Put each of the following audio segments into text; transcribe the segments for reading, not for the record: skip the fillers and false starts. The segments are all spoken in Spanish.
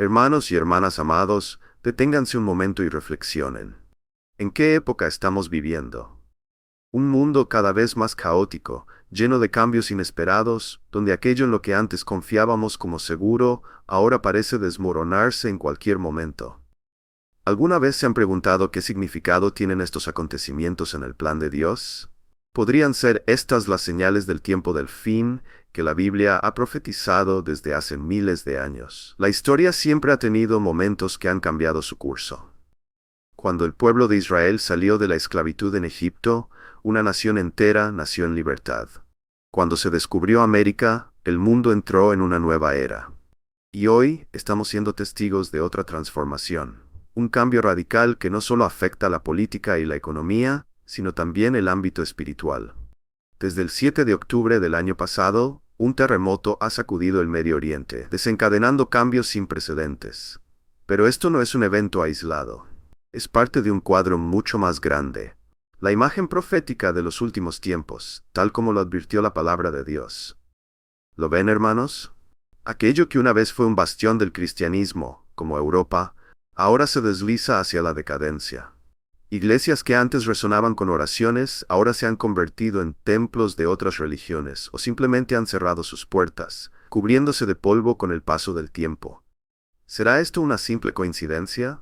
Hermanos y hermanas amados, deténganse un momento y reflexionen. ¿En qué época estamos viviendo? Un mundo cada vez más caótico, lleno de cambios inesperados, donde aquello en lo que antes confiábamos como seguro, ahora parece desmoronarse en cualquier momento. ¿Alguna vez se han preguntado qué significado tienen estos acontecimientos en el plan de Dios? ¿Podrían ser estas las señales del tiempo del fin que la Biblia ha profetizado desde hace miles de años? La historia siempre ha tenido momentos que han cambiado su curso. Cuando el pueblo de Israel salió de la esclavitud en Egipto, una nación entera nació en libertad. Cuando se descubrió América, el mundo entró en una nueva era. Y hoy estamos siendo testigos de otra transformación. Un cambio radical que no solo afecta la política y la economía, sino también el ámbito espiritual. Desde el 7 de octubre del año pasado, un terremoto ha sacudido el Medio Oriente, desencadenando cambios sin precedentes. Pero esto no es un evento aislado. Es parte de un cuadro mucho más grande. La imagen profética de los últimos tiempos, tal como lo advirtió la palabra de Dios. ¿Lo ven, hermanos? Aquello que una vez fue un bastión del cristianismo, como Europa, ahora se desliza hacia la decadencia. Iglesias que antes resonaban con oraciones, ahora se han convertido en templos de otras religiones, o simplemente han cerrado sus puertas, cubriéndose de polvo con el paso del tiempo. ¿Será esto una simple coincidencia?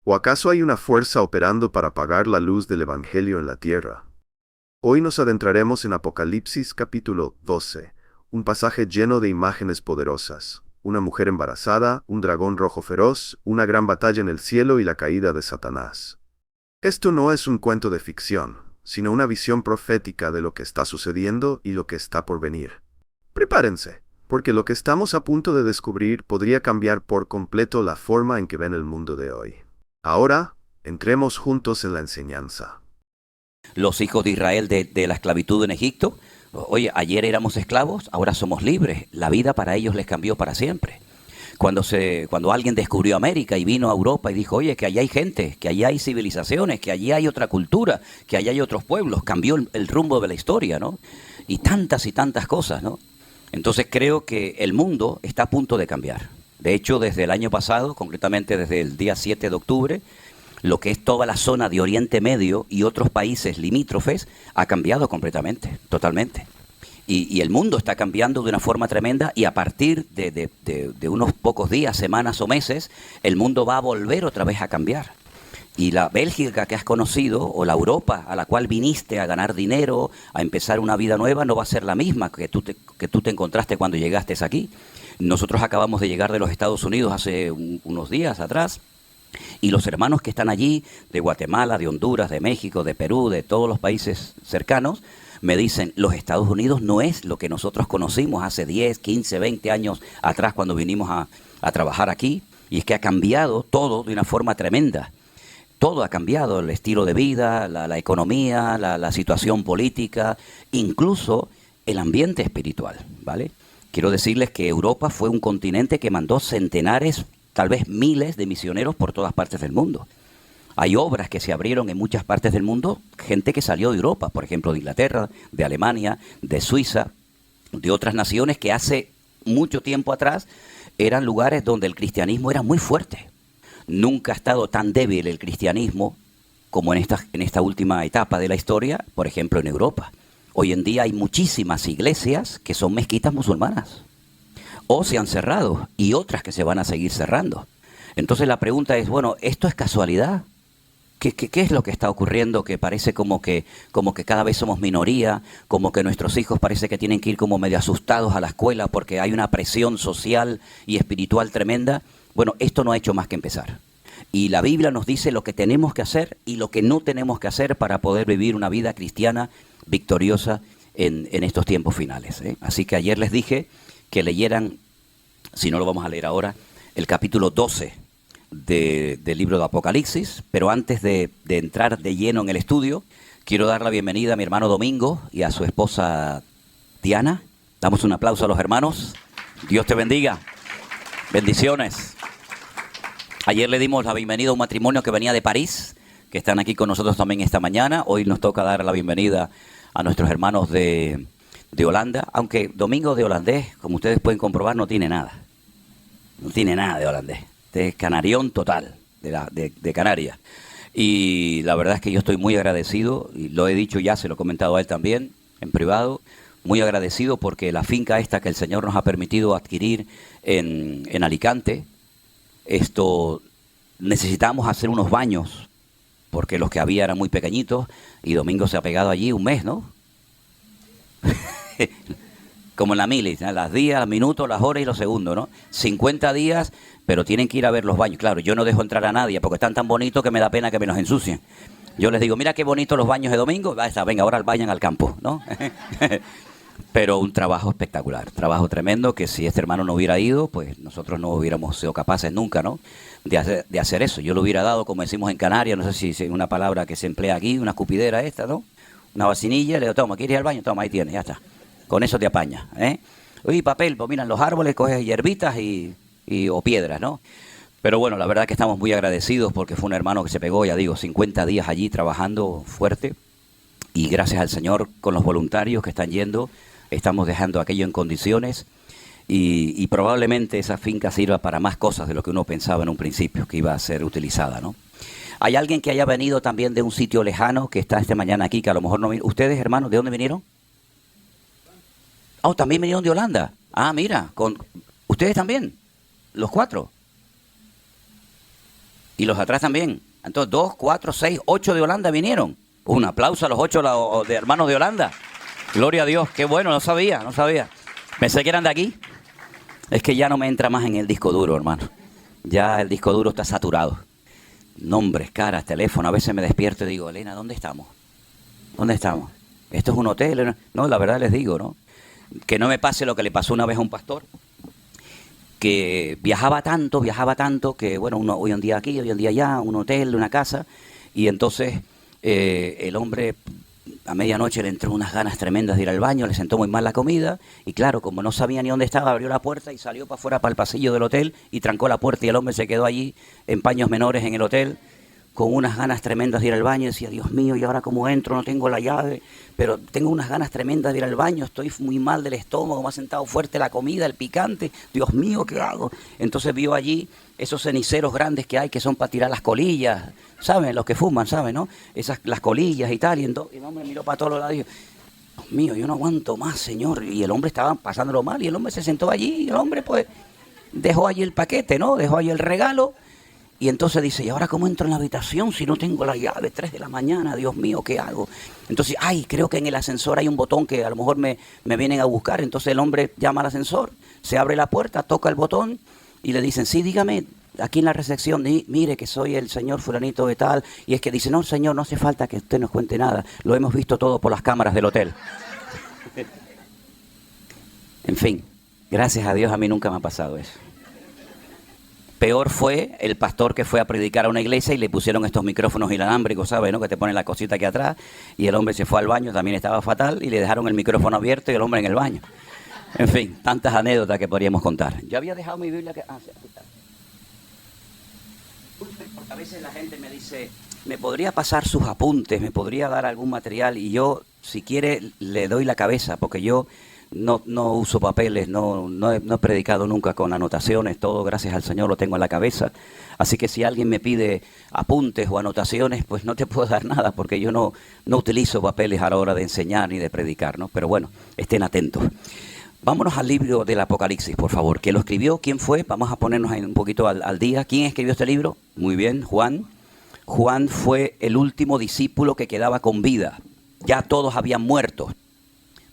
¿O acaso hay una fuerza operando para apagar la luz del Evangelio en la tierra? Hoy nos adentraremos en Apocalipsis capítulo 12, un pasaje lleno de imágenes poderosas. Una mujer embarazada, un dragón rojo feroz, una gran batalla en el cielo y la caída de Satanás. Esto no es un cuento de ficción, sino una visión profética de lo que está sucediendo y lo que está por venir. Prepárense, porque lo que estamos a punto de descubrir podría cambiar por completo la forma en que ven el mundo de hoy. Ahora, entremos juntos en la enseñanza. Los hijos de Israel de la esclavitud en Egipto, oye, ayer éramos esclavos, ahora somos libres. La vida para ellos les cambió para siempre. Cuando alguien descubrió América y vino a Europa y dijo, oye, que allá hay gente, que allá hay civilizaciones, que allí hay otra cultura, que allá hay otros pueblos, cambió el rumbo de la historia, ¿no? Y tantas cosas, ¿no? Entonces creo que el mundo está a punto de cambiar. De hecho, desde el año pasado, concretamente desde el día 7 de octubre, lo que es toda la zona de Oriente Medio y otros países limítrofes ha cambiado completamente, totalmente. Y el mundo está cambiando de una forma tremenda y a partir de unos pocos días, semanas o meses, el mundo va a volver otra vez a cambiar. Y la Bélgica que has conocido, o la Europa a la cual viniste a ganar dinero, a empezar una vida nueva, no va a ser la misma que tú te encontraste cuando llegaste aquí. Nosotros acabamos de llegar de los Estados Unidos hace unos días atrás, y los hermanos que están allí, de Guatemala, de Honduras, de México, de Perú, de todos los países cercanos, me dicen, los Estados Unidos no es lo que nosotros conocimos hace 10, 15, 20 años atrás cuando vinimos a trabajar aquí, y es que ha cambiado todo de una forma tremenda. Todo ha cambiado, el estilo de vida, la economía, la situación política, incluso el ambiente espiritual, ¿vale? Quiero decirles que Europa fue un continente que mandó centenares, tal vez miles de misioneros por todas partes del mundo. Hay obras que se abrieron en muchas partes del mundo, gente que salió de Europa, por ejemplo de Inglaterra, de Alemania, de Suiza, de otras naciones que hace mucho tiempo atrás eran lugares donde el cristianismo era muy fuerte. Nunca ha estado tan débil el cristianismo como en esta última etapa de la historia, por ejemplo en Europa. Hoy en día hay muchísimas iglesias que son mezquitas musulmanas, o se han cerrado, y otras que se van a seguir cerrando. Entonces la pregunta es, bueno, ¿esto es casualidad? ¿Qué es lo que está ocurriendo? Que parece como que cada vez somos minoría, como que nuestros hijos parece que tienen que ir como medio asustados a la escuela porque hay una presión social y espiritual tremenda. Bueno, esto no ha hecho más que empezar. Y la Biblia nos dice lo que tenemos que hacer y lo que no tenemos que hacer para poder vivir una vida cristiana victoriosa en estos tiempos finales, ¿eh? Así que ayer les dije que leyeran, si no lo vamos a leer ahora, el capítulo 12 del libro de Apocalipsis, pero antes de entrar de lleno en el estudio, quiero dar la bienvenida a mi hermano Domingo y a su esposa Diana. Damos un aplauso a los hermanos. Dios te bendiga. Bendiciones. Ayer le dimos la bienvenida a un matrimonio que venía de París, que están aquí con nosotros también esta mañana. Hoy nos toca dar la bienvenida a nuestros hermanos de Holanda, aunque Domingo de holandés, como ustedes pueden comprobar, no tiene nada. No tiene nada de holandés. Este es canarión total, de Canarias. Y la verdad es que yo estoy muy agradecido, y lo he dicho ya, se lo he comentado a él también, en privado, muy agradecido porque la finca esta que el Señor nos ha permitido adquirir en Alicante, esto necesitamos hacer unos baños, porque los que había eran muy pequeñitos, y Domingo se ha pegado allí un mes, ¿no? Como en la mili, ¿no? Las días, los minutos, las horas y los segundos, ¿no? 50 días, pero tienen que ir a ver los baños. Claro, yo no dejo entrar a nadie porque están tan bonitos que me da pena que me los ensucien. Yo les digo, mira qué bonitos los baños de Domingo. Venga, ahora vayan al campo, ¿no? Pero un trabajo espectacular, trabajo tremendo, que si este hermano no hubiera ido, pues nosotros no hubiéramos sido capaces nunca, ¿no? De hacer eso. Yo lo hubiera dado, como decimos en Canarias, no sé si es una palabra que se emplea aquí, una escupidera esta, ¿no? Una vacinilla, le digo, toma, ¿quieres ir al baño? Toma, ahí tienes, ya está. Con eso te apañas, ¿eh? Oye, papel, pues mira, en los árboles coges hierbitas o piedras, ¿no? Pero bueno, la verdad que estamos muy agradecidos porque fue un hermano que se pegó, ya digo, 50 días allí trabajando fuerte. Y gracias al Señor, con los voluntarios que están yendo, estamos dejando aquello en condiciones y probablemente esa finca sirva para más cosas de lo que uno pensaba en un principio, que iba a ser utilizada, ¿no? ¿Hay alguien que haya venido también de un sitio lejano, que está esta mañana aquí, que a lo mejor no vino? ¿Ustedes, hermanos, de dónde vinieron? Oh, también vinieron de Holanda. Ah, mira, ustedes también, los 4. Y los atrás también. Entonces, 2, 4, 6, 8 de Holanda vinieron. Un aplauso a los 8 de hermanos de Holanda. Gloria a Dios, qué bueno, no sabía. Pensé que eran de aquí. Es que ya no me entra más en el disco duro, hermano. Ya el disco duro está saturado. Nombres, caras, teléfono. A veces me despierto y digo, Elena, ¿dónde estamos? ¿Dónde estamos? ¿Esto es un hotel? No, la verdad les digo, ¿no? Que no me pase lo que le pasó una vez a un pastor, que viajaba tanto, que bueno, uno hoy un día aquí, hoy un día allá, un hotel, una casa, y entonces el hombre a medianoche le entró unas ganas tremendas de ir al baño, le sentó muy mal la comida, y claro, como no sabía ni dónde estaba, abrió la puerta y salió para afuera, para el pasillo del hotel, y trancó la puerta, y el hombre se quedó allí en paños menores en el hotel, con unas ganas tremendas de ir al baño, y decía, Dios mío, ¿y ahora cómo entro? No tengo la llave, pero tengo unas ganas tremendas de ir al baño, estoy muy mal del estómago, me ha sentado fuerte la comida, el picante, Dios mío, ¿qué hago? Entonces vio allí esos ceniceros grandes que hay, que son para tirar las colillas, ¿saben? Los que fuman, ¿saben? ¿No? Las colillas y tal, y el hombre miró para todos los lados y dijo, Dios mío, yo no aguanto más, Señor, y el hombre estaba pasándolo mal, y el hombre se sentó allí, y el hombre pues dejó allí el paquete, ¿no? Dejó allí el regalo. Y entonces dice, ¿y ahora cómo entro en la habitación si no tengo la llave? 3 de la mañana, Dios mío, ¿qué hago? Entonces, creo que en el ascensor hay un botón que a lo mejor me vienen a buscar. Entonces el hombre llama al ascensor, se abre la puerta, toca el botón y le dicen, sí, dígame, aquí en la recepción, mire que soy el señor fulanito de tal. Y es que dice, no, señor, no hace falta que usted nos cuente nada. Lo hemos visto todo por las cámaras del hotel. En fin, gracias a Dios a mí nunca me ha pasado eso. Peor fue el pastor que fue a predicar a una iglesia y le pusieron estos micrófonos inalámbricos, ¿sabes? ¿No? Que te ponen la cosita aquí atrás, y el hombre se fue al baño, también estaba fatal, y le dejaron el micrófono abierto y el hombre en el baño. En fin, tantas anécdotas que podríamos contar. Yo había dejado mi Biblia que... sí, aquí está. Porque a veces la gente me dice, ¿me podría pasar sus apuntes? ¿Me podría dar algún material? Y yo, si quiere, le doy la cabeza, porque yo... No uso papeles, no he predicado nunca con anotaciones, todo gracias al Señor lo tengo en la cabeza. Así que si alguien me pide apuntes o anotaciones, pues no te puedo dar nada, porque yo no utilizo papeles a la hora de enseñar ni de predicar, ¿no? Pero bueno, estén atentos. Vámonos al libro del Apocalipsis, por favor. ¿Quién lo escribió? ¿Quién fue? Vamos a ponernos un poquito al día. ¿Quién escribió este libro? Muy bien, Juan. Juan fue el último discípulo que quedaba con vida. Ya todos habían muerto,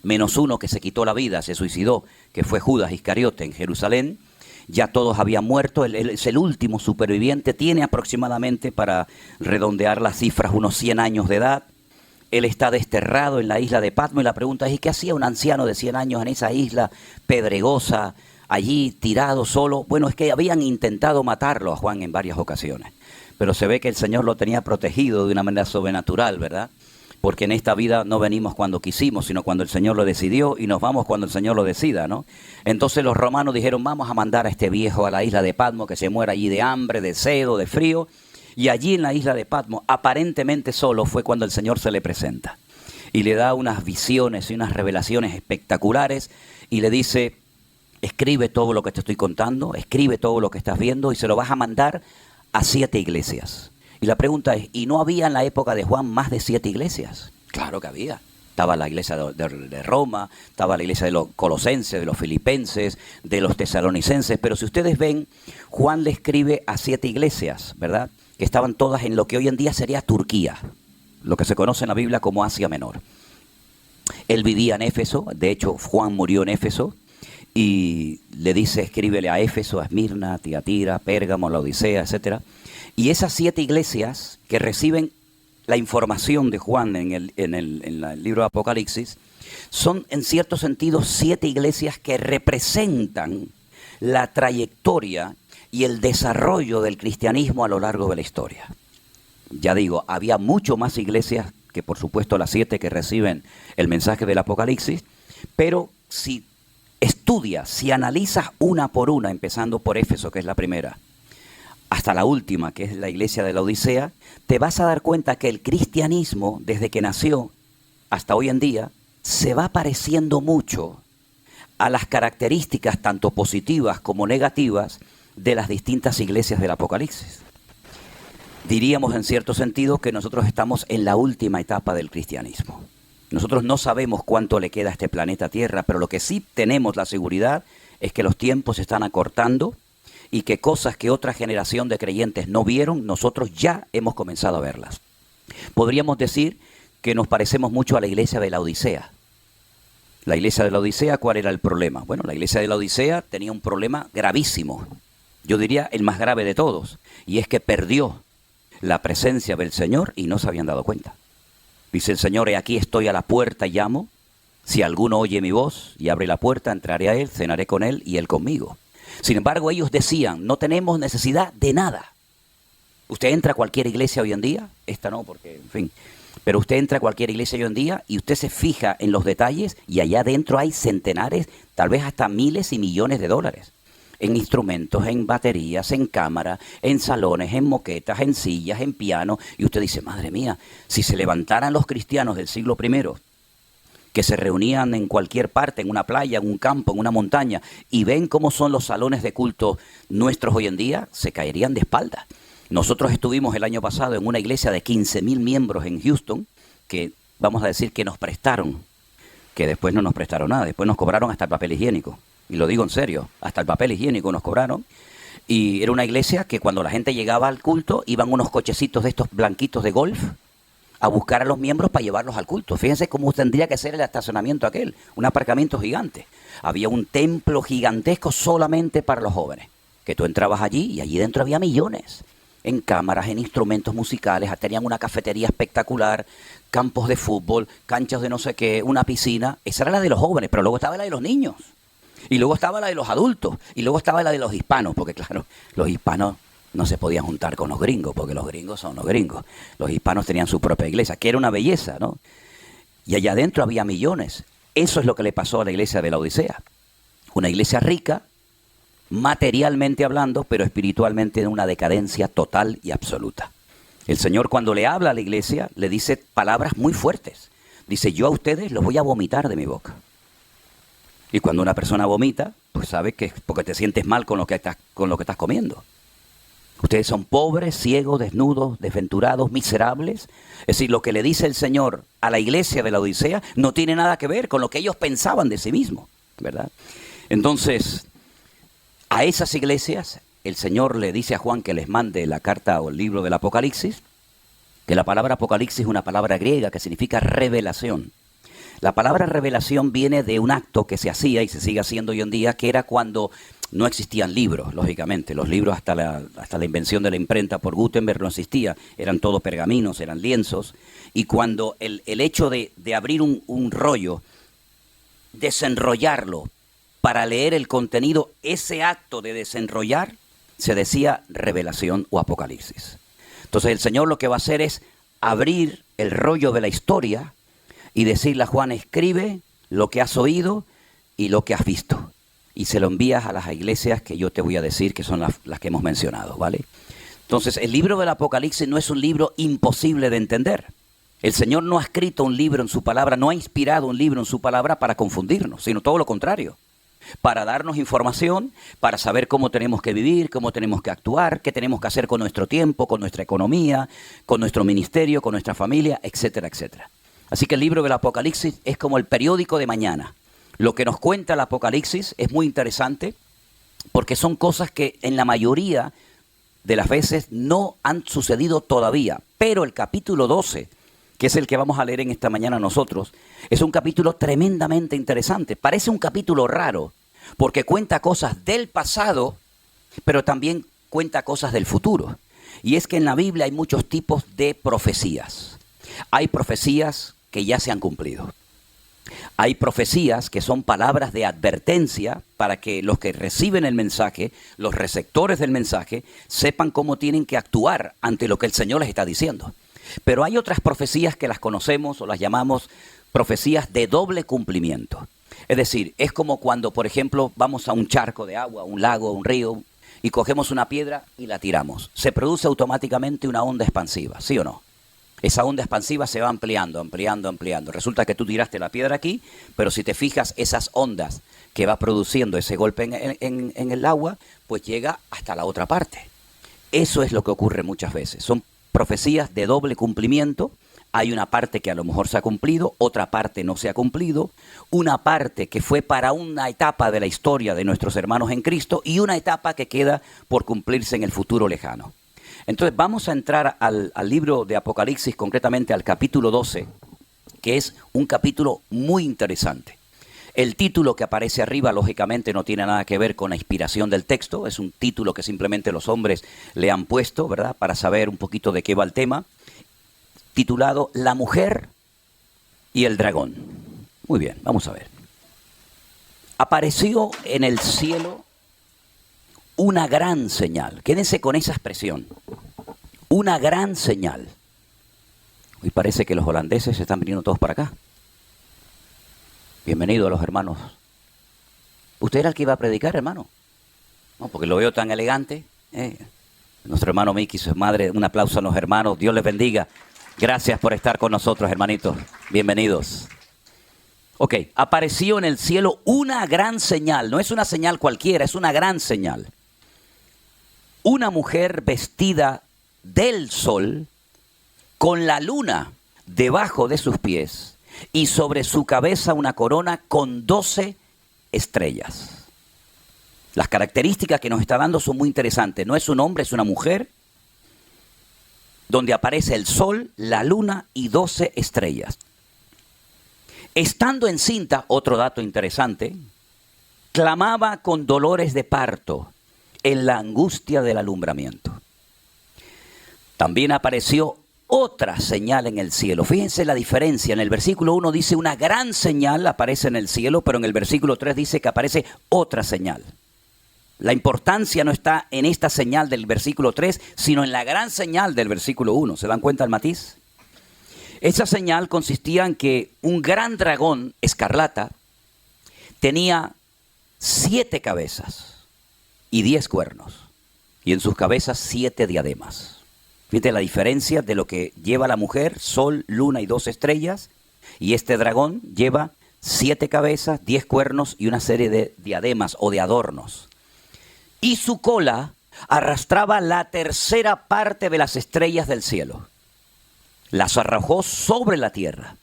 menos uno que se quitó la vida, se suicidó, que fue Judas Iscariote en Jerusalén. Ya todos habían muerto, él es el último superviviente, tiene aproximadamente, para redondear las cifras, unos 100 años de edad. Él está desterrado en la isla de Patmos, y la pregunta es, ¿qué hacía un anciano de 100 años en esa isla pedregosa, allí tirado solo? Bueno, es que habían intentado matarlo a Juan en varias ocasiones, pero se ve que el Señor lo tenía protegido de una manera sobrenatural, ¿verdad? Porque en esta vida no venimos cuando quisimos, sino cuando el Señor lo decidió, y nos vamos cuando el Señor lo decida, ¿no? Entonces los romanos dijeron, vamos a mandar a este viejo a la isla de Patmos, que se muera allí de hambre, de sed, de frío. Y allí en la isla de Patmos, aparentemente solo, fue cuando el Señor se le presenta. Y le da unas visiones y unas revelaciones espectaculares, y le dice, escribe todo lo que te estoy contando, escribe todo lo que estás viendo y se lo vas a mandar a 7 iglesias. Y la pregunta es, ¿y no había en la época de Juan más de 7 iglesias? Claro que había. Estaba la iglesia de Roma, estaba la iglesia de los colosenses, de los filipenses, de los tesalonicenses. Pero si ustedes ven, Juan le escribe a 7 iglesias, ¿verdad? Que estaban todas en lo que hoy en día sería Turquía, lo que se conoce en la Biblia como Asia Menor. Él vivía en Éfeso, de hecho Juan murió en Éfeso, y le dice, escríbele a Éfeso, a Esmirna, a Tiatira, Pérgamo, a la Odisea, etc. Y esas 7 iglesias que reciben la información de Juan en el libro de Apocalipsis, son en cierto sentido 7 iglesias que representan la trayectoria y el desarrollo del cristianismo a lo largo de la historia. Ya digo, había mucho más iglesias que por supuesto las 7 que reciben el mensaje del Apocalipsis, pero si estudias, si analizas una por una, empezando por Éfeso, que es la primera, hasta la última, que es la iglesia de la Odisea, te vas a dar cuenta que el cristianismo, desde que nació hasta hoy en día, se va pareciendo mucho a las características tanto positivas como negativas de las distintas iglesias del Apocalipsis. Diríamos en cierto sentido que nosotros estamos en la última etapa del cristianismo. Nosotros no sabemos cuánto le queda a este planeta Tierra, pero lo que sí tenemos la seguridad es que los tiempos se están acortando y que cosas que otra generación de creyentes no vieron, nosotros ya hemos comenzado a verlas. Podríamos decir que nos parecemos mucho a la iglesia de la Odisea. La iglesia de la Odisea, ¿cuál era el problema? Bueno, la iglesia de la Odisea tenía un problema gravísimo. Yo diría el más grave de todos, y es que perdió la presencia del Señor y no se habían dado cuenta. Dice el Señor, he aquí estoy a la puerta y llamo. Si alguno oye mi voz y abre la puerta, entraré a él, cenaré con él y él conmigo. Sin embargo, ellos decían, no tenemos necesidad de nada. Usted entra a cualquier iglesia hoy en día, esta no, porque, en fin, pero usted entra a cualquier iglesia hoy en día y usted se fija en los detalles y allá adentro hay centenares, tal vez hasta miles y millones de dólares. En instrumentos, en baterías, en cámara, en salones, en moquetas, en sillas, en piano. Y usted dice, madre mía, si se levantaran los cristianos del siglo I, que se reunían en cualquier parte, en una playa, en un campo, en una montaña, y ven cómo son los salones de culto nuestros hoy en día, se caerían de espaldas. Nosotros estuvimos el año pasado en una iglesia de 15,000 miembros en Houston, que vamos a decir que nos prestaron, que después no nos prestaron nada, después nos cobraron hasta el papel higiénico. Y lo digo en serio, hasta el papel higiénico nos cobraron. Y era una iglesia que cuando la gente llegaba al culto, iban unos cochecitos de estos blanquitos de golf a buscar a los miembros para llevarlos al culto. Fíjense cómo tendría que ser el estacionamiento aquel, un aparcamiento gigante. Había un templo gigantesco solamente para los jóvenes, que tú entrabas allí y allí dentro había millones, en cámaras, en instrumentos musicales, tenían una cafetería espectacular, campos de fútbol, canchas de no sé qué, una piscina. Esa era la de los jóvenes, pero luego estaba la de los niños. Y luego estaba la de los adultos, y luego estaba la de los hispanos, porque claro, los hispanos no se podían juntar con los gringos, porque los gringos son los gringos. Los hispanos tenían su propia iglesia, que era una belleza, ¿no? Y allá adentro había millones. Eso es lo que le pasó a la iglesia de la Odisea. Una iglesia rica, materialmente hablando, pero espiritualmente en una decadencia total y absoluta. El Señor cuando le habla a la iglesia, le dice palabras muy fuertes. Dice, yo a ustedes los voy a vomitar de mi boca. Y cuando una persona vomita, pues sabe que es porque te sientes mal con lo que estás comiendo. Ustedes son pobres, ciegos, desnudos, desventurados, miserables. Es decir, lo que le dice el Señor a la iglesia de la Odisea no tiene nada que ver con lo que ellos pensaban de sí mismos, ¿verdad? Entonces, a esas iglesias, el Señor le dice a Juan que les mande la carta o el libro del Apocalipsis, que la palabra Apocalipsis es una palabra griega que significa revelación. La palabra revelación viene de un acto que se hacía y se sigue haciendo hoy en día, que era cuando no existían libros, lógicamente. Los libros hasta la invención de la imprenta por Gutenberg no existía, eran todos pergaminos, eran lienzos. Y cuando el hecho de abrir un rollo, desenrollarlo para leer el contenido, ese acto de desenrollar se decía revelación o apocalipsis. Entonces el Señor lo que va a hacer es abrir el rollo de la historia y decirle a Juan, escribe lo que has oído y lo que has visto. Y se lo envías a las iglesias que yo te voy a decir, que son las que hemos mencionado, ¿vale? Entonces, el libro del Apocalipsis no es un libro imposible de entender. El Señor no ha escrito un libro en su palabra, no ha inspirado un libro en su palabra para confundirnos, sino todo lo contrario. para darnos información, para saber cómo tenemos que vivir, cómo tenemos que actuar, qué tenemos que hacer con nuestro tiempo, con nuestra economía, con nuestro ministerio, con nuestra familia, etcétera, etcétera. Así que el libro del Apocalipsis es como el periódico de mañana. Lo que nos cuenta el Apocalipsis es muy interesante porque son cosas que en la mayoría de las veces no han sucedido todavía. Pero el capítulo 12, que es el que vamos a leer en esta mañana nosotros, es un capítulo tremendamente interesante. Parece un capítulo raro porque cuenta cosas del pasado, pero también cuenta cosas del futuro. Y es que en la Biblia hay muchos tipos de profecías. Hay profecías que ya se han cumplido. Hay profecías que son palabras de advertencia para que los que reciben el mensaje, los receptores del mensaje, sepan cómo tienen que actuar ante lo que el Señor les está diciendo. Pero hay otras profecías que las conocemos o las llamamos profecías de doble cumplimiento. Es decir, es como cuando, por ejemplo, vamos a un charco de agua, un lago, un río, y cogemos una piedra y la tiramos. Se produce automáticamente una onda expansiva, ¿sí o no? Esa onda expansiva se va ampliando, ampliando, ampliando. Resulta que tú tiraste la piedra aquí, pero si te fijas, esas ondas que va produciendo ese golpe en el agua, pues llega hasta la otra parte. Eso es lo que ocurre muchas veces. Son profecías de doble cumplimiento. Hay una parte que a lo mejor se ha cumplido, otra parte no se ha cumplido, una parte que fue para una etapa de la historia de nuestros hermanos en Cristo y una etapa que queda por cumplirse en el futuro lejano. Entonces vamos a entrar al libro de Apocalipsis, concretamente al capítulo 12, que es un capítulo muy interesante. El título que aparece arriba, lógicamente, no tiene nada que ver con la inspiración del texto, es un título que simplemente los hombres le han puesto, ¿verdad?, para saber un poquito de qué va el tema, titulado La mujer y el dragón. Muy bien, vamos a ver. Apareció en el cielo una gran señal. Quédense con esa expresión. Una gran señal. Hoy parece que los holandeses se están viniendo todos para acá. Bienvenidos a los hermanos. ¿Usted era el que iba a predicar, hermano? No, porque lo veo tan elegante. Nuestro hermano Miki y su madre, un aplauso a los hermanos. Dios les bendiga. Gracias por estar con nosotros, hermanitos. Bienvenidos. Ok, apareció en el cielo una gran señal. No es una señal cualquiera, es una gran señal. Una mujer vestida del sol, con la luna debajo de sus pies y sobre su cabeza una corona con 12 estrellas. Las características que nos está dando son muy interesantes. No es un hombre, es una mujer, donde aparece el sol, la luna y 12 estrellas. Estando encinta, otro dato interesante, clamaba con dolores de parto en la angustia del alumbramiento. También apareció otra señal en el cielo. Fíjense la diferencia. En el versículo 1 dice una gran señal aparece en el cielo, pero en el versículo 3 dice que aparece otra señal. La importancia no está en esta señal del versículo 3, sino en la gran señal del versículo 1. ¿Se dan cuenta el matiz? Esa señal consistía en que un gran dragón escarlata tenía 7 cabezas y 10 cuernos, y en sus cabezas 7 diademas. Fíjate la diferencia de lo que lleva la mujer, sol, luna y 2 estrellas, y este dragón lleva 7 cabezas, 10 cuernos y una serie de diademas o de adornos. Y su cola arrastraba la tercera parte de las estrellas del cielo. Las arrojó sobre la tierra.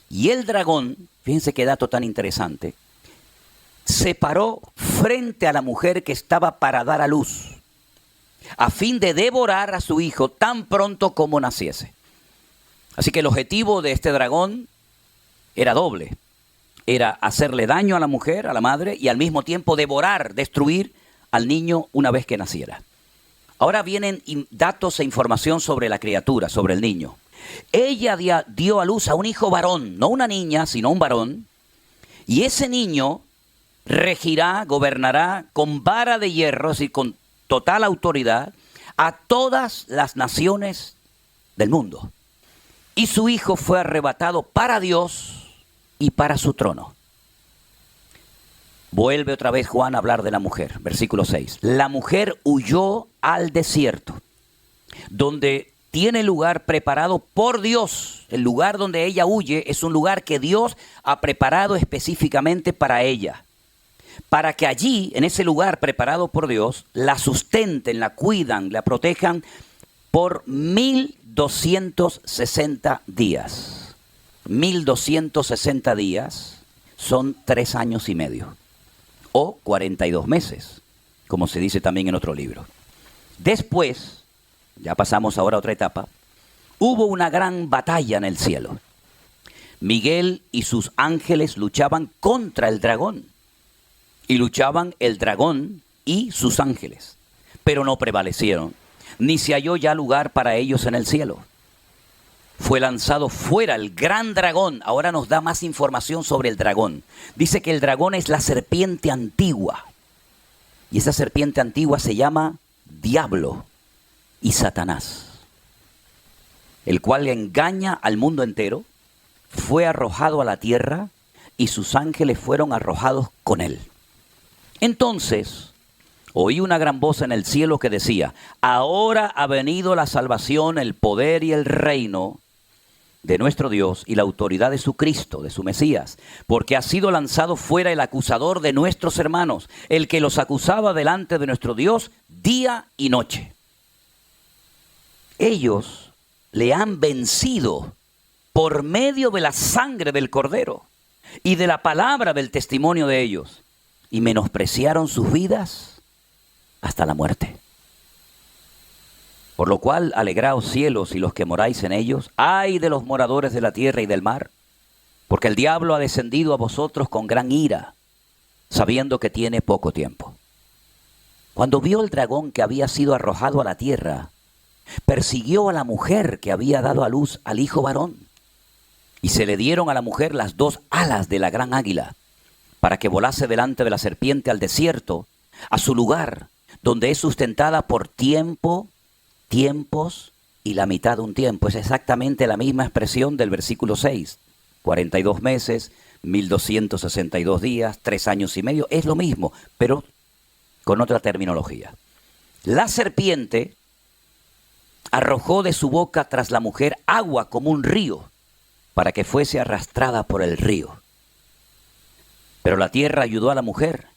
Y el dragón, fíjense qué dato tan interesante, se paró frente a la mujer que estaba para dar a luz, a fin de devorar a su hijo tan pronto como naciese. Así que el objetivo de este dragón era doble. Era hacerle daño a la mujer, a la madre, y al mismo tiempo devorar, destruir al niño una vez que naciera. Ahora vienen datos e información sobre la criatura, sobre el niño. Ella dio a luz a un hijo varón, no una niña, sino un varón, y ese niño regirá, gobernará con vara de hierro, es decir, con total autoridad, a todas las naciones del mundo. Y su hijo fue arrebatado para Dios y para su trono. Vuelve otra vez Juan a hablar de la mujer, versículo 6. La mujer huyó al desierto, donde tiene lugar preparado por Dios. El lugar donde ella huye es un lugar que Dios ha preparado específicamente para ella, para que allí, en ese lugar preparado por Dios, la sustenten, la cuidan, la protejan por 1260 días. 1260 días son 3 años y medio, o 42 meses, como se dice también en otro libro. Después, ya pasamos ahora a otra etapa, hubo una gran batalla en el cielo. Miguel y sus ángeles luchaban contra el dragón. Y luchaban el dragón y sus ángeles. Pero no prevalecieron, ni se halló ya lugar para ellos en el cielo. Fue lanzado fuera el gran dragón. Ahora nos da más información sobre el dragón. Dice que el dragón es la serpiente antigua. Y esa serpiente antigua se llama Diablo y Satanás, el cual engaña al mundo entero. Fue arrojado a la tierra y sus ángeles fueron arrojados con él. Entonces oí una gran voz en el cielo que decía: ahora ha venido la salvación, el poder y el reino de nuestro Dios y la autoridad de su Cristo, de su Mesías, porque ha sido lanzado fuera el acusador de nuestros hermanos, el que los acusaba delante de nuestro Dios día y noche. Ellos le han vencido por medio de la sangre del Cordero y de la palabra del testimonio de ellos, y menospreciaron sus vidas hasta la muerte. Por lo cual, alegraos cielos y los que moráis en ellos, ay de los moradores de la tierra y del mar, porque el diablo ha descendido a vosotros con gran ira, sabiendo que tiene poco tiempo. Cuando vio el dragón que había sido arrojado a la tierra, persiguió a la mujer que había dado a luz al hijo varón, y se le dieron a la mujer las 2 alas de la gran águila, para que volase delante de la serpiente al desierto, a su lugar, donde es sustentada por tiempo, tiempos y la mitad de un tiempo. Es exactamente la misma expresión del versículo 6. 42 meses, 1262 días, 3 años y medio. Es lo mismo, pero con otra terminología. La serpiente arrojó de su boca tras la mujer agua como un río, para que fuese arrastrada por el río. Pero la tierra ayudó a la mujer,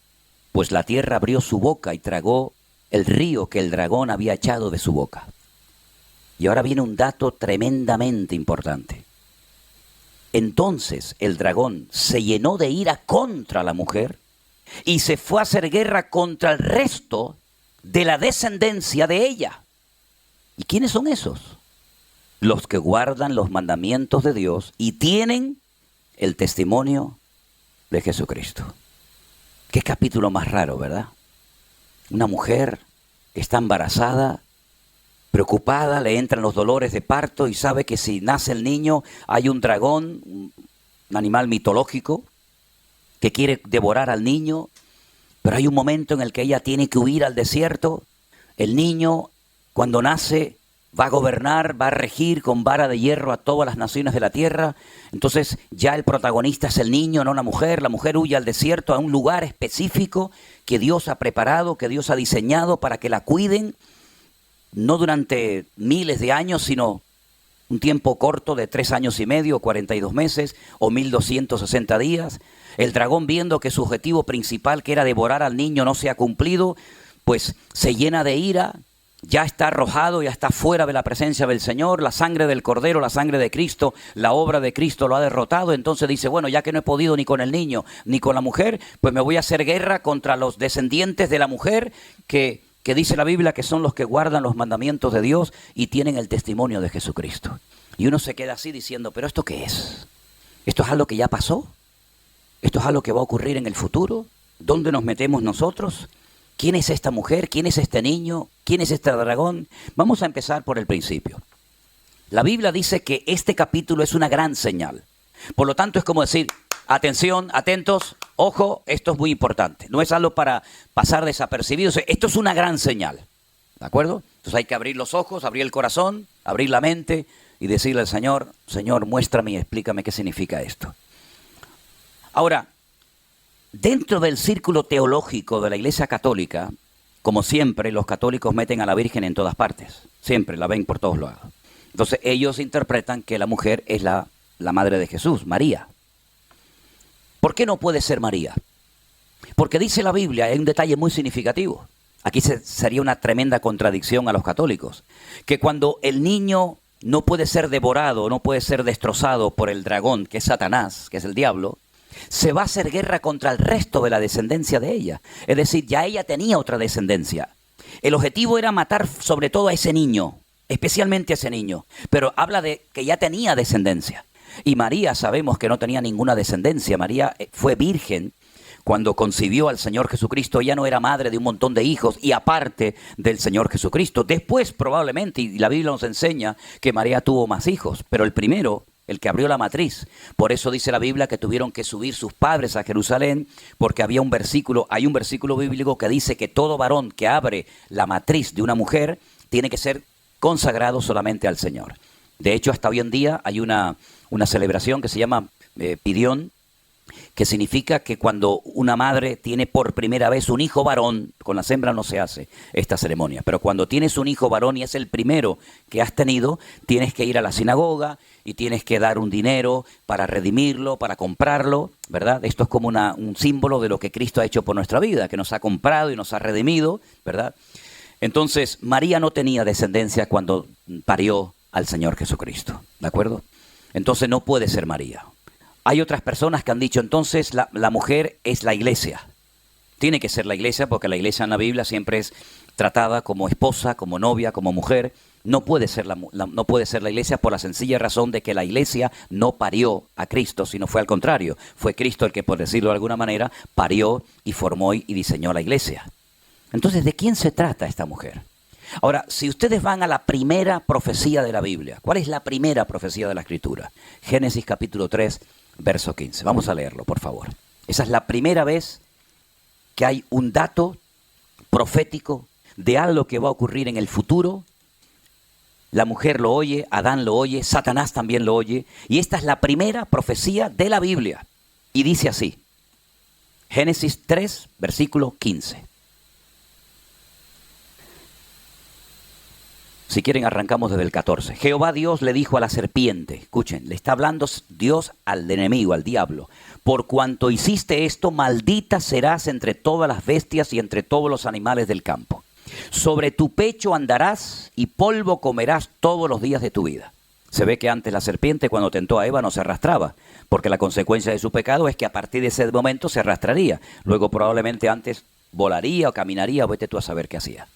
pues la tierra abrió su boca y tragó el río que el dragón había echado de su boca. Y ahora viene un dato tremendamente importante. Entonces el dragón se llenó de ira contra la mujer y se fue a hacer guerra contra el resto de la descendencia de ella. ¿Y quiénes son esos? Los que guardan los mandamientos de Dios y tienen el testimonio de Jesucristo. Qué capítulo más raro, ¿verdad? Una mujer que está embarazada, preocupada, le entran los dolores de parto y sabe que si nace el niño hay un dragón, un animal mitológico, que quiere devorar al niño, pero hay un momento en el que ella tiene que huir al desierto. El niño, cuando nace, va a gobernar, va a regir con vara de hierro a todas las naciones de la tierra. Entonces ya el protagonista es el niño, no la mujer. La mujer huye al desierto, a un lugar específico que Dios ha preparado, que Dios ha diseñado para que la cuiden, no durante miles de años, sino un tiempo corto de 3 años y medio, 42 meses o 1260 días. El dragón, viendo que su objetivo principal, que era devorar al niño, no se ha cumplido, pues se llena de ira. Ya está arrojado, ya está fuera de la presencia del Señor. La sangre del Cordero, la sangre de Cristo, la obra de Cristo lo ha derrotado. Entonces dice, bueno, ya que no he podido ni con el niño ni con la mujer, pues me voy a hacer guerra contra los descendientes de la mujer que dice la Biblia que son los que guardan los mandamientos de Dios y tienen el testimonio de Jesucristo. Y uno se queda así diciendo, ¿pero esto qué es? ¿Esto es algo que ya pasó? ¿Esto es algo que va a ocurrir en el futuro? ¿Dónde nos metemos nosotros? ¿Quién es esta mujer? ¿Quién es este niño? ¿Quién es este dragón? Vamos a empezar por el principio. La Biblia dice que este capítulo es una gran señal. Por lo tanto, es como decir, atención, atentos, ojo, esto es muy importante. No es algo para pasar desapercibido. Esto es una gran señal. ¿De acuerdo? Entonces hay que abrir los ojos, abrir el corazón, abrir la mente y decirle al Señor, Señor, muéstrame y explícame qué significa esto. Ahora, dentro del círculo teológico de la Iglesia Católica, como siempre, los católicos meten a la Virgen en todas partes. Siempre la ven por todos lados. Entonces ellos interpretan que la mujer es la madre de Jesús, María. ¿Por qué no puede ser María? Porque dice la Biblia, hay un detalle muy significativo. Aquí sería una tremenda contradicción a los católicos. Que cuando el niño no puede ser devorado, no puede ser destrozado por el dragón, que es Satanás, que es el diablo, se va a hacer guerra contra el resto de la descendencia de ella. Es decir, ya ella tenía otra descendencia. El objetivo era matar sobre todo a ese niño, especialmente a ese niño. Pero habla de que ya tenía descendencia. Y María sabemos que no tenía ninguna descendencia. María fue virgen cuando concibió al Señor Jesucristo. Ella no era madre de un montón de hijos y aparte del Señor Jesucristo. Después probablemente, y la Biblia nos enseña que María tuvo más hijos, pero el primero, el que abrió la matriz. Por eso dice la Biblia que tuvieron que subir sus padres a Jerusalén, porque hay un versículo bíblico que dice que todo varón que abre la matriz de una mujer tiene que ser consagrado solamente al Señor. De hecho, hasta hoy en día hay una celebración que se llama Pidión, que significa que cuando una madre tiene por primera vez un hijo varón, con las hembras no se hace esta ceremonia, pero cuando tienes un hijo varón y es el primero que has tenido, tienes que ir a la sinagoga y tienes que dar un dinero para redimirlo, para comprarlo, ¿verdad? Esto es como un símbolo de lo que Cristo ha hecho por nuestra vida, que nos ha comprado y nos ha redimido, ¿verdad? Entonces, María no tenía descendencia cuando parió al Señor Jesucristo, ¿de acuerdo? Entonces no puede ser María. Hay otras personas que han dicho, entonces la mujer es la iglesia. Tiene que ser la iglesia porque la iglesia en la Biblia siempre es tratada como esposa, como novia, como mujer. No puede ser no puede ser la iglesia por la sencilla razón de que la iglesia no parió a Cristo, sino fue al contrario. Fue Cristo el que, por decirlo de alguna manera, parió y formó y diseñó la iglesia. Entonces, ¿de quién se trata esta mujer? Ahora, si ustedes van a la primera profecía de la Biblia, ¿cuál es la primera profecía de la Escritura? Génesis capítulo 3, verso 15. Vamos a leerlo, por favor. Esa es la primera vez que hay un dato profético de algo que va a ocurrir en el futuro. La mujer lo oye, Adán lo oye, Satanás también lo oye. Y esta es la primera profecía de la Biblia. Y dice así, Génesis 3, versículo 15. Si quieren, arrancamos desde el 14. Jehová Dios le dijo a la serpiente, escuchen, le está hablando Dios al enemigo, al diablo. Por cuanto hiciste esto, maldita serás entre todas las bestias y entre todos los animales del campo. Sobre tu pecho andarás y polvo comerás todos los días de tu vida. Se ve que antes la serpiente, cuando tentó a Eva, no se arrastraba, porque la consecuencia de su pecado es que a partir de ese momento se arrastraría. Luego probablemente antes volaría o caminaría, o vete tú a saber qué hacía.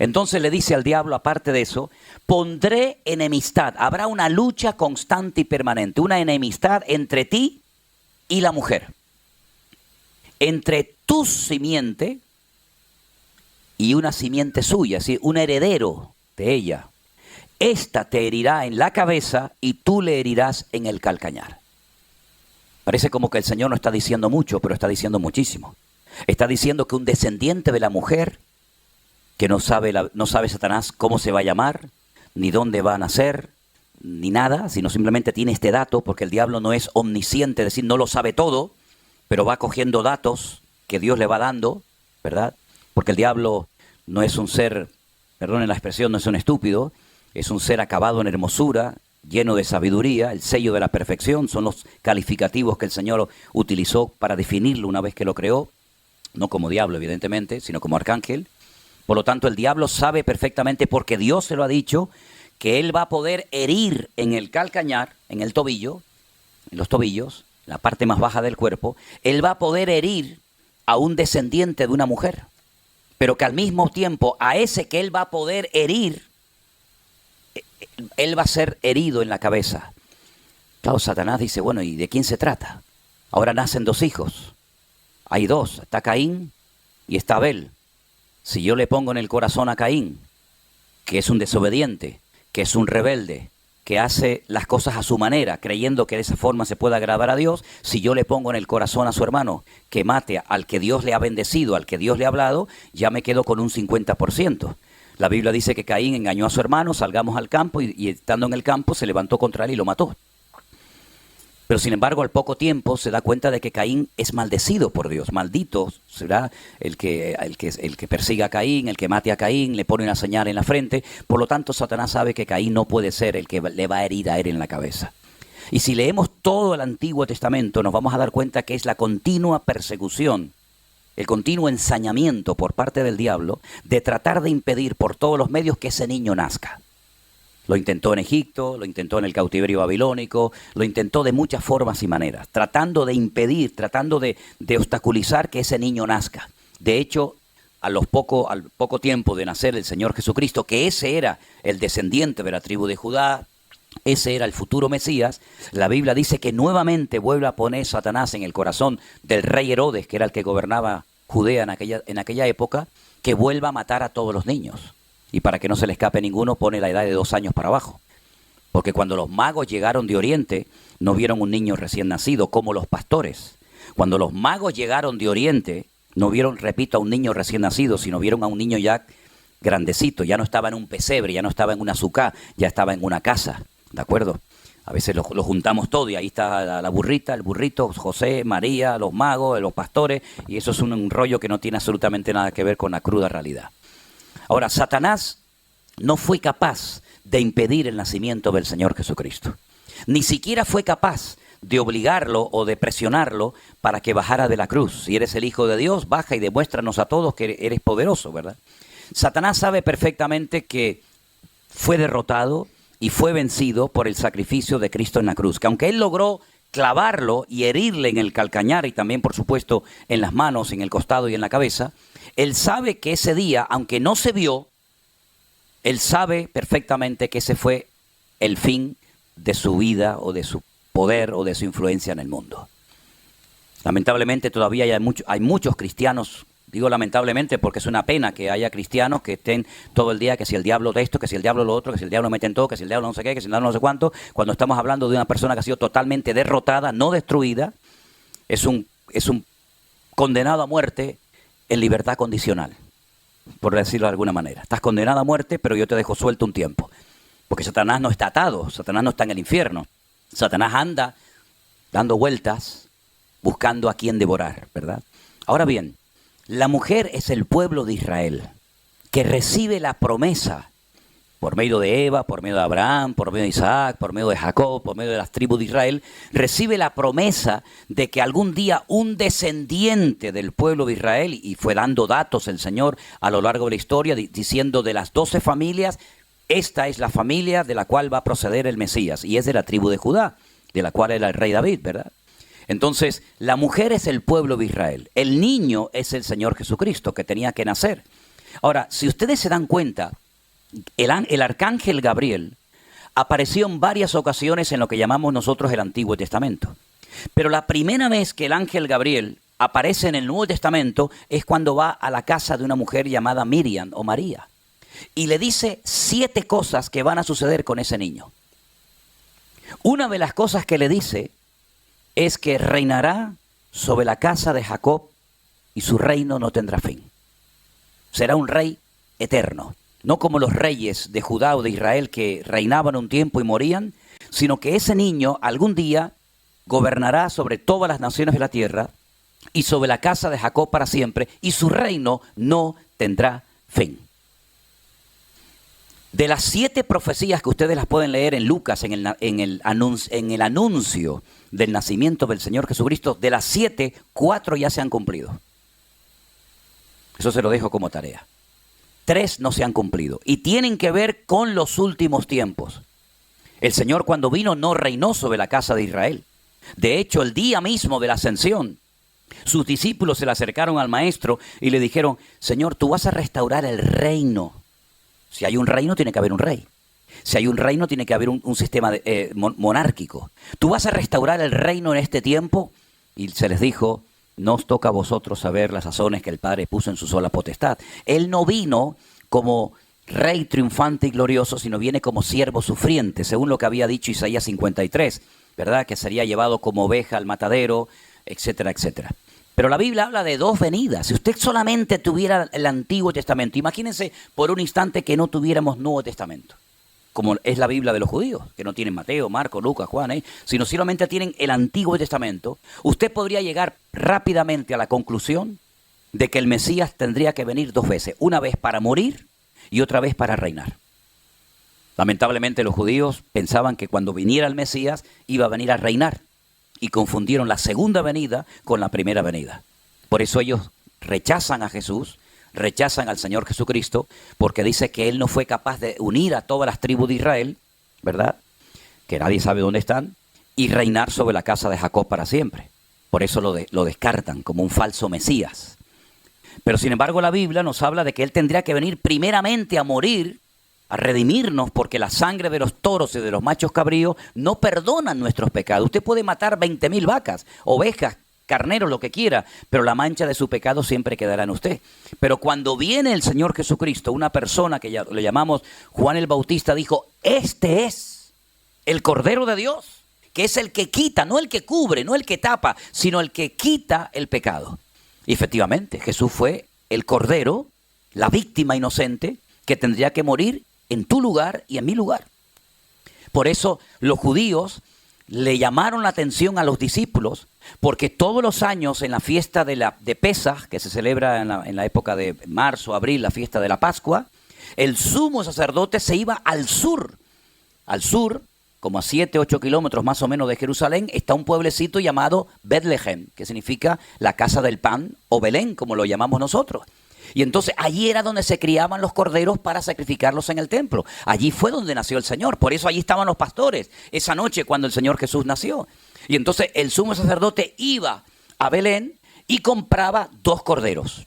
Entonces le dice al diablo, aparte de eso, pondré enemistad. Habrá una lucha constante y permanente, una enemistad entre ti y la mujer. Entre tu simiente y una simiente suya, es decir, un heredero de ella. Esta te herirá en la cabeza y tú le herirás en el calcañar. Parece como que el Señor no está diciendo mucho, pero está diciendo muchísimo. Está diciendo que un descendiente de la mujer, que no sabe Satanás cómo se va a llamar, ni dónde va a nacer, ni nada, sino simplemente tiene este dato, porque el diablo no es omnisciente, es decir, no lo sabe todo, pero va cogiendo datos que Dios le va dando, ¿verdad? Porque el diablo no es un ser, perdonen la expresión, no es un estúpido, es un ser acabado en hermosura, lleno de sabiduría, el sello de la perfección, son los calificativos que el Señor utilizó para definirlo una vez que lo creó, no como diablo evidentemente, sino como arcángel. Por lo tanto, el diablo sabe perfectamente, porque Dios se lo ha dicho, que él va a poder herir en el calcañar, en el tobillo, en los tobillos, la parte más baja del cuerpo, él va a poder herir a un descendiente de una mujer, pero que al mismo tiempo a ese que él va a poder herir, él va a ser herido en la cabeza. Claro, Satanás dice, bueno, ¿y de quién se trata? Ahora nacen dos hijos, hay dos, está Caín y está Abel. Si yo le pongo en el corazón a Caín, que es un desobediente, que es un rebelde, que hace las cosas a su manera, creyendo que de esa forma se puede agradar a Dios, si yo le pongo en el corazón a su hermano que mate al que Dios le ha bendecido, al que Dios le ha hablado, ya me quedo con un 50%. La Biblia dice que Caín engañó a su hermano, salgamos al campo y estando en el campo se levantó contra él y lo mató. Pero sin embargo, al poco tiempo se da cuenta de que Caín es maldecido por Dios. Maldito será el que persiga a Caín, el que mate a Caín, le pone una señal en la frente. Por lo tanto, Satanás sabe que Caín no puede ser el que le va a herir a él en la cabeza. Y si leemos todo el Antiguo Testamento, nos vamos a dar cuenta que es la continua persecución el continuo ensañamiento por parte del diablo de tratar de impedir por todos los medios que ese niño nazca. Lo intentó en Egipto, lo intentó en el cautiverio babilónico, lo intentó de muchas formas y maneras, tratando de impedir, tratando de obstaculizar que ese niño nazca. De hecho, al poco tiempo de nacer el Señor Jesucristo, que ese era el descendiente de la tribu de Judá, ese era el futuro Mesías, la Biblia dice que nuevamente vuelve a poner Satanás en el corazón del rey Herodes, que era el que gobernaba Judea en aquella época, que vuelva a matar a todos los niños. Y para que no se le escape ninguno, pone la edad de 2 años para abajo. Porque cuando los magos llegaron de Oriente, no vieron un niño recién nacido, como los pastores. Cuando los magos llegaron de Oriente, no vieron, repito, a un niño recién nacido, sino vieron a un niño ya grandecito. Ya no estaba en un pesebre, ya no estaba en una sucá, ya estaba en una casa. ¿De acuerdo? A veces lo juntamos todo y ahí está la burrita, el burrito, José, María, los magos, los pastores, y eso es un rollo que no tiene absolutamente nada que ver con la cruda realidad. Ahora, Satanás no fue capaz de impedir el nacimiento del Señor Jesucristo. Ni siquiera fue capaz de obligarlo o de presionarlo para que bajara de la cruz. Si eres el Hijo de Dios, baja y demuéstranos a todos que eres poderoso, ¿verdad? Satanás sabe perfectamente que fue derrotado y fue vencido por el sacrificio de Cristo en la cruz. Que aunque él logró clavarlo y herirle en el calcañar y también, por supuesto, en las manos, en el costado y en la cabeza, él sabe que ese día, aunque no se vio, él sabe perfectamente que ese fue el fin de su vida o de su poder o de su influencia en el mundo. Lamentablemente todavía hay muchos cristianos, digo lamentablemente porque es una pena que haya cristianos que estén todo el día que si el diablo de esto, que si el diablo lo otro, que si el diablo mete en todo, que si el diablo no sé qué, que si el diablo no sé cuánto, cuando estamos hablando de una persona que ha sido totalmente derrotada, no destruida, es un condenado a muerte en libertad condicional, por decirlo de alguna manera. Estás condenado a muerte, pero yo te dejo suelto un tiempo. Porque Satanás no está atado, Satanás no está en el infierno. Satanás anda dando vueltas, buscando a quien devorar, ¿verdad? Ahora bien, la mujer es el pueblo de Israel, que recibe la promesa por medio de Eva, por medio de Abraham, por medio de Isaac, por medio de Jacob, por medio de las tribus de Israel, recibe la promesa de que algún día un descendiente del pueblo de Israel, y fue dando datos el Señor a lo largo de la historia, diciendo de las 12 familias, esta es la familia de la cual va a proceder el Mesías, y es de la tribu de Judá, de la cual era el rey David, ¿verdad? Entonces, la mujer es el pueblo de Israel, el niño es el Señor Jesucristo que tenía que nacer. Ahora, si ustedes se dan cuenta, el arcángel Gabriel apareció en varias ocasiones en lo que llamamos nosotros el Antiguo Testamento. Pero la primera vez que el ángel Gabriel aparece en el Nuevo Testamento es cuando va a la casa de una mujer llamada Miriam o María. Y le dice 7 cosas que van a suceder con ese niño. Una de las cosas que le dice es que reinará sobre la casa de Jacob y su reino no tendrá fin. Será un rey eterno. No como los reyes de Judá o de Israel que reinaban un tiempo y morían, sino que ese niño algún día gobernará sobre todas las naciones de la tierra y sobre la casa de Jacob para siempre, y su reino no tendrá fin. De las 7 profecías que ustedes las pueden leer en Lucas, en el anuncio del nacimiento del Señor Jesucristo, de las 7, 4 ya se han cumplido. Eso se lo dejo como tarea. 3 no se han cumplido y tienen que ver con los últimos tiempos. El Señor cuando vino no reinó sobre la casa de Israel. De hecho, el día mismo de la ascensión, sus discípulos se le acercaron al maestro y le dijeron: Señor, tú vas a restaurar el reino. Si hay un reino, tiene que haber un rey. Si hay un reino, tiene que haber un sistema monárquico. Tú vas a restaurar el reino en este tiempo. Y se les dijo: no os toca a vosotros saber las sazones que el Padre puso en su sola potestad. Él no vino como rey triunfante y glorioso, sino viene como siervo sufriente, según lo que había dicho Isaías 53, ¿verdad? Que sería llevado como oveja al matadero, etcétera, etcétera. Pero la Biblia habla de 2 venidas. Si usted solamente tuviera el Antiguo Testamento, imagínense por un instante que no tuviéramos Nuevo Testamento, como es la Biblia de los judíos, que no tienen Mateo, Marcos, Lucas, Juan, sino solamente tienen el Antiguo Testamento. Usted podría llegar rápidamente a la conclusión de que el Mesías tendría que venir 2 veces, una vez para morir y otra vez para reinar. Lamentablemente los judíos pensaban que cuando viniera el Mesías iba a venir a reinar y confundieron la segunda venida con la primera venida. Por eso ellos rechazan a Jesús, rechazan al Señor Jesucristo, porque dice que Él no fue capaz de unir a todas las tribus de Israel, ¿verdad? Que nadie sabe dónde están, y reinar sobre la casa de Jacob para siempre. Por eso lo descartan como un falso Mesías. Pero sin embargo la Biblia nos habla de que Él tendría que venir primeramente a morir, a redimirnos, porque la sangre de los toros y de los machos cabríos no perdonan nuestros pecados. Usted puede matar 20,000 vacas, ovejas, carneros, lo que quiera, pero la mancha de su pecado siempre quedará en usted. Pero cuando viene el Señor Jesucristo, una persona que ya le llamamos Juan el Bautista, dijo, este es el Cordero de Dios, que es el que quita, no el que cubre, no el que tapa, sino el que quita el pecado. Y efectivamente, Jesús fue el Cordero, la víctima inocente, que tendría que morir en tu lugar y en mi lugar. Por eso los judíos le llamaron la atención a los discípulos, porque todos los años en la fiesta de Pesaj, que se celebra en la época de marzo, abril, la fiesta de la Pascua, el sumo sacerdote se iba al sur. Al sur, como a 7, 8 kilómetros más o menos de Jerusalén, está un pueblecito llamado Betlehem, que significa la casa del pan, o Belén, como lo llamamos nosotros. Y entonces allí era donde se criaban los corderos para sacrificarlos en el templo. Allí fue donde nació el Señor. Por eso allí estaban los pastores esa noche cuando el Señor Jesús nació. Y entonces el sumo sacerdote iba a Belén y compraba 2 corderos.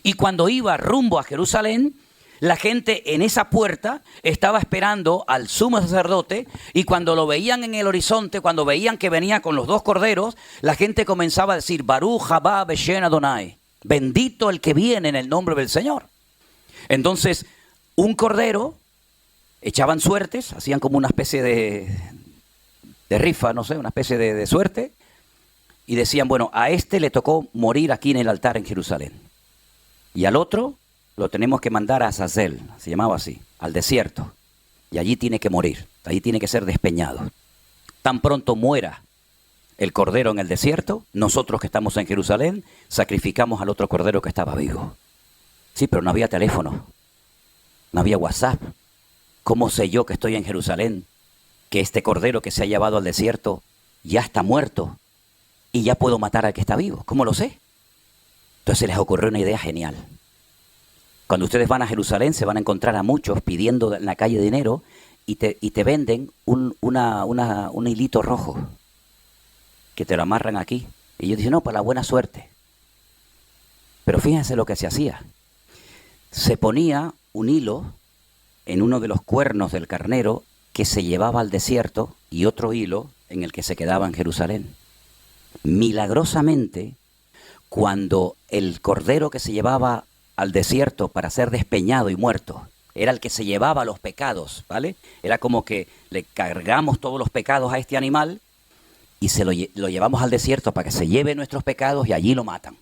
Y cuando iba rumbo a Jerusalén, la gente en esa puerta estaba esperando al sumo sacerdote, y cuando lo veían en el horizonte, cuando veían que venía con los 2 corderos, la gente comenzaba a decir, Baruch haba Beshem Adonai. Bendito el que viene en el nombre del Señor. Entonces, un cordero, echaban suertes, hacían como una especie de rifa, no sé, una especie de suerte, y decían, bueno, a este le tocó morir aquí en el altar en Jerusalén, y al otro lo tenemos que mandar a Azazel, se llamaba así, al desierto, y allí tiene que morir, allí tiene que ser despeñado. Tan pronto muera el cordero en el desierto, nosotros que estamos en Jerusalén sacrificamos al otro cordero que estaba vivo. Sí, pero no había teléfono, no había WhatsApp. ¿Cómo sé yo que estoy en Jerusalén, que este cordero que se ha llevado al desierto ya está muerto y ya puedo matar al que está vivo? ¿Cómo lo sé? Entonces les ocurrió una idea genial. Cuando ustedes van a Jerusalén se van a encontrar a muchos pidiendo en la calle dinero y te venden un hilito rojo que te lo amarran aquí. Y ellos dicen, no, para la buena suerte. Pero fíjense lo que se hacía. Se ponía un hilo en uno de los cuernos del carnero que se llevaba al desierto y otro hilo en el que se quedaba en Jerusalén. Milagrosamente, cuando el cordero que se llevaba al desierto para ser despeñado y muerto era el que se llevaba los pecados, ¿vale? Era como que le cargamos todos los pecados a este animal y lo llevamos al desierto para que se lleve nuestros pecados y allí lo matan.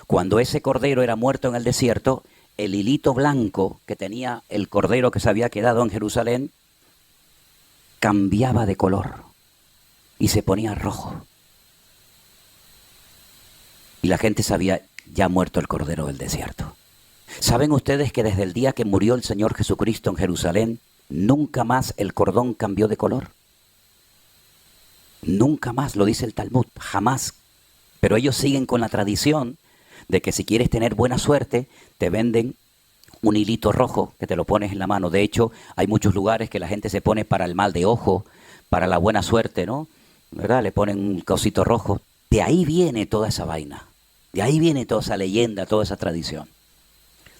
Cuando ese cordero era muerto en el desierto, el hilito blanco que tenía el cordero que se había quedado en Jerusalén cambiaba de color y se ponía rojo. Y la gente sabía, ya ha muerto el cordero del desierto. ¿Saben ustedes que desde el día que murió el Señor Jesucristo en Jerusalén, nunca más el cordón cambió de color? Nunca más, lo dice el Talmud, jamás. Pero ellos siguen con la tradición de que si quieres tener buena suerte, te venden un hilito rojo que te lo pones en la mano. De hecho, hay muchos lugares que la gente se pone para el mal de ojo, para la buena suerte, ¿no? ¿Verdad? Le ponen un cosito rojo. De ahí viene toda esa vaina. De ahí viene toda esa leyenda, toda esa tradición.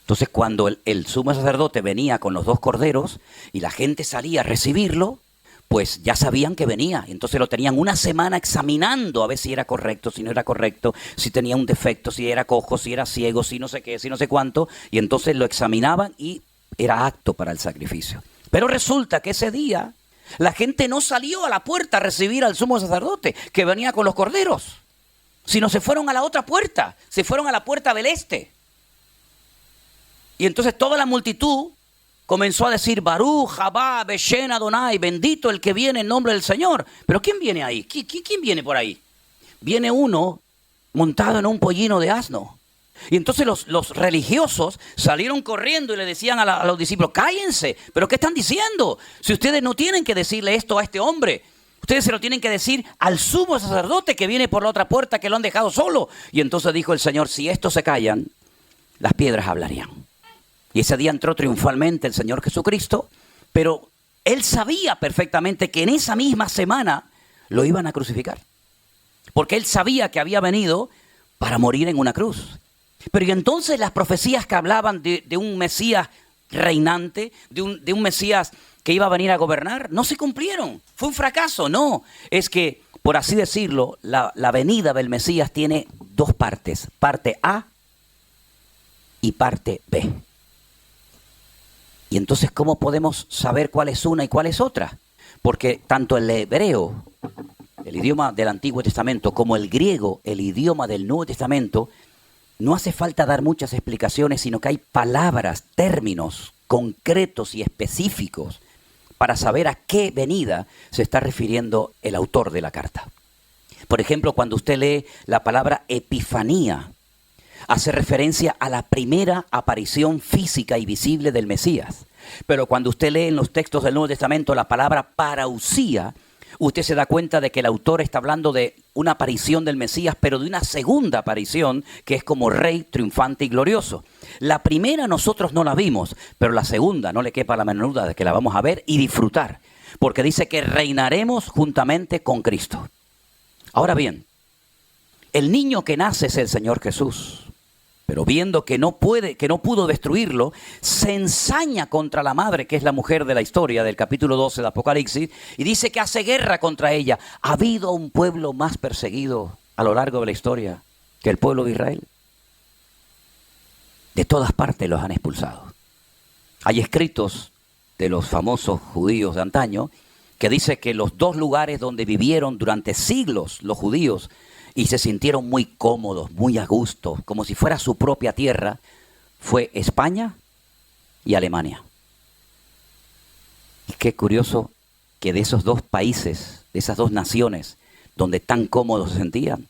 Entonces, cuando el sumo sacerdote venía con los 2 corderos y la gente salía a recibirlo, pues ya sabían que venía. Entonces lo tenían una semana examinando a ver si era correcto, si no era correcto, si tenía un defecto, si era cojo, si era ciego, si no sé qué, si no sé cuánto. Y entonces lo examinaban y era apto para el sacrificio. Pero resulta que ese día la gente no salió a la puerta a recibir al sumo sacerdote que venía con los corderos, sino se fueron a la otra puerta, se fueron a la puerta del este. Y entonces toda la multitud comenzó a decir, Baruch haba Beshem Adonai, bendito el que viene en nombre del Señor. Pero ¿quién viene ahí? ¿Quién viene por ahí? Viene uno montado en un pollino de asno. Y entonces los religiosos salieron corriendo y le decían a los discípulos, cállense, ¿pero qué están diciendo? Si ustedes no tienen que decirle esto a este hombre, Ustedes se lo tienen que decir al sumo sacerdote que viene por la otra puerta, que lo han dejado solo. Y entonces dijo el Señor, si estos se callan, las piedras hablarían. Y ese día entró triunfalmente el Señor Jesucristo, pero Él sabía perfectamente que en esa misma semana lo iban a crucificar. Porque Él sabía que había venido para morir en una cruz. Pero y entonces las profecías que hablaban de un Mesías reinante, de un Mesías que iba a venir a gobernar, no se cumplieron. Fue un fracaso. No, es que, por así decirlo, la venida del Mesías tiene dos partes. Parte A y parte B. Y entonces, ¿cómo podemos saber cuál es una y cuál es otra? Porque tanto el hebreo, el idioma del Antiguo Testamento, como el griego, el idioma del Nuevo Testamento, no hace falta dar muchas explicaciones, sino que hay palabras, términos concretos y específicos para saber a qué venida se está refiriendo el autor de la carta. Por ejemplo, cuando usted lee la palabra epifanía, hace referencia a la primera aparición física y visible del Mesías. Pero cuando usted lee en los textos del Nuevo Testamento la palabra parousia, usted se da cuenta de que el autor está hablando de una aparición del Mesías, pero de una segunda aparición que es como rey triunfante y glorioso. La primera nosotros no la vimos, pero la segunda no le quepa la menor duda de que la vamos a ver y disfrutar, porque dice que reinaremos juntamente con Cristo. Ahora bien, el niño que nace es el Señor Jesús. Pero viendo que no pudo destruirlo, se ensaña contra la madre, que es la mujer de la historia del capítulo 12 de Apocalipsis, y dice que hace guerra contra ella. ¿Ha habido un pueblo más perseguido a lo largo de la historia que el pueblo de Israel? De todas partes los han expulsado. Hay escritos de los famosos judíos de antaño que dice que los dos lugares donde vivieron durante siglos los judíos y se sintieron muy cómodos, muy a gusto, como si fuera su propia tierra, fue España y Alemania. Y qué curioso que de esos dos países, de esas dos naciones, donde tan cómodos se sentían,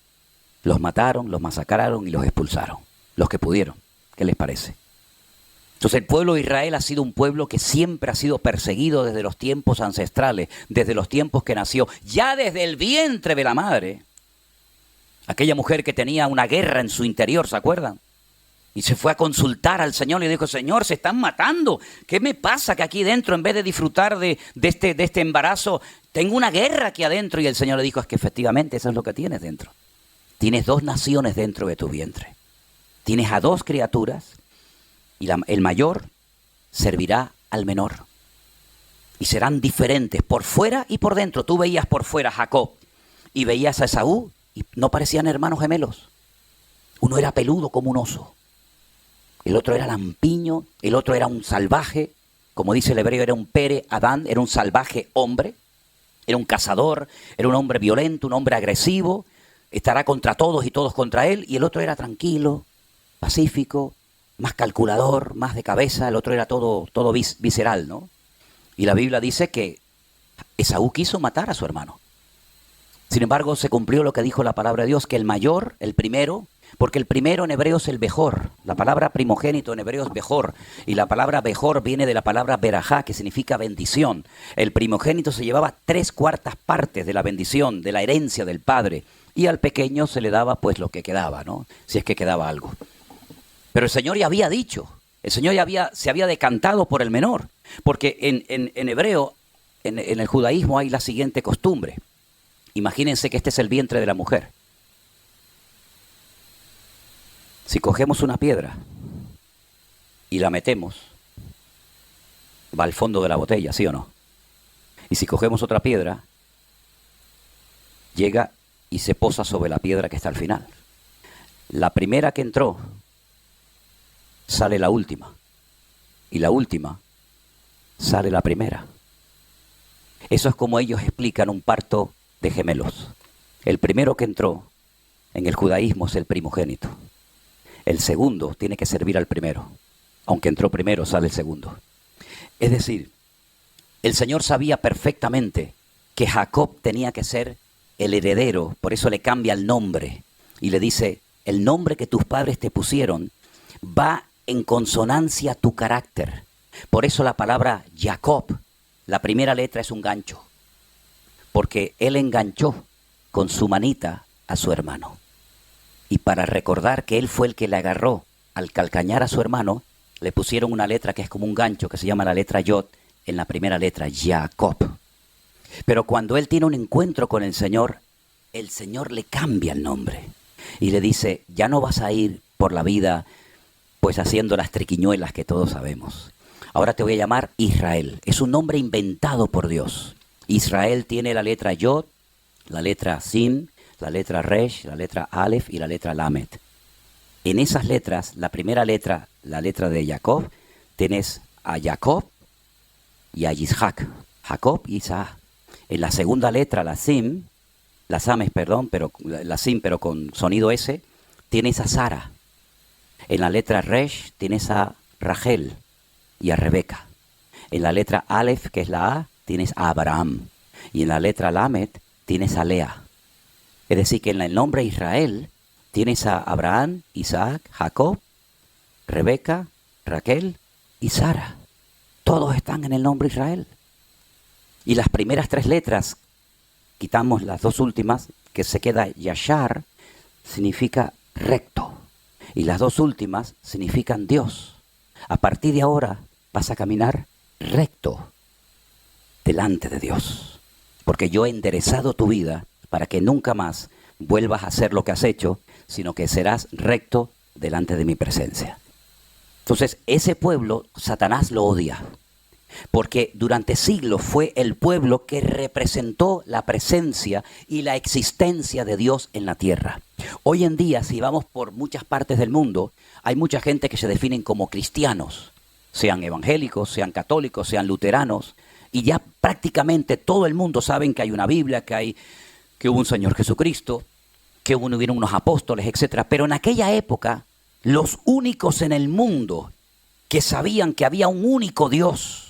los mataron, los masacraron y los expulsaron, los que pudieron. ¿Qué les parece? Entonces el pueblo de Israel ha sido un pueblo que siempre ha sido perseguido desde los tiempos ancestrales, desde los tiempos que nació, ya desde el vientre de la madre. Aquella mujer que tenía una guerra en su interior, ¿se acuerdan? Y se fue a consultar al Señor y dijo, Señor, se están matando. ¿Qué me pasa que aquí dentro, en vez de disfrutar de este embarazo, tengo una guerra aquí adentro? Y el Señor le dijo, es que efectivamente eso es lo que tienes dentro. Tienes dos naciones dentro de tu vientre. Tienes a dos criaturas y el mayor servirá al menor. Y serán diferentes por fuera y por dentro. Tú veías por fuera a Jacob y veías a Esaú y no parecían hermanos gemelos. Uno era peludo como un oso. El otro era lampiño, el otro era un salvaje. Como dice el hebreo, era un pere Adán, era un salvaje hombre. Era un cazador, era un hombre violento, un hombre agresivo. Estará contra todos y todos contra él. Y el otro era tranquilo, pacífico, más calculador, más de cabeza. El otro era todo visceral, ¿no? Y la Biblia dice que Esaú quiso matar a su hermano. Sin embargo, se cumplió lo que dijo la palabra de Dios, que el mayor, el primero, porque el primero en hebreo es el Bejor. La palabra primogénito en hebreo es Bejor. Y la palabra Bejor viene de la palabra Berajá, que significa bendición. El primogénito se llevaba 3/4 partes de la bendición, de la herencia del padre. Y al pequeño se le daba pues lo que quedaba, ¿no? Si es que quedaba algo. Pero el Señor ya había dicho, el Señor ya se había decantado por el menor. Porque en hebreo, en el judaísmo hay la siguiente costumbre. Imagínense que este es el vientre de la mujer. Si cogemos una piedra y la metemos, va al fondo de la botella, ¿sí o no? Y si cogemos otra piedra, llega y se posa sobre la piedra que está al final. La primera que entró, sale la última. Y la última, sale la primera. Eso es como ellos explican un parto de gemelos. El primero que entró en el judaísmo es el primogénito. El segundo tiene que servir al primero. Aunque entró primero, sale el segundo. Es decir, el Señor sabía perfectamente que Jacob tenía que ser el heredero. Por eso le cambia el nombre. Y le dice, el nombre que tus padres te pusieron va en consonancia a tu carácter. Por eso la palabra Jacob, la primera letra es un gancho. porque él enganchó con su manita a su hermano. Y para recordar que él fue el que le agarró al calcañar a su hermano, le pusieron una letra que es como un gancho, que se llama la letra Yod, en la primera letra, Jacob. Pero cuando él tiene un encuentro con el Señor le cambia el nombre. Y le dice, ya no vas a ir por la vida pues haciendo las triquiñuelas que todos sabemos. Ahora te voy a llamar Israel. Es un nombre inventado por Dios. Israel tiene la letra Yod, la letra Sin, la letra Resh, la letra Aleph y la letra Lamed. En esas letras, la primera letra, la letra de Jacob, tienes a Jacob y a Isaac. Jacob y Isaac. En la segunda letra, la Sim, la Sames, perdón, pero la Sim, pero con sonido S, tienes a Sara. En la letra Resh tienes a Rachel y a Rebeca. En la letra Aleph, que es la A, tienes a Abraham. Y en la letra Lamed tienes a Lea. Es decir, que en el nombre Israel tienes a Abraham, Isaac, Jacob, Rebeca, Raquel y Sara. Todos están en el nombre Israel. Y las primeras 3 letras, quitamos las 2 últimas, que se queda Yashar, significa recto. Y las 2 últimas significan Dios. A partir de ahora vas a caminar recto delante de Dios. Porque yo he enderezado tu vida para que nunca más vuelvas a hacer lo que has hecho, sino que serás recto delante de mi presencia. Entonces, ese pueblo, Satanás lo odia. Porque durante siglos fue el pueblo que representó la presencia y la existencia de Dios en la tierra. Hoy en día, si vamos por muchas partes del mundo, hay mucha gente que se definen como cristianos, sean evangélicos, sean católicos, sean luteranos, y ya prácticamente todo el mundo sabe que hay una Biblia, que hubo un Señor Jesucristo, que hubieron unos apóstoles, etc. Pero en aquella época, los únicos en el mundo que sabían que había un único Dios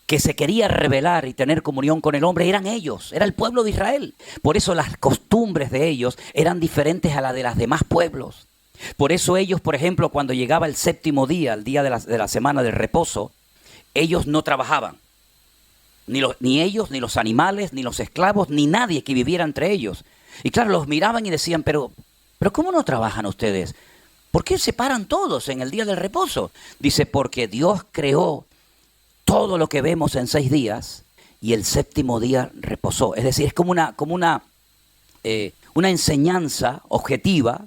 que se quería revelar y tener comunión con el hombre eran ellos, era el pueblo de Israel. Por eso las costumbres de ellos eran diferentes a las de los demás pueblos. Por eso ellos, por ejemplo, cuando llegaba el 7º día, el día de la semana del reposo, ellos no trabajaban. Ni ellos, ni los animales, ni los esclavos, ni nadie que viviera entre ellos. Y claro, los miraban y decían, pero ¿cómo no trabajan ustedes? ¿Por qué se paran todos en el día del reposo? Dice, porque Dios creó todo lo que vemos en 6 días y el 7º día reposó. Es decir, es como una enseñanza objetiva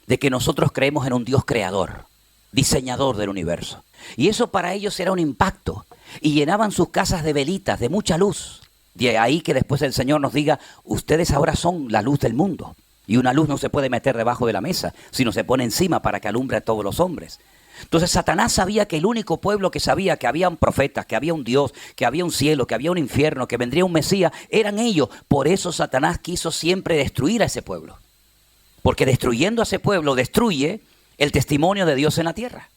de que nosotros creemos en un Dios creador, diseñador del universo. Y eso para ellos era un impacto. Y llenaban sus casas de velitas, de mucha luz. De ahí que después el Señor nos diga, ustedes ahora son la luz del mundo. Y una luz no se puede meter debajo de la mesa, sino se pone encima para que alumbre a todos los hombres. Entonces Satanás sabía que el único pueblo que sabía que había un profeta, que había un Dios, que había un cielo, que había un infierno, que vendría un Mesías, eran ellos. Por eso Satanás quiso siempre destruir a ese pueblo. Porque destruyendo a ese pueblo, destruye el testimonio de Dios en la tierra.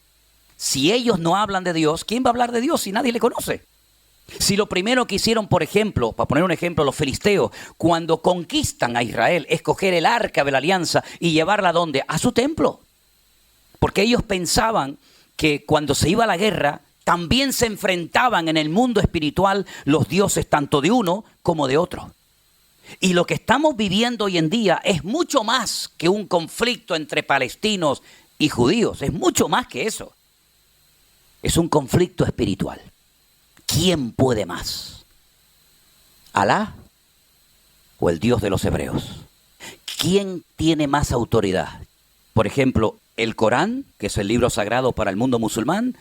Si ellos no hablan de Dios, ¿quién va a hablar de Dios si nadie le conoce? Si lo primero que hicieron, por ejemplo, para poner un ejemplo, los filisteos, cuando conquistan a Israel, es coger el arca de la alianza y llevarla ¿a dónde? A su templo. Porque ellos pensaban que cuando se iba a la guerra, también se enfrentaban en el mundo espiritual los dioses tanto de uno como de otro. Y lo que estamos viviendo hoy en día es mucho más que un conflicto entre palestinos y judíos. Es mucho más que eso. Es un conflicto espiritual. ¿Quién puede más? ¿Alá o el Dios de los hebreos? ¿Quién tiene más autoridad? Por ejemplo, el Corán, que es el libro sagrado para el mundo musulmán,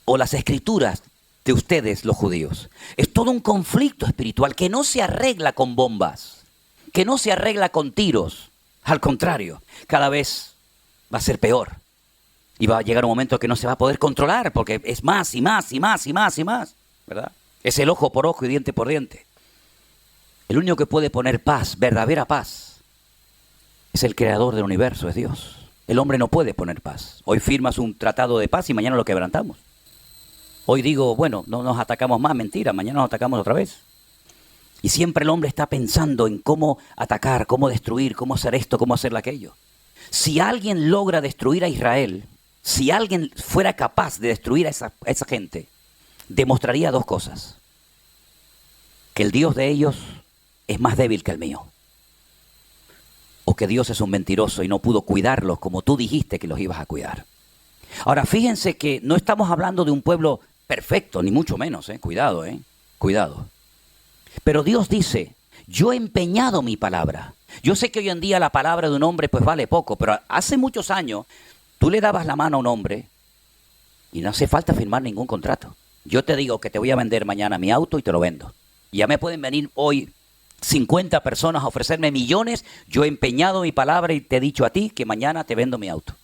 o las escrituras de ustedes, los judíos. Es todo un conflicto espiritual que no se arregla con bombas, que no se arregla con tiros. Al contrario, cada vez va a ser peor. Y va a llegar un momento que no se va a poder controlar, porque es más y más y más y más y más, ¿verdad? Es el ojo por ojo y diente por diente. El único que puede poner paz, verdadera paz, es el creador del universo, es Dios. El hombre no puede poner paz. Hoy firmas un tratado de paz y mañana lo quebrantamos. Hoy digo, bueno, no nos atacamos más, mentira, mañana nos atacamos otra vez. Y siempre el hombre está pensando en cómo atacar, cómo destruir, cómo hacer esto, cómo hacer aquello. Si alguien logra destruir a Israel, si alguien fuera capaz de destruir a esa gente, demostraría 2 cosas. Que el Dios de ellos es más débil que el mío. O que Dios es un mentiroso y no pudo cuidarlos como tú dijiste que los ibas a cuidar. Ahora, fíjense que no estamos hablando de un pueblo perfecto, ni mucho menos, cuidado, cuidado. Pero Dios dice, yo he empeñado mi palabra. Yo sé que hoy en día la palabra de un hombre pues vale poco, pero hace muchos años tú le dabas la mano a un hombre y no hace falta firmar ningún contrato. Yo te digo que te voy a vender mañana mi auto y te lo vendo. Ya me pueden venir hoy 50 personas a ofrecerme millones. Yo he empeñado mi palabra y te he dicho a ti que mañana te vendo mi auto.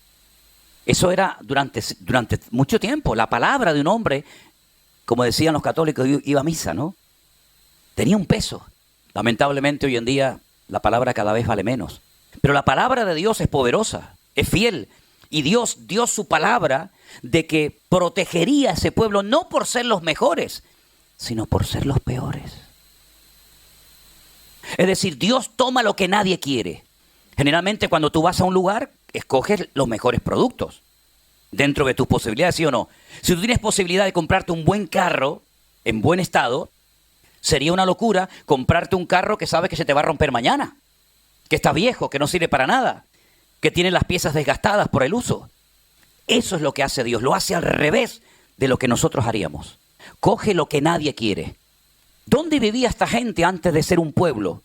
Eso era durante mucho tiempo. La palabra de un hombre, como decían los católicos, iba a misa, ¿no? Tenía un peso. Lamentablemente hoy en día la palabra cada vez vale menos. Pero la palabra de Dios es poderosa, es fiel. Y Dios dio su palabra de que protegería a ese pueblo no por ser los mejores, sino por ser los peores. Es decir, Dios toma lo que nadie quiere. Generalmente cuando tú vas a un lugar, escoges los mejores productos dentro de tus posibilidades, ¿sí o no? Si tú tienes posibilidad de comprarte un buen carro en buen estado, sería una locura comprarte un carro que sabes que se te va a romper mañana, que está viejo, que no sirve para nada, que tiene las piezas desgastadas por el uso. Eso es lo que hace Dios, lo hace al revés de lo que nosotros haríamos. Coge lo que nadie quiere. ¿Dónde vivía esta gente antes de ser un pueblo?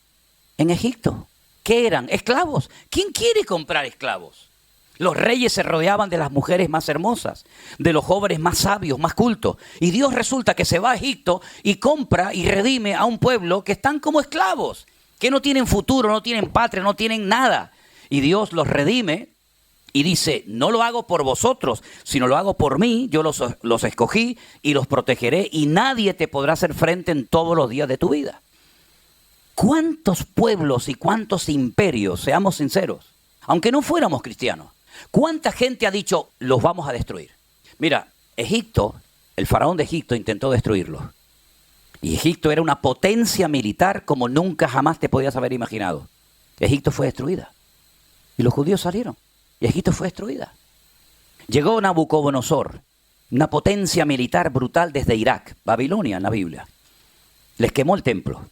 En Egipto. ¿Qué eran? Esclavos. ¿Quién quiere comprar esclavos? Los reyes se rodeaban de las mujeres más hermosas, de los jóvenes más sabios, más cultos. Y Dios resulta que se va a Egipto y compra y redime a un pueblo que están como esclavos, que no tienen futuro, no tienen patria, no tienen nada. Y Dios los redime y dice, no lo hago por vosotros, sino lo hago por mí. Yo los escogí y los protegeré y nadie te podrá hacer frente en todos los días de tu vida. ¿Cuántos pueblos y cuántos imperios, seamos sinceros, aunque no fuéramos cristianos, cuánta gente ha dicho, los vamos a destruir? Mira, Egipto, el faraón de Egipto intentó destruirlos. Y Egipto era una potencia militar como nunca jamás te podías haber imaginado. Egipto fue destruida. Y los judíos salieron. Y Egipto fue destruida. Llegó Nabucodonosor, una potencia militar brutal desde Irak, Babilonia en la Biblia. Les quemó el templo.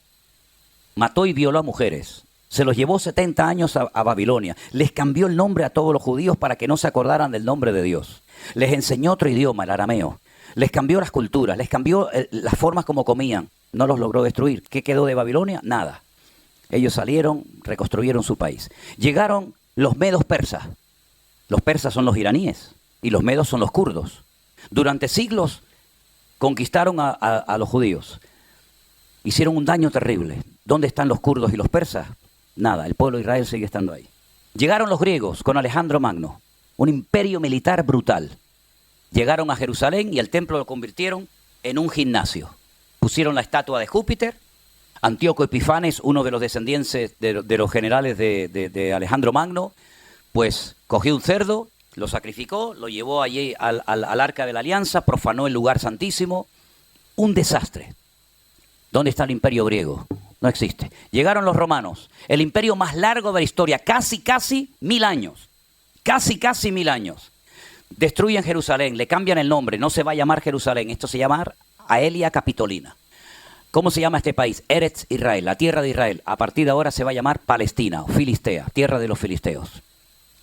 Mató y violó a mujeres. Se los llevó 70 años a Babilonia. Les cambió el nombre a todos los judíos para que no se acordaran del nombre de Dios. Les enseñó otro idioma, el arameo. Les cambió las culturas, les cambió las formas como comían. No los logró destruir. ¿Qué quedó de Babilonia? Nada. Ellos salieron, reconstruyeron su país. Llegaron los medos persas. Los persas son los iraníes y los medos son los kurdos. Durante siglos conquistaron a los judíos. Hicieron un daño terrible. ¿Dónde están los kurdos y los persas? Nada, el pueblo de Israel sigue estando ahí. Llegaron los griegos con Alejandro Magno, un imperio militar brutal. Llegaron a Jerusalén y el templo lo convirtieron en un gimnasio. Pusieron la estatua de Júpiter. Antíoco Epifanes, uno de los descendientes de los generales de Alejandro Magno, pues cogió un cerdo, lo sacrificó, lo llevó allí al Arca de la Alianza, profanó el lugar santísimo. Un desastre. ¿Dónde está el imperio griego? No existe. Llegaron los romanos, el imperio más largo de la historia, casi 1000 años. Casi 1000 años. Destruyen Jerusalén, le cambian el nombre, no se va a llamar Jerusalén, esto se llama Aelia Capitolina. ¿Cómo se llama este país? Eretz Israel, la tierra de Israel. A partir de ahora se va a llamar Palestina o Filistea, tierra de los filisteos.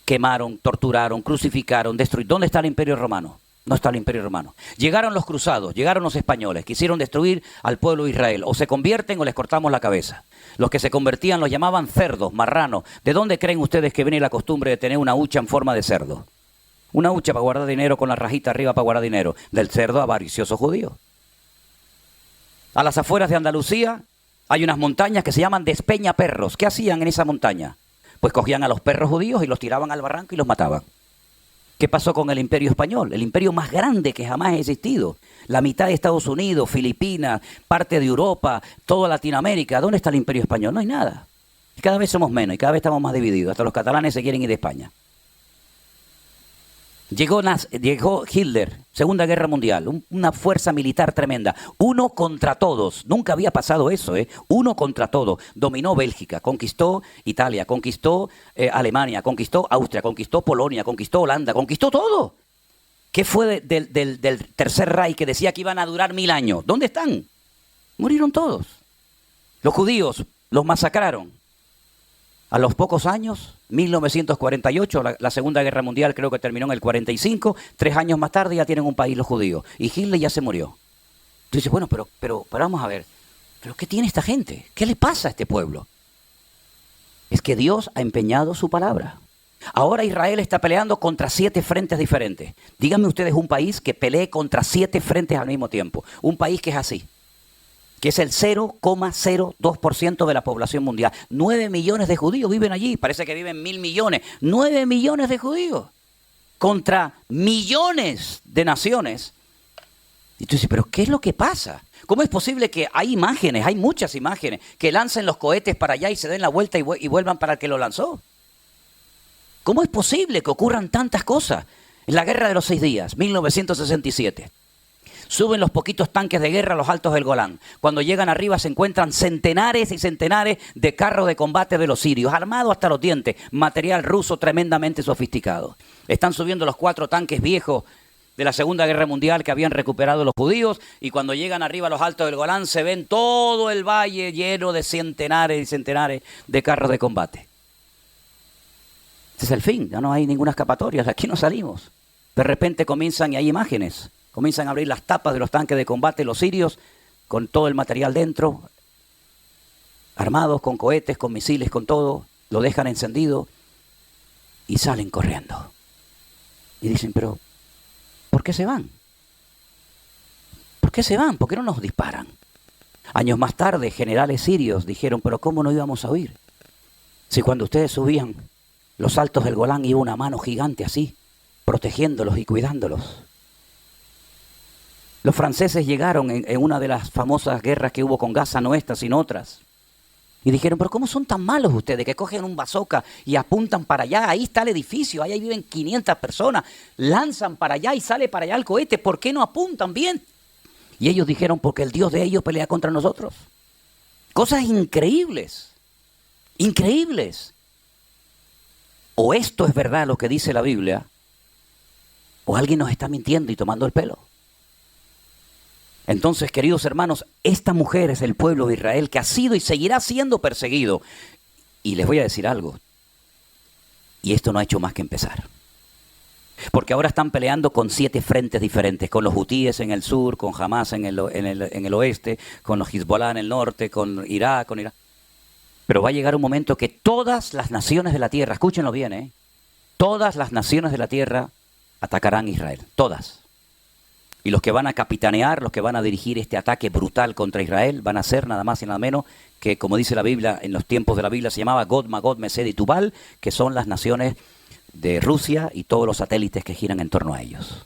Quemaron, torturaron, crucificaron, destruyeron. ¿Dónde está el imperio romano? No está el imperio romano. Llegaron los cruzados, llegaron los españoles, quisieron destruir al pueblo de Israel. O se convierten o les cortamos la cabeza. Los que se convertían los llamaban cerdos, marranos. ¿De dónde creen ustedes que viene la costumbre de tener una hucha en forma de cerdo? Una hucha para guardar dinero con la rajita arriba para guardar dinero. Del cerdo avaricioso judío. A las afueras de Andalucía hay unas montañas que se llaman Despeñaperros. ¿Qué hacían en esa montaña? Pues cogían a los perros judíos y los tiraban al barranco y los mataban. ¿Qué pasó con el imperio español? El imperio más grande que jamás ha existido. La mitad de Estados Unidos, Filipinas, parte de Europa, toda Latinoamérica. ¿Dónde está el imperio español? No hay nada. Y cada vez somos menos y cada vez estamos más divididos. Hasta los catalanes se quieren ir de España. Llegó Hitler, Segunda Guerra Mundial, una fuerza militar tremenda. Uno contra todos. Nunca había pasado eso, ¿eh? Uno contra todos. Dominó Bélgica, conquistó Italia, conquistó Alemania, conquistó Austria, conquistó Polonia, conquistó Holanda, conquistó todo. ¿Qué fue del Tercer Reich que decía que iban a durar 1000 años? ¿Dónde están? Murieron todos. Los judíos Los masacraron. A los pocos años, 1948, la Segunda Guerra Mundial creo que terminó en el 45, 3 años más tarde ya tienen un país los judíos. Y Hitler ya se murió. Tú dices, bueno, pero vamos a ver, ¿pero qué tiene esta gente? ¿Qué le pasa a este pueblo? Es que Dios ha empeñado su palabra. Ahora Israel está peleando contra 7 frentes diferentes. Díganme ustedes un país que pelee contra 7 frentes al mismo tiempo. Un país que es así, que es el 0,02% de la población mundial. 9 millones de judíos viven allí. Parece que viven 1.000 millones. 9 millones de judíos contra millones de naciones. Y tú dices, ¿pero qué es lo que pasa? ¿Cómo es posible que hay imágenes, hay muchas imágenes, que lancen los cohetes para allá y se den la vuelta y vuelvan para el que lo lanzó? ¿Cómo es posible que ocurran tantas cosas? En la Guerra de los 6 días, 1967. Suben los poquitos tanques de guerra a los altos del Golán. Cuando llegan arriba se encuentran centenares y centenares de carros de combate de los sirios, armados hasta los dientes, material ruso tremendamente sofisticado. Están subiendo los 4 tanques viejos de la Segunda Guerra Mundial que habían recuperado los judíos, y cuando llegan arriba a los altos del Golán se ven todo el valle lleno de centenares y centenares de carros de combate. Este es el fin, ya no hay ninguna escapatoria, de aquí no salimos. De repente comienzan, y hay imágenes, comienzan a abrir las tapas de los tanques de combate los sirios, con todo el material dentro, armados con cohetes, con misiles, con todo, lo dejan encendido y salen corriendo. Y dicen, pero ¿por qué se van? ¿Por qué se van? ¿Por qué no nos disparan? Años más tarde, generales sirios dijeron, pero ¿cómo no íbamos a huir? Si cuando ustedes subían los altos del Golán iba una mano gigante así, protegiéndolos y cuidándolos. Los franceses llegaron en una de las famosas guerras que hubo con Gaza, no esta, sino otras. Y dijeron, pero ¿cómo son tan malos ustedes que cogen un bazooka y apuntan para allá? Ahí está el edificio, ahí viven 500 personas. Lanzan para allá y sale para allá el cohete. ¿Por qué no apuntan bien? Y ellos dijeron, porque el Dios de ellos pelea contra nosotros. Cosas increíbles. Increíbles. O esto es verdad lo que dice la Biblia, o alguien nos está mintiendo y tomando el pelo. Entonces, queridos hermanos, esta mujer es el pueblo de Israel que ha sido y seguirá siendo perseguido. Y les voy a decir algo, y esto no ha hecho más que empezar. Porque ahora están peleando con 7 frentes diferentes, con los hutíes en el sur, con Hamas en el oeste, con los Hezbollah en el norte, con Irak, con Irán. Pero va a llegar un momento que todas las naciones de la tierra, escúchenlo bien, todas las naciones de la tierra atacarán a Israel, todas. Y los que van a capitanear, los que van a dirigir este ataque brutal contra Israel, van a ser nada más y nada menos que, como dice la Biblia, en los tiempos de la Biblia se llamaba Gog, Magog, Mesed y Tubal, que son las naciones de Rusia y todos los satélites que giran en torno a ellos.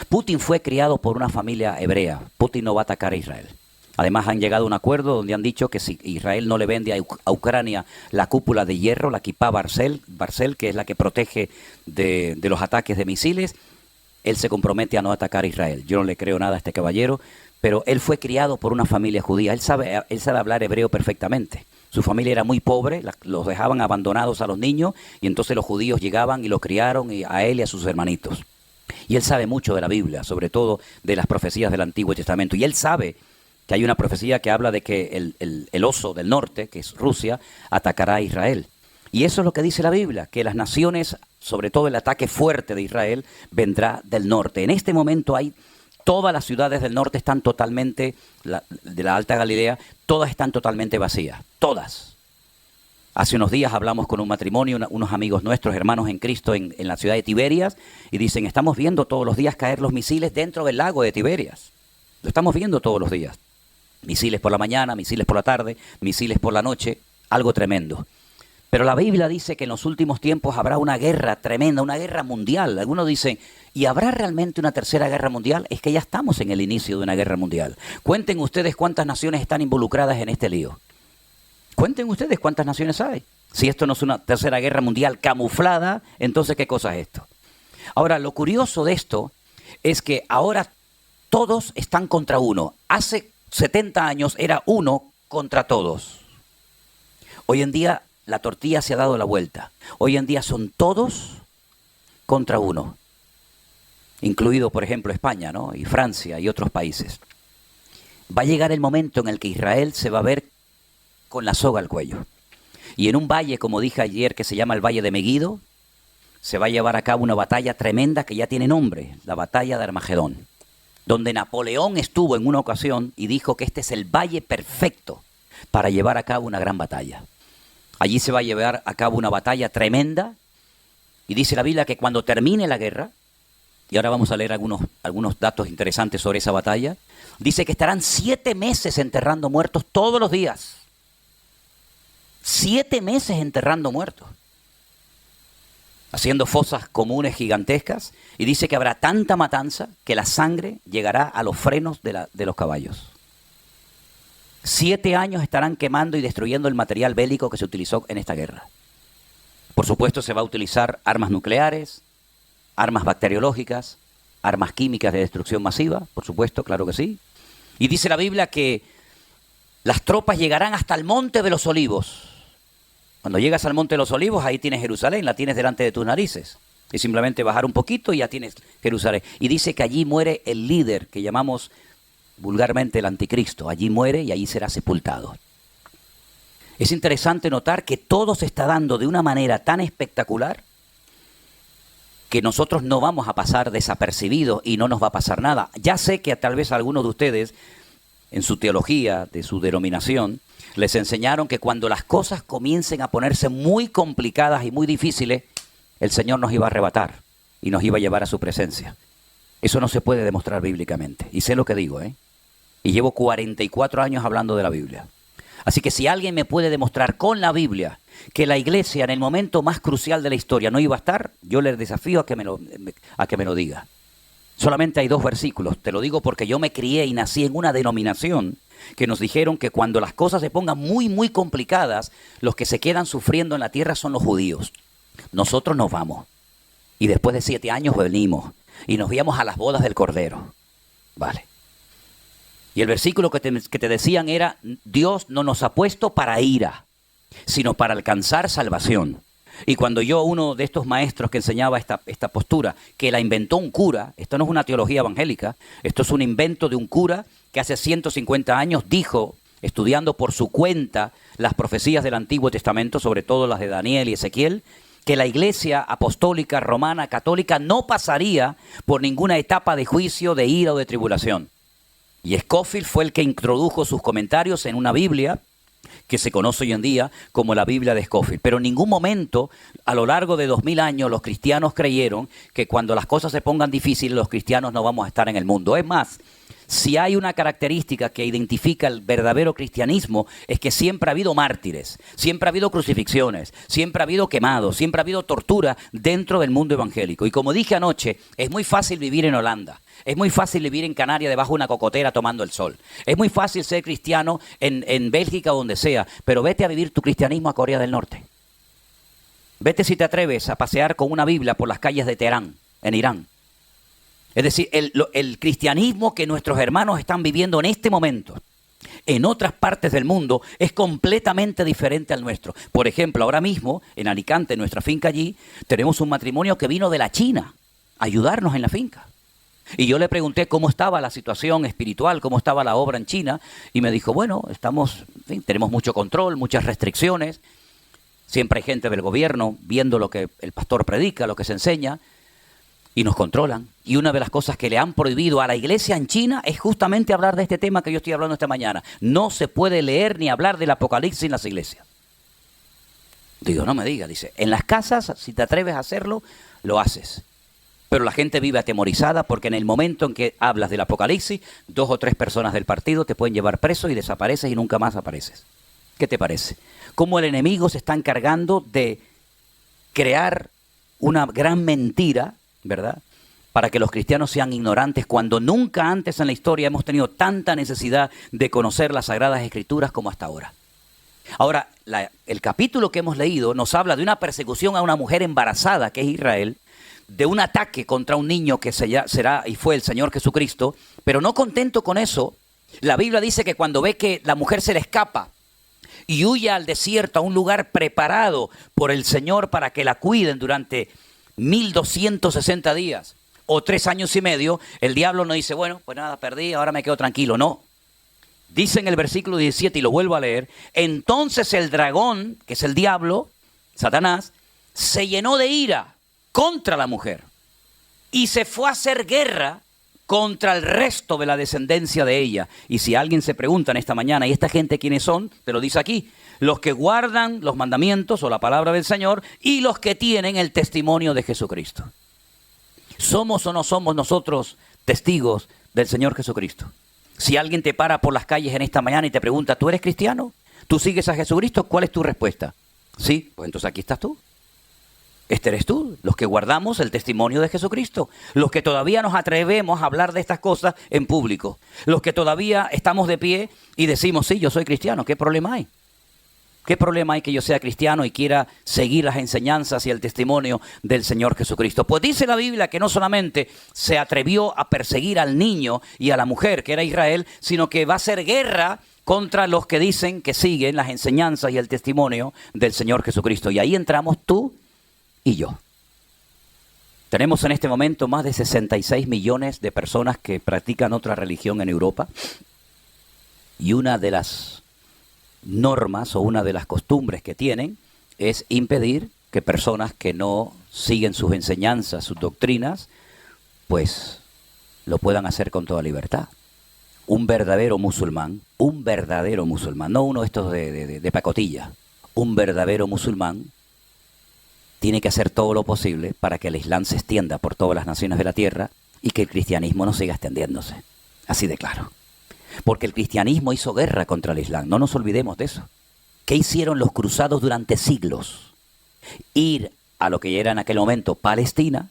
Putin fue criado por una familia hebrea. Putin no va a atacar a Israel. Además han llegado a un acuerdo donde han dicho que si Israel no le vende a Ucrania la cúpula de hierro, la Kipá Barcel, que es la que protege de los ataques de misiles, él se compromete a no atacar a Israel. Yo no le creo nada a este caballero, pero él fue criado por una familia judía. Él sabe hablar hebreo perfectamente. Su familia era muy pobre, los dejaban abandonados a los niños, y entonces los judíos llegaban y lo criaron a él y a sus hermanitos. Y él sabe mucho de la Biblia, sobre todo de las profecías del Antiguo Testamento. Y él sabe que hay una profecía que habla de que el oso del norte, que es Rusia, atacará a Israel. Y eso es lo que dice la Biblia, que las naciones, sobre todo el ataque fuerte de Israel, vendrá del norte. En este momento todas las ciudades del norte están totalmente, de la Alta Galilea, todas están totalmente vacías, todas. Hace unos días hablamos con un matrimonio, unos amigos nuestros, hermanos en Cristo, en la ciudad de Tiberias, y dicen, estamos viendo todos los días caer los misiles dentro del lago de Tiberias. Lo estamos viendo todos los días. Misiles por la mañana, misiles por la tarde, misiles por la noche, algo tremendo. Pero la Biblia dice que en los últimos tiempos habrá una guerra tremenda, una guerra mundial. Algunos dicen, ¿y habrá realmente una tercera guerra mundial? Es que ya estamos en el inicio de una guerra mundial. Cuenten ustedes cuántas naciones están involucradas en este lío. Cuenten ustedes cuántas naciones hay. Si esto no es una tercera guerra mundial camuflada, entonces ¿qué cosa es esto? Ahora, lo curioso de esto es que ahora todos están contra uno. Hace 70 años era uno contra todos. Hoy en día la tortilla se ha dado la vuelta. Hoy en día son todos contra uno, incluido, por ejemplo, España, ¿no? Y Francia y otros países. Va a llegar el momento en el que Israel se va a ver con la soga al cuello. Y en un valle, como dije ayer, que se llama el Valle de Meguido, se va a llevar a cabo una batalla tremenda que ya tiene nombre, la batalla de Armagedón, donde Napoleón estuvo en una ocasión y dijo que este es el valle perfecto para llevar a cabo una gran batalla. Allí se va a llevar a cabo una batalla tremenda y dice la Biblia que cuando termine la guerra, y ahora vamos a leer algunos datos interesantes sobre esa batalla, dice que estarán 7 meses enterrando muertos todos los días. 7 meses enterrando muertos, haciendo fosas comunes gigantescas, y dice que habrá tanta matanza que la sangre llegará a los frenos de los caballos. 7 años estarán quemando y destruyendo el material bélico que se utilizó en esta guerra. Por supuesto, se va a utilizar armas nucleares, armas bacteriológicas, armas químicas de destrucción masiva, por supuesto, claro que sí. Y dice la Biblia que las tropas llegarán hasta el Monte de los Olivos. Cuando llegas al Monte de los Olivos, ahí tienes Jerusalén, la tienes delante de tus narices. Y simplemente bajar un poquito y ya tienes Jerusalén. Y dice que allí muere el líder, que llamamos vulgarmente el anticristo. Allí muere y allí será sepultado. Es interesante notar que todo se está dando de una manera tan espectacular que nosotros no vamos a pasar desapercibidos y no nos va a pasar nada. Ya sé que tal vez algunos de ustedes, en su teología, de su denominación, les enseñaron que cuando las cosas comiencen a ponerse muy complicadas y muy difíciles, el Señor nos iba a arrebatar y nos iba a llevar a su presencia. Eso no se puede demostrar bíblicamente. Y sé lo que digo, ¿eh? Y llevo 44 años hablando de la Biblia. Así que si alguien me puede demostrar con la Biblia que la iglesia en el momento más crucial de la historia no iba a estar, yo les desafío a que me lo diga. Solamente hay 2 versículos. Te lo digo porque yo me crié y nací en una denominación que nos dijeron que cuando las cosas se pongan muy, muy complicadas, los que se quedan sufriendo en la tierra son los judíos. Nosotros nos vamos. Y después de 7 años venimos y nos íbamos a las bodas del Cordero. Vale. Y el versículo que te decían era: Dios no nos ha puesto para ira, sino para alcanzar salvación. Y cuando uno de estos maestros que enseñaba esta postura, que la inventó un cura, esto no es una teología evangélica, esto es un invento de un cura que hace 150 años dijo, estudiando por su cuenta las profecías del Antiguo Testamento, sobre todo las de Daniel y Ezequiel, que la iglesia apostólica, romana, católica no pasaría por ninguna etapa de juicio, de ira o de tribulación. Y Scofield fue el que introdujo sus comentarios en una Biblia que se conoce hoy en día como la Biblia de Scofield. Pero en ningún momento, a lo largo de 2000 años, los cristianos creyeron que cuando las cosas se pongan difíciles, los cristianos no vamos a estar en el mundo. Es más, si hay una característica que identifica el verdadero cristianismo, es que siempre ha habido mártires, siempre ha habido crucifixiones, siempre ha habido quemados, siempre ha habido tortura dentro del mundo evangélico. Y como dije anoche, es muy fácil vivir en Holanda. Es muy fácil vivir en Canarias debajo de una cocotera tomando el sol. Es muy fácil ser cristiano en Bélgica o donde sea, pero vete a vivir tu cristianismo a Corea del Norte. Vete, si te atreves, a pasear con una Biblia por las calles de Teherán, en Irán. Es decir, el cristianismo que nuestros hermanos están viviendo en este momento en otras partes del mundo es completamente diferente al nuestro. Por ejemplo, ahora mismo en Alicante, en nuestra finca allí, tenemos un matrimonio que vino de la China a ayudarnos en la finca. Y yo le pregunté cómo estaba la situación espiritual, cómo estaba la obra en China, y me dijo, bueno, tenemos mucho control, muchas restricciones, siempre hay gente del gobierno viendo lo que el pastor predica, lo que se enseña, y nos controlan. Y una de las cosas que le han prohibido a la iglesia en China es justamente hablar de este tema que yo estoy hablando esta mañana. No se puede leer ni hablar del Apocalipsis en las iglesias. Digo, no me diga, dice, en las casas, si te atreves a hacerlo, lo haces. Pero la gente vive atemorizada porque en el momento en que hablas del Apocalipsis, 2 o 3 personas del partido te pueden llevar preso y desapareces y nunca más apareces. ¿Qué te parece? Cómo el enemigo se está encargando de crear una gran mentira, ¿verdad?, para que los cristianos sean ignorantes, cuando nunca antes en la historia hemos tenido tanta necesidad de conocer las Sagradas Escrituras como hasta ahora. Ahora, el capítulo que hemos leído nos habla de una persecución a una mujer embarazada, que es Israel, de un ataque contra un niño que será y fue el Señor Jesucristo, pero no contento con eso, la Biblia dice que cuando ve que la mujer se le escapa y huye al desierto, a un lugar preparado por el Señor para que la cuiden durante 1260 días o 3 años y medio, el diablo no dice, bueno, pues nada, perdí, ahora me quedo tranquilo. No. Dice en el versículo 17, y lo vuelvo a leer, entonces el dragón, que es el diablo, Satanás, se llenó de ira contra la mujer y se fue a hacer guerra contra el resto de la descendencia de ella. Y si alguien se pregunta en esta mañana, ¿y esta gente quiénes son? Te lo dice aquí. Los que guardan los mandamientos o la palabra del Señor y los que tienen el testimonio de Jesucristo. ¿Somos o no somos nosotros testigos del Señor Jesucristo? Si alguien te para por las calles en esta mañana y te pregunta, ¿tú eres cristiano? ¿Tú sigues a Jesucristo? ¿Cuál es tu respuesta? Sí, pues entonces aquí estás tú. Este eres tú, los que guardamos el testimonio de Jesucristo, los que todavía nos atrevemos a hablar de estas cosas en público, los que todavía estamos de pie y decimos, sí, yo soy cristiano, ¿qué problema hay? ¿Qué problema hay que yo sea cristiano y quiera seguir las enseñanzas y el testimonio del Señor Jesucristo? Pues dice la Biblia que no solamente se atrevió a perseguir al niño y a la mujer, que era Israel, sino que va a hacer guerra contra los que dicen que siguen las enseñanzas y el testimonio del Señor Jesucristo. Y ahí entramos tú y yo. Tenemos en este momento más de 66 millones de personas que practican otra religión en Europa. Y una de las normas o una de las costumbres que tienen es impedir que personas que no siguen sus enseñanzas, sus doctrinas, pues lo puedan hacer con toda libertad. Un verdadero musulmán, no uno de estos de pacotilla, un verdadero musulmán tiene que hacer todo lo posible para que el Islam se extienda por todas las naciones de la tierra y que el cristianismo no siga extendiéndose. Así de claro. Porque el cristianismo hizo guerra contra el Islam, no nos olvidemos de eso. ¿Qué hicieron los cruzados durante siglos? Ir a lo que era en aquel momento Palestina,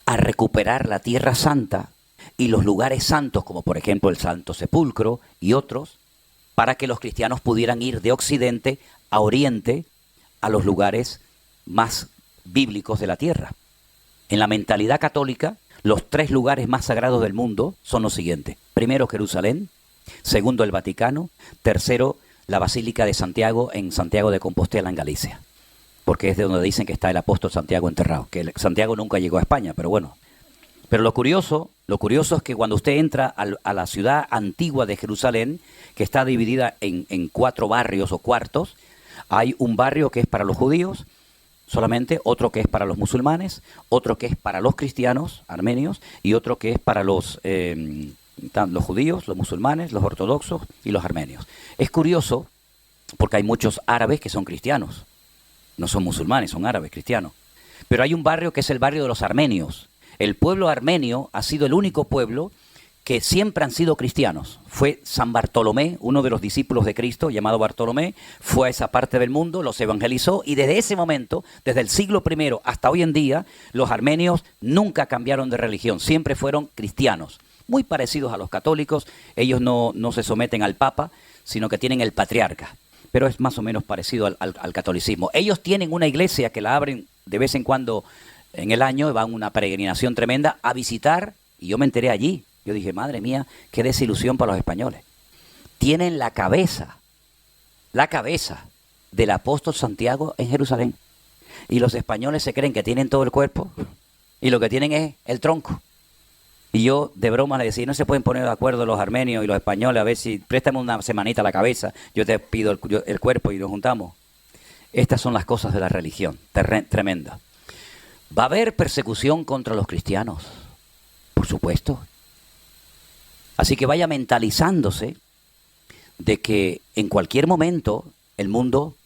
a recuperar la Tierra Santa y los lugares santos, como por ejemplo el Santo Sepulcro y otros, para que los cristianos pudieran ir de Occidente a Oriente, a los lugares más bíblicos de la tierra. En la mentalidad católica, los 3 lugares más sagrados del mundo son los siguientes. Primero, Jerusalén. Segundo, el Vaticano. Tercero, la Basílica de Santiago en Santiago de Compostela, en Galicia. Porque es de donde dicen que está el apóstol Santiago enterrado. Que Santiago nunca llegó a España, pero bueno. Pero lo curioso es que cuando usted entra a la ciudad antigua de Jerusalén, que está dividida en 4 barrios o cuartos, hay un barrio que es para los judíos, solamente, otro que es para los musulmanes, otro que es para los cristianos armenios y otro que es para los judíos, los musulmanes, los ortodoxos y los armenios. Es curioso porque hay muchos árabes que son cristianos, no son musulmanes, son árabes cristianos. Pero hay un barrio que es el barrio de los armenios. El pueblo armenio ha sido el único pueblo que siempre han sido cristianos. Fue San Bartolomé, uno de los discípulos de Cristo, llamado Bartolomé, fue a esa parte del mundo, los evangelizó y desde ese momento, desde el siglo I hasta hoy en día, los armenios nunca cambiaron de religión, siempre fueron cristianos, muy parecidos a los católicos. Ellos no se someten al Papa, sino que tienen el patriarca, pero es más o menos parecido al catolicismo. Ellos tienen una iglesia que la abren de vez en cuando en el año, van una peregrinación tremenda a visitar, y yo me enteré allí. Yo dije, madre mía, qué desilusión para los españoles. Tienen la cabeza del apóstol Santiago en Jerusalén. Y los españoles se creen que tienen todo el cuerpo y lo que tienen es el tronco. Y yo de broma le decía, no se pueden poner de acuerdo los armenios y los españoles, a ver si préstame una semanita a la cabeza, yo te pido el cuerpo y nos juntamos. Estas son las cosas de la religión, tremenda. ¿Va a haber persecución contra los cristianos? Por supuesto. Así que vaya mentalizándose de que en cualquier momento el mundo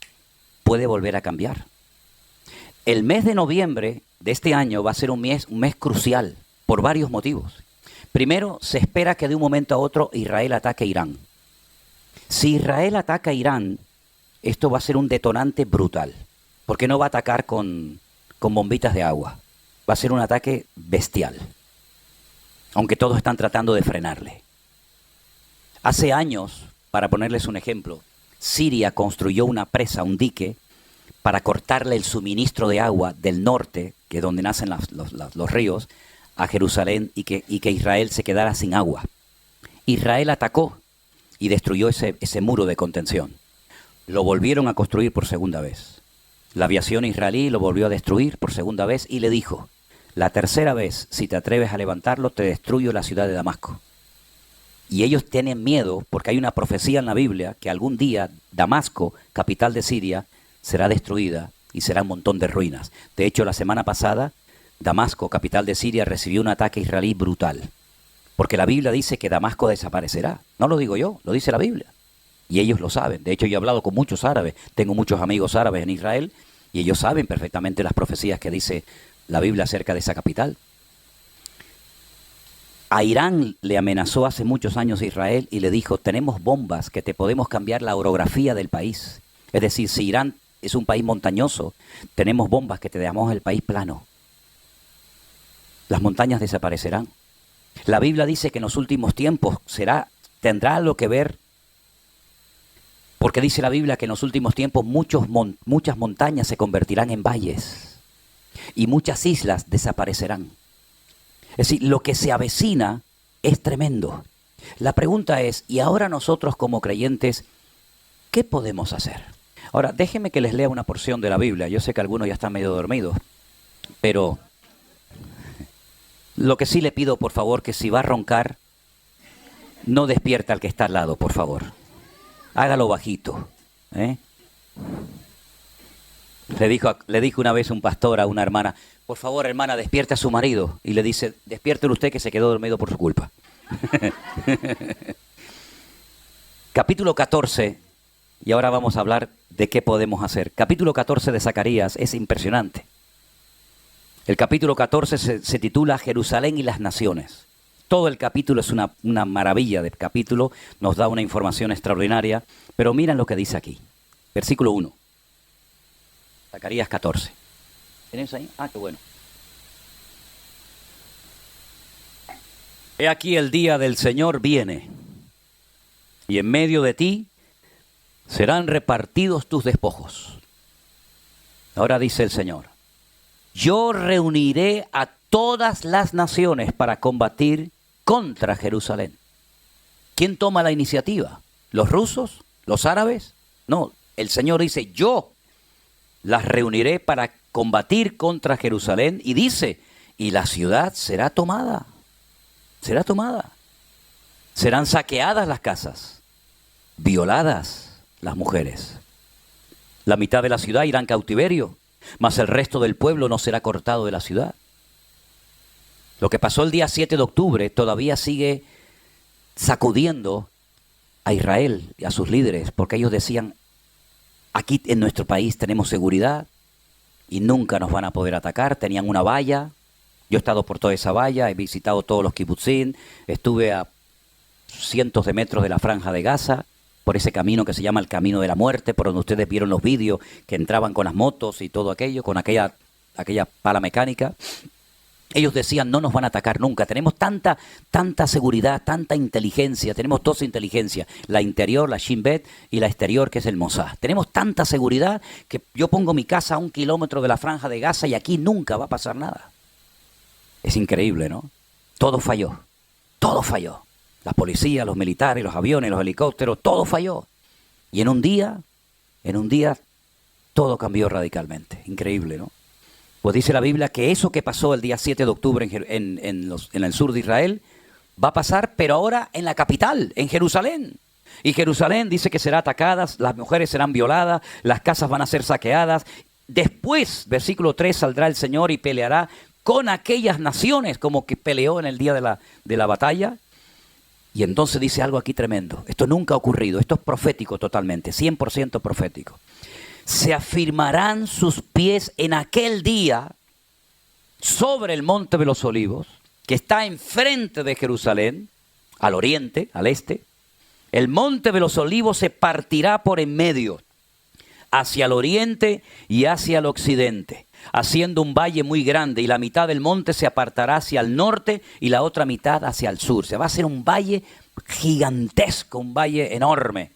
puede volver a cambiar. El mes de noviembre de este año va a ser un mes crucial por varios motivos. Primero, se espera que de un momento a otro Israel ataque a Irán. Si Israel ataca a Irán, esto va a ser un detonante brutal, porque no va a atacar con bombitas de agua. Va a ser un ataque bestial, aunque todos están tratando de frenarle. Hace años, para ponerles un ejemplo, Siria construyó una presa, un dique, para cortarle el suministro de agua del norte, que es donde nacen los ríos, a Jerusalén y que Israel se quedara sin agua. Israel atacó y destruyó ese muro de contención. Lo volvieron a construir por segunda vez. La aviación israelí lo volvió a destruir por segunda vez y le dijo, la tercera vez, si te atreves a levantarlo, te destruyo la ciudad de Damasco. Y ellos tienen miedo porque hay una profecía en la Biblia que algún día Damasco, capital de Siria, será destruida y será un montón de ruinas. De hecho, la semana pasada, Damasco, capital de Siria, recibió un ataque israelí brutal. Porque la Biblia dice que Damasco desaparecerá. No lo digo yo, lo dice la Biblia. Y ellos lo saben. De hecho, yo he hablado con muchos árabes. Tengo muchos amigos árabes en Israel y ellos saben perfectamente las profecías que dice la Biblia acerca de esa capital. A Irán le amenazó hace muchos años a Israel y le dijo, tenemos bombas que te podemos cambiar la orografía del país. Es decir, si Irán es un país montañoso, tenemos bombas que te dejamos el país plano. Las montañas desaparecerán. La Biblia dice que en los últimos tiempos tendrá algo que ver, porque dice la Biblia que en los últimos tiempos muchas montañas se convertirán en valles y muchas islas desaparecerán. Es decir, lo que se avecina es tremendo. La pregunta es, ¿y ahora nosotros como creyentes, qué podemos hacer? Ahora, déjenme que les lea una porción de la Biblia. Yo sé que algunos ya están medio dormidos, pero lo que sí le pido, por favor, que si va a roncar, no despierta al que está al lado, por favor. Hágalo bajito. Le dijo una vez un pastor a una hermana, por favor, hermana, despierte a su marido. Y le dice, despiértelo usted que se quedó dormido por su culpa. Capítulo 14, y ahora vamos a hablar de qué podemos hacer. Capítulo 14 de Zacarías es impresionante. El capítulo 14 se titula Jerusalén y las naciones. Todo el capítulo es una maravilla de capítulo, nos da una información extraordinaria, pero miren lo que dice aquí. Versículo 1. Zacarías 14. ¿Tienes ahí? Ah, qué bueno. He aquí el día del Señor viene, y en medio de ti serán repartidos tus despojos. Ahora dice el Señor, yo reuniré a todas las naciones para combatir contra Jerusalén. ¿Quién toma la iniciativa? ¿Los rusos? ¿Los árabes? No, el Señor dice, yo las reuniré para combatir contra Jerusalén y dice, y la ciudad será tomada. Será tomada. Serán saqueadas las casas, violadas las mujeres. La mitad de la ciudad irá en cautiverio, mas el resto del pueblo no será cortado de la ciudad. Lo que pasó el día 7 de octubre todavía sigue sacudiendo a Israel y a sus líderes, porque ellos decían, aquí en nuestro país tenemos seguridad y nunca nos van a poder atacar. Tenían una valla. Yo he estado por toda esa valla, he visitado todos los kibutzim, estuve a cientos de metros de la Franja de Gaza, por ese camino que se llama el Camino de la Muerte, por donde ustedes vieron los vídeos que entraban con las motos y todo aquello, con aquella pala mecánica. Ellos decían, no nos van a atacar nunca, tenemos tanta seguridad, tanta inteligencia, tenemos dos inteligencias, la interior, la Shin Bet, y la exterior, que es el Mossad. Tenemos tanta seguridad que yo pongo mi casa a 1 kilómetro de la Franja de Gaza y aquí nunca va a pasar nada. Es increíble, ¿no? Todo falló, todo falló. La policía, los militares, los aviones, los helicópteros, todo falló. Y en un día, todo cambió radicalmente. Increíble, ¿no? Pues dice la Biblia que eso que pasó el día 7 de octubre en el sur de Israel va a pasar, pero ahora en la capital, en Jerusalén. Y Jerusalén dice que será atacada, las mujeres serán violadas, las casas van a ser saqueadas. Después, versículo 3, saldrá el Señor y peleará con aquellas naciones como que peleó en el día de la batalla. Y entonces dice algo aquí tremendo. Esto nunca ha ocurrido, esto es profético totalmente, 100% profético. Se afirmarán sus pies en aquel día sobre el monte de los olivos, que está enfrente de Jerusalén, al oriente, al este. El monte de los olivos se partirá por en medio, hacia el oriente y hacia el occidente, haciendo un valle muy grande, y la mitad del monte se apartará hacia el norte y la otra mitad hacia el sur. Se va a hacer un valle gigantesco, un valle enorme.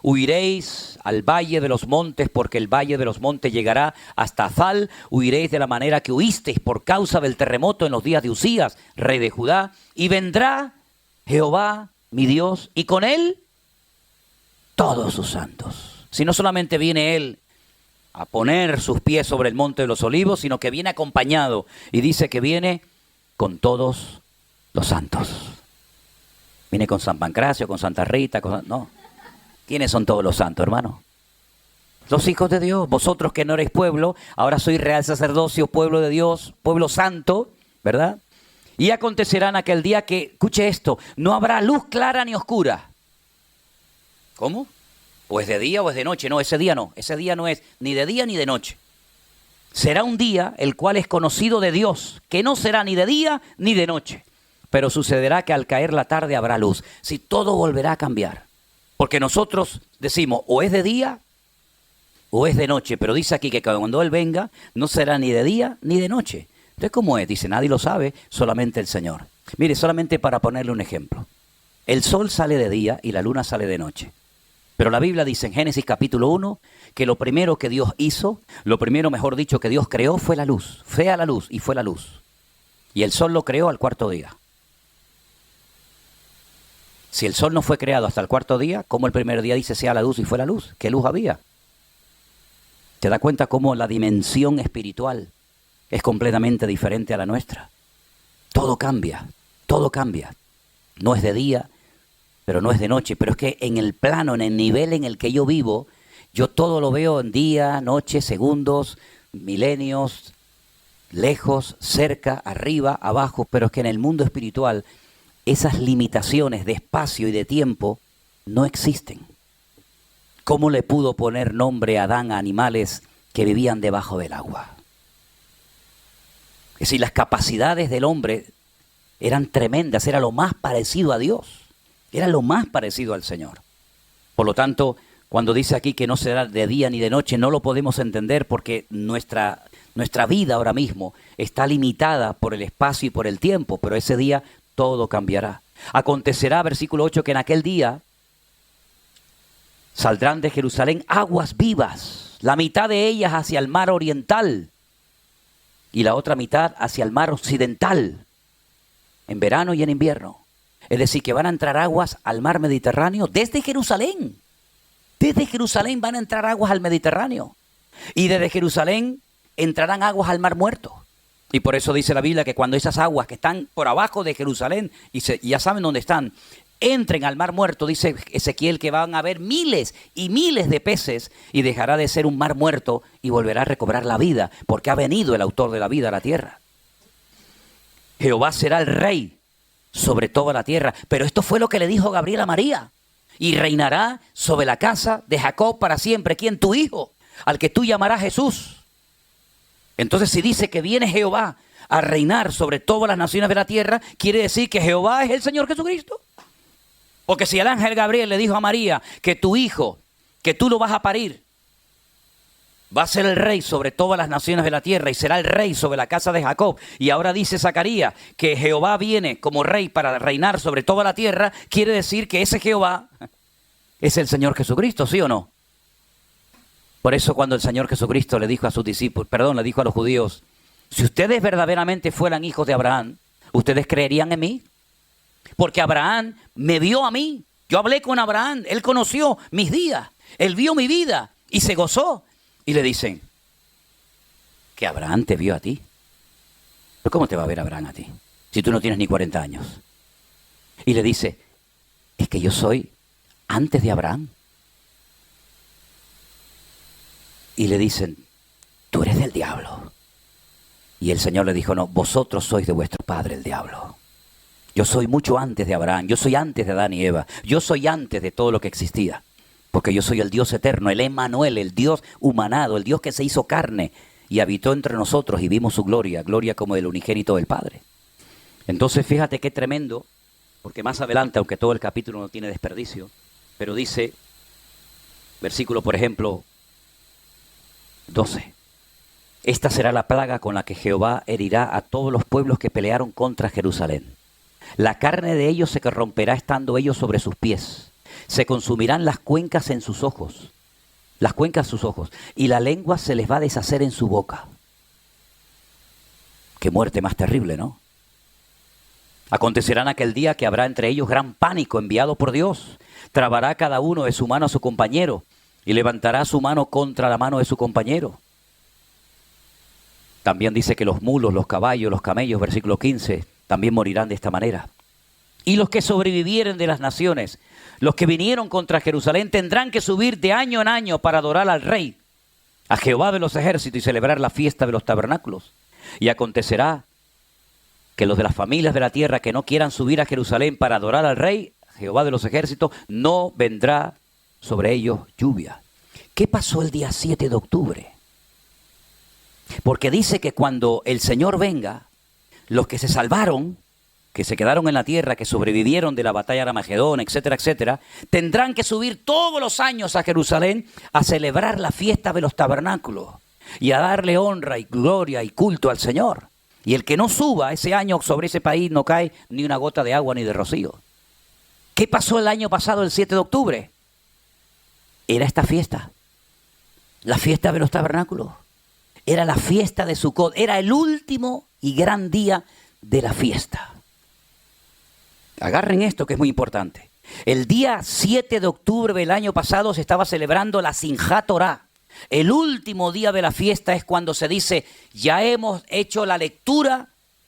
Huiréis al valle de los montes, porque el valle de los montes llegará hasta Azal. Huiréis de la manera que huisteis por causa del terremoto en los días de Usías, rey de Judá. Y vendrá Jehová, mi Dios, y con él todos sus santos. Si no solamente viene él a poner sus pies sobre el monte de los olivos, sino que viene acompañado, y dice que viene con todos los santos. Viene con San Pancracio, con Santa Rita, no. ¿Quiénes son todos los santos, hermano? Los hijos de Dios. Vosotros que no erais pueblo, ahora sois real sacerdocio, pueblo de Dios, pueblo santo, ¿verdad? Y acontecerá en aquel día que, escuche esto, no habrá luz clara ni oscura. ¿Cómo? O es de día o es de noche. No, ese día no es ni de día ni de noche. Será un día el cual es conocido de Dios, que no será ni de día ni de noche. Pero sucederá que al caer la tarde habrá luz. Si todo volverá a cambiar. Porque nosotros decimos, o es de día o es de noche. Pero dice aquí que cuando Él venga, no será ni de día ni de noche. Entonces, ¿cómo es? Dice, nadie lo sabe, solamente el Señor. Mire, solamente para ponerle un ejemplo. El sol sale de día y la luna sale de noche. Pero la Biblia dice en Génesis capítulo 1 que lo primero que Dios hizo, lo primero, mejor dicho, que Dios creó fue la luz. Fue a la luz y fue la luz. Y el sol lo creó al cuarto día. Si el sol no fue creado hasta el cuarto día, ¿cómo el primer día dice sea la luz y fue la luz? ¿Qué luz había? ¿Te das cuenta cómo la dimensión espiritual es completamente diferente a la nuestra? Todo cambia, todo cambia. No es de día, pero no es de noche. Pero es que en el plano, en el nivel en el que yo vivo, yo todo lo veo en día, noche, segundos, milenios, lejos, cerca, arriba, abajo. Pero es que en el mundo espiritual esas limitaciones de espacio y de tiempo no existen. ¿Cómo le pudo poner nombre a Adán a animales que vivían debajo del agua? Es decir, las capacidades del hombre eran tremendas, era lo más parecido a Dios, era lo más parecido al Señor. Por lo tanto, cuando dice aquí que no será de día ni de noche, no lo podemos entender porque nuestra vida ahora mismo está limitada por el espacio y por el tiempo, pero ese día todo cambiará. Acontecerá, versículo 8, que en aquel día saldrán de Jerusalén aguas vivas, la mitad de ellas hacia el mar oriental y la otra mitad hacia el mar occidental, en verano y en invierno. Es decir, que van a entrar aguas al mar Mediterráneo desde Jerusalén. Desde Jerusalén van a entrar aguas al Mediterráneo. Y desde Jerusalén entrarán aguas al mar Muerto. Y por eso dice la Biblia que cuando esas aguas que están por abajo de Jerusalén, y ya saben dónde están, entren al mar Muerto, dice Ezequiel que van a haber miles y miles de peces y dejará de ser un mar muerto y volverá a recobrar la vida, porque ha venido el autor de la vida a la tierra. Jehová será el rey sobre toda la tierra. Pero esto fue lo que le dijo Gabriel a María. Y reinará sobre la casa de Jacob para siempre. ¿Quién? Tu hijo, al que tú llamarás Jesús. Entonces, si dice que viene Jehová a reinar sobre todas las naciones de la tierra, quiere decir que Jehová es el Señor Jesucristo. Porque si el ángel Gabriel le dijo a María que tu hijo, que tú lo vas a parir, va a ser el rey sobre todas las naciones de la tierra y será el rey sobre la casa de Jacob. Y ahora dice Zacarías que Jehová viene como rey para reinar sobre toda la tierra. Quiere decir que ese Jehová es el Señor Jesucristo, ¿sí o no? Por eso cuando el Señor Jesucristo le dijo a sus discípulos, le dijo a los judíos, si ustedes verdaderamente fueran hijos de Abraham, ¿ustedes creerían en mí? Porque Abraham me vio a mí. Yo hablé con Abraham, él conoció mis días, él vio mi vida y se gozó. Y le dicen, que Abraham te vio a ti. ¿Pero cómo te va a ver Abraham a ti? Si tú no tienes ni 40 años. Y le dice, es que yo soy antes de Abraham. Y le dicen, tú eres del diablo. Y el Señor le dijo, no, vosotros sois de vuestro padre el diablo. Yo soy mucho antes de Abraham, yo soy antes de Adán y Eva, yo soy antes de todo lo que existía. Porque yo soy el Dios eterno, el Emmanuel, el Dios humanado, el Dios que se hizo carne y habitó entre nosotros y vimos su gloria, gloria como del unigénito del Padre. Entonces fíjate qué tremendo, porque más adelante, aunque todo el capítulo no tiene desperdicio, pero dice, versículo por ejemplo 12, esta será la plaga con la que Jehová herirá a todos los pueblos que pelearon contra Jerusalén. La carne de ellos se corromperá estando ellos sobre sus pies. Se consumirán las cuencas en sus ojos, las cuencas de sus ojos, y la lengua se les va a deshacer en su boca. Qué muerte más terrible, ¿no? Acontecerá en aquel día que habrá entre ellos gran pánico enviado por Dios. Trabará cada uno de su mano a su compañero y levantará su mano contra la mano de su compañero. También dice que los mulos, los caballos, los camellos, versículo 15, también morirán de esta manera. Y los que sobrevivieren de las naciones, los que vinieron contra Jerusalén, tendrán que subir de año en año para adorar al Rey, a Jehová de los ejércitos, y celebrar la fiesta de los tabernáculos. Y acontecerá que los de las familias de la tierra que no quieran subir a Jerusalén para adorar al Rey, Jehová de los ejércitos, no vendrá sobre ellos lluvia. ¿Qué pasó el día 7 de octubre? Porque dice que cuando el Señor venga, los que se salvaron, que se quedaron en la tierra, que sobrevivieron de la batalla de Armagedón, etcétera, etcétera, tendrán que subir todos los años a Jerusalén a celebrar la fiesta de los tabernáculos y a darle honra y gloria y culto al Señor. Y el que no suba ese año sobre ese país no cae ni una gota de agua ni de rocío. ¿Qué pasó el año pasado, el 7 de octubre? Era esta fiesta, la fiesta de los tabernáculos. Era la fiesta de Sucot, era el último y gran día de la fiesta. Agarren esto que es muy importante. El día 7 de octubre del año pasado se estaba celebrando la Simchat Torah. El último día de la fiesta es cuando se dice, ya hemos hecho la lectura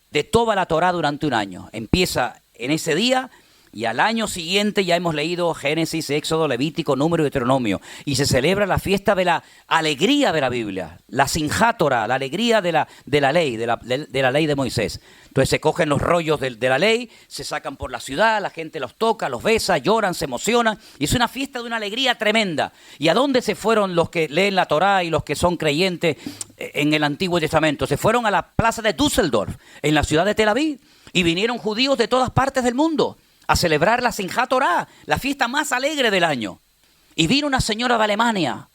de toda la Torah durante un año. Empieza en ese día y al año siguiente ya hemos leído Génesis, Éxodo, Levítico, Número y Deuteronomio. Y se celebra la fiesta de la alegría de la Biblia, la Simchat Torah, la alegría de la ley, de la ley de Moisés. Entonces se cogen los rollos de la ley, se sacan por la ciudad, la gente los toca, los besa, lloran, se emocionan. Y es una fiesta de una alegría tremenda. ¿Y a dónde se fueron los que leen la Torah y los que son creyentes en el Antiguo Testamento? Se fueron a la plaza de Düsseldorf, en la ciudad de Tel Aviv. Y vinieron judíos de todas partes del mundo a celebrar la Simchat Torah, la fiesta más alegre del año. Y vino una señora de Alemania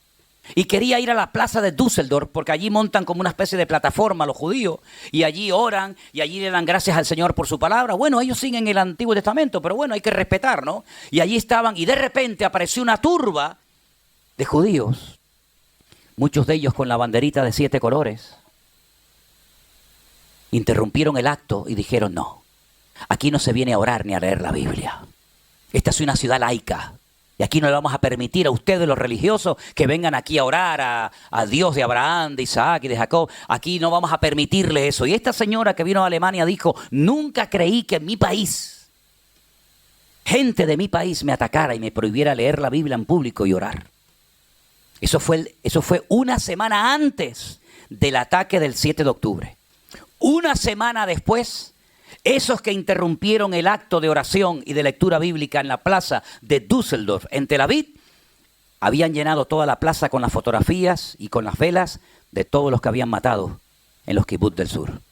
y quería ir a la plaza de Düsseldorf porque allí montan como una especie de plataforma los judíos y allí oran y allí le dan gracias al Señor por su palabra. Bueno, ellos siguen el Antiguo Testamento, pero bueno, hay que respetar, ¿no? Y allí estaban y de repente apareció una turba de judíos, muchos de ellos con la banderita de 7 colores. Interrumpieron el acto y dijeron, no, aquí no se viene a orar ni a leer la Biblia. Esta es una ciudad laica. Y aquí no le vamos a permitir a ustedes, los religiosos, que vengan aquí a orar a Dios de Abraham, de Isaac y de Jacob. Aquí no vamos a permitirle eso. Y esta señora que vino a Alemania dijo, nunca creí que en mi país, gente de mi país me atacara y me prohibiera leer la Biblia en público y orar. Eso fue una semana antes del ataque del 7 de octubre. Una semana después, esos que interrumpieron el acto de oración y de lectura bíblica en la plaza de Düsseldorf, en Tel Aviv, habían llenado toda la plaza con las fotografías y con las velas de todos los que habían matado en los kibbutz del sur.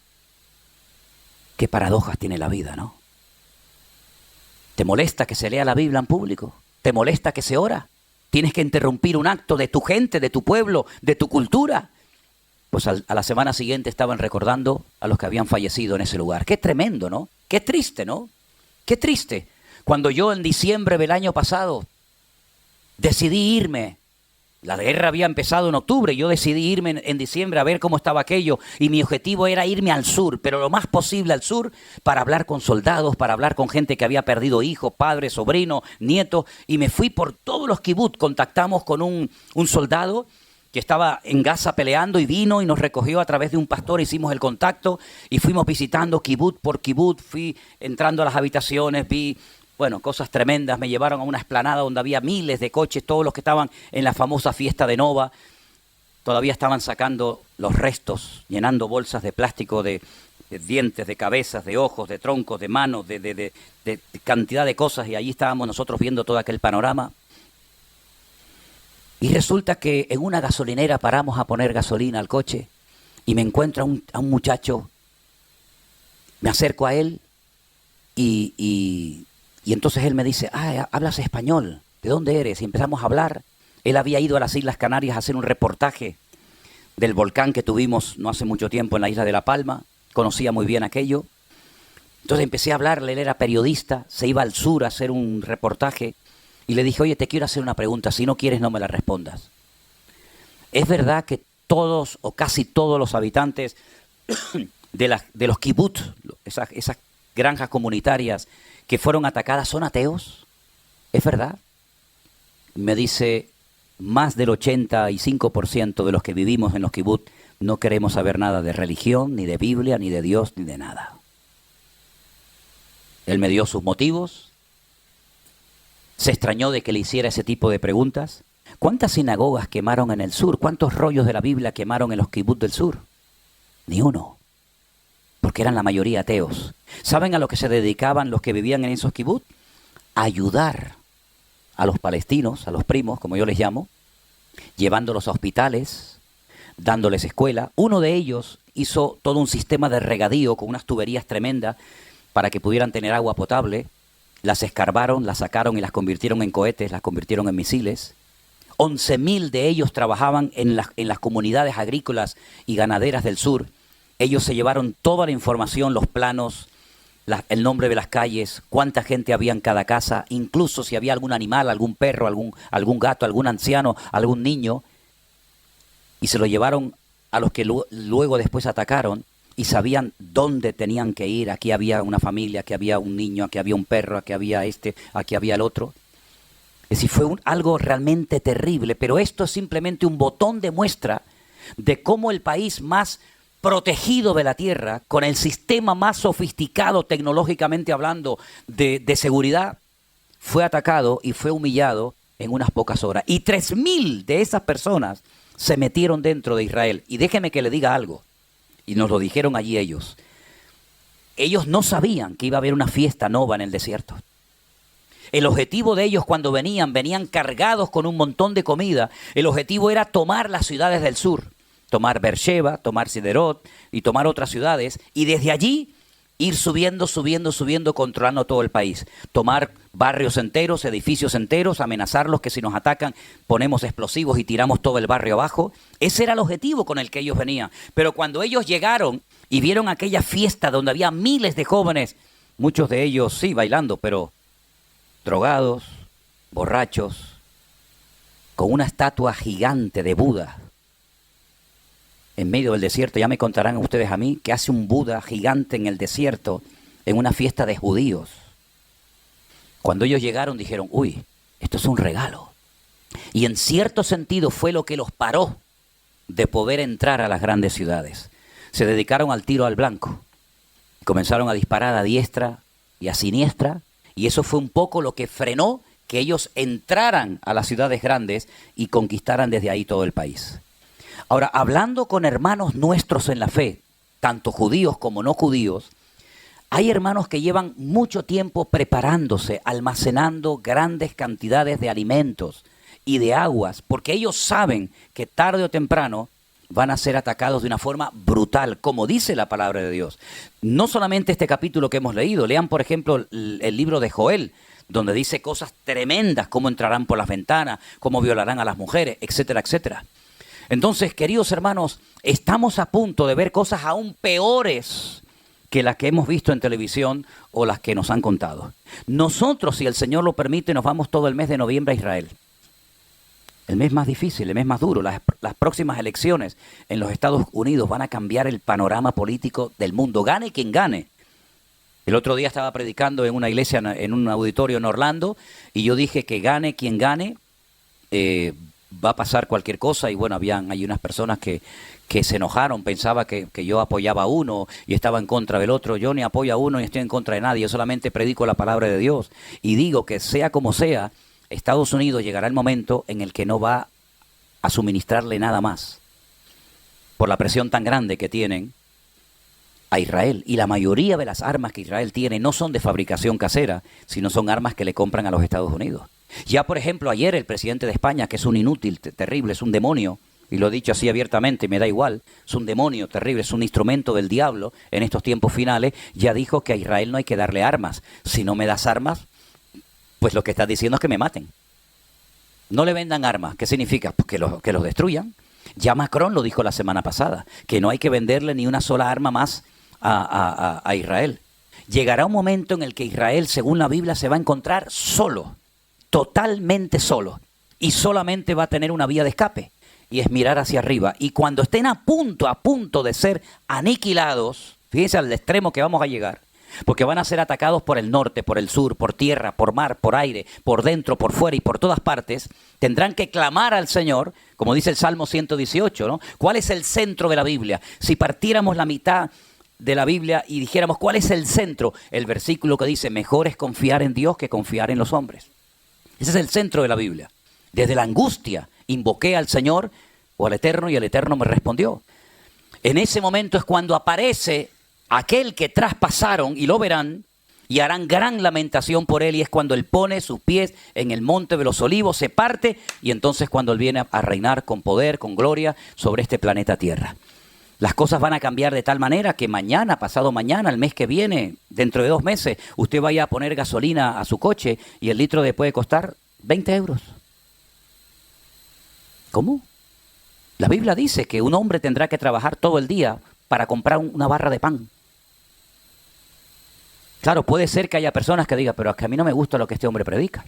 Qué paradojas tiene la vida, ¿no? ¿Te molesta que se lea la Biblia en público? ¿Te molesta que se ora? ¿Tienes que interrumpir un acto de tu gente, de tu pueblo, de tu cultura? Pues a la semana siguiente estaban recordando a los que habían fallecido en ese lugar. Qué tremendo, ¿no? Qué triste, ¿no? Qué triste. Cuando yo en diciembre del año pasado decidí irme, la guerra había empezado en octubre, yo decidí irme en diciembre a ver cómo estaba aquello y mi objetivo era irme al sur, pero lo más posible al sur para hablar con soldados, para hablar con gente que había perdido hijos, padres, sobrinos, nietos, y me fui por todos los kibbutz. Contactamos con un soldado que estaba en Gaza peleando y vino y nos recogió a través de un pastor, hicimos el contacto y fuimos visitando kibbutz por kibbutz, fui entrando a las habitaciones, vi, bueno, cosas tremendas, me llevaron a una explanada donde había miles de coches, todos los que estaban en la famosa fiesta de Nova, todavía estaban sacando los restos, llenando bolsas de plástico de dientes, de cabezas, de ojos, de troncos, de manos, de cantidad de cosas, y allí estábamos nosotros viendo todo aquel panorama. Y resulta que en una gasolinera paramos a poner gasolina al coche y me encuentro a un muchacho, me acerco a él y entonces él me dice, hablas español, ¿de dónde eres? Y empezamos a hablar. Él había ido a las Islas Canarias a hacer un reportaje del volcán que tuvimos no hace mucho tiempo en la isla de La Palma, conocía muy bien aquello. Entonces empecé a hablarle, él era periodista, se iba al sur a hacer un reportaje. Y le dije, oye, te quiero hacer una pregunta, si no quieres no me la respondas. ¿Es verdad que todos o casi todos los habitantes de los kibbutz, esas granjas comunitarias que fueron atacadas son ateos? ¿Es verdad? Me dice, más del 85% de los que vivimos en los kibbutz no queremos saber nada de religión, ni de Biblia, ni de Dios, ni de nada. Él me dio sus motivos, se extrañó de que le hiciera ese tipo de preguntas. ¿Cuántas sinagogas quemaron en el sur? ¿Cuántos rollos de la Biblia quemaron en los kibbutz del sur? Ni uno, porque eran la mayoría ateos. ¿Saben a lo que se dedicaban los que vivían en esos kibbutz? A ayudar a los palestinos, a los primos, como yo les llamo, llevándolos a hospitales, dándoles escuela. Uno de ellos hizo todo un sistema de regadío con unas tuberías tremendas para que pudieran tener agua potable. Las escarbaron, las sacaron y las convirtieron en cohetes, las convirtieron en misiles. 11.000 de ellos trabajaban en las comunidades agrícolas y ganaderas del sur. Ellos se llevaron toda la información, los planos, el nombre de las calles, cuánta gente había en cada casa, incluso si había algún animal, algún perro, algún gato, algún anciano, algún niño. Y se lo llevaron a los que luego después atacaron y sabían dónde tenían que ir. Aquí había una familia, aquí había un niño, aquí había un perro, aquí había aquí había el otro. Es decir, fue algo realmente terrible, pero esto es simplemente un botón de muestra de cómo el país más protegido de la tierra, con el sistema más sofisticado tecnológicamente hablando de seguridad, fue atacado y fue humillado en unas pocas horas. Y 3.000 de esas personas se metieron dentro de Israel. Y déjeme que le diga algo, y nos lo dijeron allí ellos. Ellos no sabían que iba a haber una fiesta nova en el desierto. El objetivo de ellos cuando venían cargados con un montón de comida. El objetivo era tomar las ciudades del sur, tomar Beersheba, tomar Siderot y tomar otras ciudades, y desde allí ir subiendo, controlando todo el país. Tomar barrios enteros, edificios enteros, amenazarlos que si nos atacan ponemos explosivos y tiramos todo el barrio abajo. Ese era el objetivo con el que ellos venían. Pero cuando ellos llegaron y vieron aquella fiesta donde había miles de jóvenes, muchos de ellos sí bailando, pero drogados, borrachos, con una estatua gigante de Buda en medio del desierto. Ya me contarán ustedes a mí qué hace un Buda gigante en el desierto en una fiesta de judíos. Cuando ellos llegaron dijeron, uy, esto es un regalo. Y en cierto sentido fue lo que los paró de poder entrar a las grandes ciudades. Se dedicaron al tiro al blanco. Comenzaron a disparar a diestra y a siniestra. Y eso fue un poco lo que frenó que ellos entraran a las ciudades grandes y conquistaran desde ahí todo el país. Ahora, hablando con hermanos nuestros en la fe, tanto judíos como no judíos, hay hermanos que llevan mucho tiempo preparándose, almacenando grandes cantidades de alimentos y de aguas, porque ellos saben que tarde o temprano van a ser atacados de una forma brutal, como dice la palabra de Dios. No solamente este capítulo que hemos leído, lean por ejemplo el libro de Joel, donde dice cosas tremendas, cómo entrarán por las ventanas, cómo violarán a las mujeres, etcétera, etcétera. Entonces, queridos hermanos, estamos a punto de ver cosas aún peores que las que hemos visto en televisión o las que nos han contado. Nosotros, si el Señor lo permite, nos vamos todo el mes de noviembre a Israel. El mes más difícil, el mes más duro. Las próximas elecciones en los Estados Unidos van a cambiar el panorama político del mundo. Gane quien gane. El otro día estaba predicando en una iglesia, en un auditorio en Orlando, y yo dije que gane quien gane, va a pasar cualquier cosa. Y bueno, hay unas personas que se enojaron, pensaba que yo apoyaba a uno y estaba en contra del otro. Yo ni apoyo a uno ni estoy en contra de nadie, yo solamente predico la palabra de Dios. Y digo que sea como sea, Estados Unidos llegará el momento en el que no va a suministrarle nada más por la presión tan grande que tienen a Israel. Y la mayoría de las armas que Israel tiene no son de fabricación casera, sino son armas que le compran a los Estados Unidos. Ya, por ejemplo, ayer el presidente de España, que es un inútil, terrible, es un demonio, y lo he dicho así abiertamente, me da igual, es un demonio terrible, es un instrumento del diablo en estos tiempos finales, ya dijo que a Israel no hay que darle armas. Si no me das armas, pues lo que estás diciendo es que me maten. No le vendan armas. ¿Qué significa? Pues que los destruyan. Ya Macron lo dijo la semana pasada, que no hay que venderle ni una sola arma más a Israel. Llegará un momento en el que Israel, según la Biblia, se va a encontrar solo, totalmente solo, y solamente va a tener una vía de escape, y es mirar hacia arriba. Y cuando estén a punto de ser aniquilados, fíjense al extremo que vamos a llegar, porque van a ser atacados por el norte, por el sur, por tierra, por mar, por aire, por dentro, por fuera y por todas partes, tendrán que clamar al Señor, como dice el Salmo 118, ¿no? ¿Cuál es el centro de la Biblia? Si partiéramos la mitad de la Biblia y dijéramos cuál es el centro, el versículo que dice, mejor es confiar en Dios que confiar en los hombres. Ese es el centro de la Biblia. Desde la angustia invoqué al Señor o al Eterno y el Eterno me respondió. En ese momento es cuando aparece aquel que traspasaron y lo verán y harán gran lamentación por él, y es cuando él pone sus pies en el monte de los olivos, se parte, y entonces cuando él viene a reinar con poder, con gloria sobre este planeta Tierra. Las cosas van a cambiar de tal manera que mañana, pasado mañana, el mes que viene, dentro de 2 meses, usted vaya a poner gasolina a su coche y el litro le puede costar 20 euros. ¿Cómo? La Biblia dice que un hombre tendrá que trabajar todo el día para comprar una barra de pan. Claro, puede ser que haya personas que digan, pero es que a mí no me gusta lo que este hombre predica.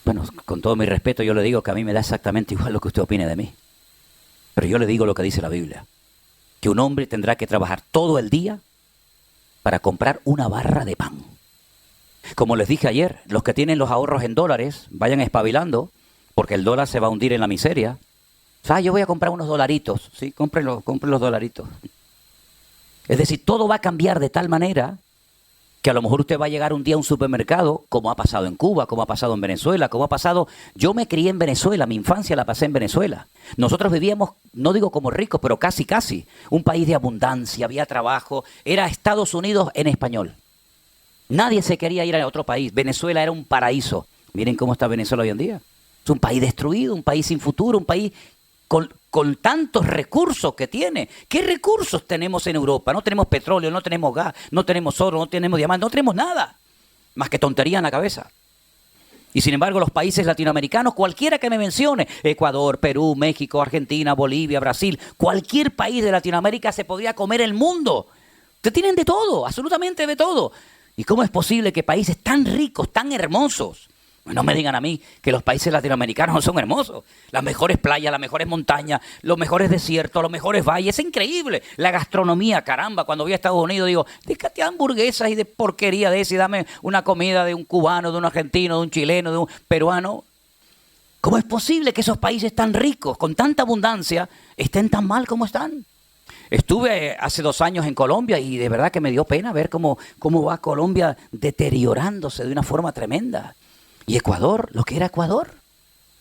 Bueno, con todo mi respeto yo le digo que a mí me da exactamente igual lo que usted opine de mí. Pero yo le digo lo que dice la Biblia, que un hombre tendrá que trabajar todo el día para comprar una barra de pan. Como les dije ayer, los que tienen los ahorros en dólares, vayan espabilando, porque el dólar se va a hundir en la miseria. O sea, yo voy a comprar unos dolaritos, ¿sí? Compre los dolaritos. Es decir, todo va a cambiar de tal manera que a lo mejor usted va a llegar un día a un supermercado, como ha pasado en Cuba, como ha pasado en Venezuela, como ha pasado... Yo me crié en Venezuela, mi infancia la pasé en Venezuela. Nosotros vivíamos, no digo como ricos, pero casi, un país de abundancia, había trabajo, era Estados Unidos en español. Nadie se quería ir a otro país, Venezuela era un paraíso. Miren cómo está Venezuela hoy en día. Es un país destruido, un país sin futuro, un país con tantos recursos que tiene. ¿Qué recursos tenemos en Europa? No tenemos petróleo, no tenemos gas, no tenemos oro, no tenemos diamantes, no tenemos nada. Más que tontería en la cabeza. Y sin embargo, los países latinoamericanos, cualquiera que me mencione, Ecuador, Perú, México, Argentina, Bolivia, Brasil, cualquier país de Latinoamérica se podría comer el mundo. Ustedes tienen de todo, absolutamente de todo. ¿Y cómo es posible que países tan ricos, tan hermosos, no me digan a mí que los países latinoamericanos no son hermosos? Las mejores playas, las mejores montañas, los mejores desiertos, los mejores valles. Es increíble. La gastronomía, caramba. Cuando voy a Estados Unidos digo, déjate hamburguesas y de porquería de eso y dame una comida de un cubano, de un argentino, de un chileno, de un peruano. ¿Cómo es posible que esos países tan ricos, con tanta abundancia, estén tan mal como están? Estuve hace 2 años en Colombia y de verdad que me dio pena ver cómo va Colombia deteriorándose de una forma tremenda. Y Ecuador, lo que era Ecuador,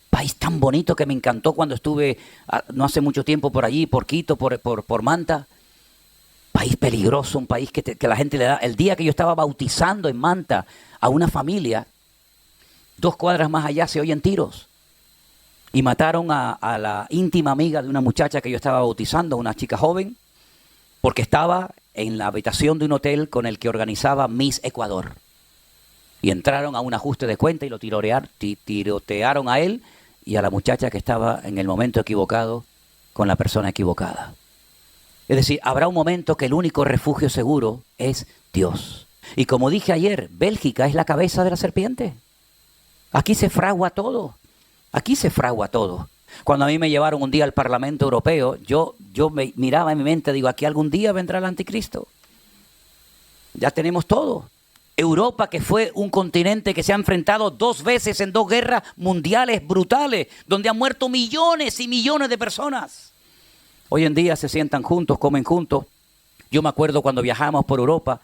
país tan bonito que me encantó cuando estuve no hace mucho tiempo por allí, por Quito, por Manta. País peligroso, un país que la gente le da. El día que yo estaba bautizando en Manta a una familia, 2 cuadras más allá se oyen tiros. Y mataron a la íntima amiga de una muchacha que yo estaba bautizando, una chica joven, porque estaba en la habitación de un hotel con el que organizaba Miss Ecuador. Y entraron a un ajuste de cuenta y lo tirotearon a él y a la muchacha que estaba en el momento equivocado con la persona equivocada. Es decir, habrá un momento que el único refugio seguro es Dios. Y como dije ayer, Bélgica es la cabeza de la serpiente. Aquí se fragua todo. Aquí se fragua todo. Cuando a mí me llevaron un día al Parlamento Europeo, yo me miraba en mi mente, digo, aquí algún día vendrá el anticristo. Ya tenemos todo. Europa, que fue un continente que se ha enfrentado 2 veces en 2 guerras mundiales brutales, donde han muerto millones y millones de personas. Hoy en día se sientan juntos, comen juntos. Yo me acuerdo cuando viajamos por Europa,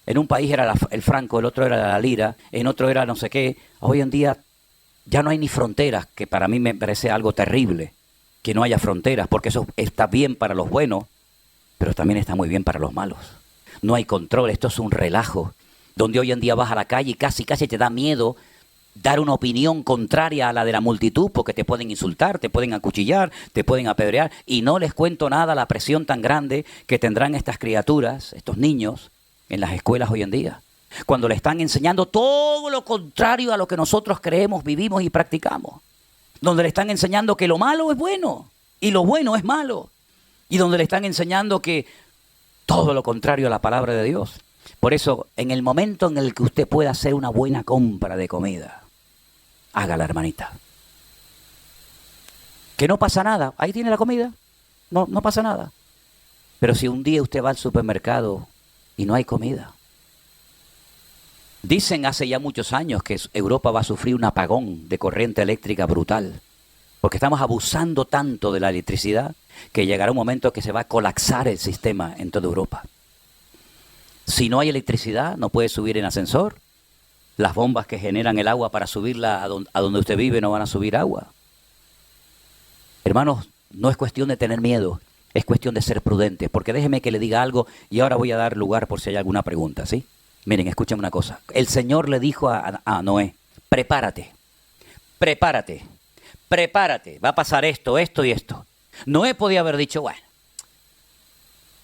en un país era el franco, el otro era la lira, en otro era no sé qué. Hoy en día ya no hay ni fronteras, que para mí me parece algo terrible, que no haya fronteras, porque eso está bien para los buenos, pero también está muy bien para los malos. No hay control, esto es un relajo, donde hoy en día vas a la calle y casi te da miedo dar una opinión contraria a la de la multitud, porque te pueden insultar, te pueden acuchillar, te pueden apedrear, y no les cuento nada la presión tan grande que tendrán estas criaturas, estos niños, en las escuelas hoy en día, cuando le están enseñando todo lo contrario a lo que nosotros creemos, vivimos y practicamos, donde le están enseñando que lo malo es bueno y lo bueno es malo, y donde le están enseñando que todo lo contrario a la palabra de Dios. Por eso, en el momento en el que usted pueda hacer una buena compra de comida, hágala, hermanita. Que no pasa nada, ahí tiene la comida, no pasa nada. Pero si un día usted va al supermercado y no hay comida, dicen hace ya muchos años que Europa va a sufrir un apagón de corriente eléctrica brutal. Porque estamos abusando tanto de la electricidad que llegará un momento que se va a colapsar el sistema en toda Europa. Si no hay electricidad, no puede subir en ascensor. Las bombas que generan el agua para subirla a donde usted vive no van a subir agua. Hermanos, no es cuestión de tener miedo, es cuestión de ser prudentes. Porque déjeme que le diga algo y ahora voy a dar lugar por si hay alguna pregunta, ¿sí? Miren, escuchen una cosa. El Señor le dijo a Noé, prepárate, prepárate, prepárate. Va a pasar esto, esto y esto. Noé podía haber dicho, bueno.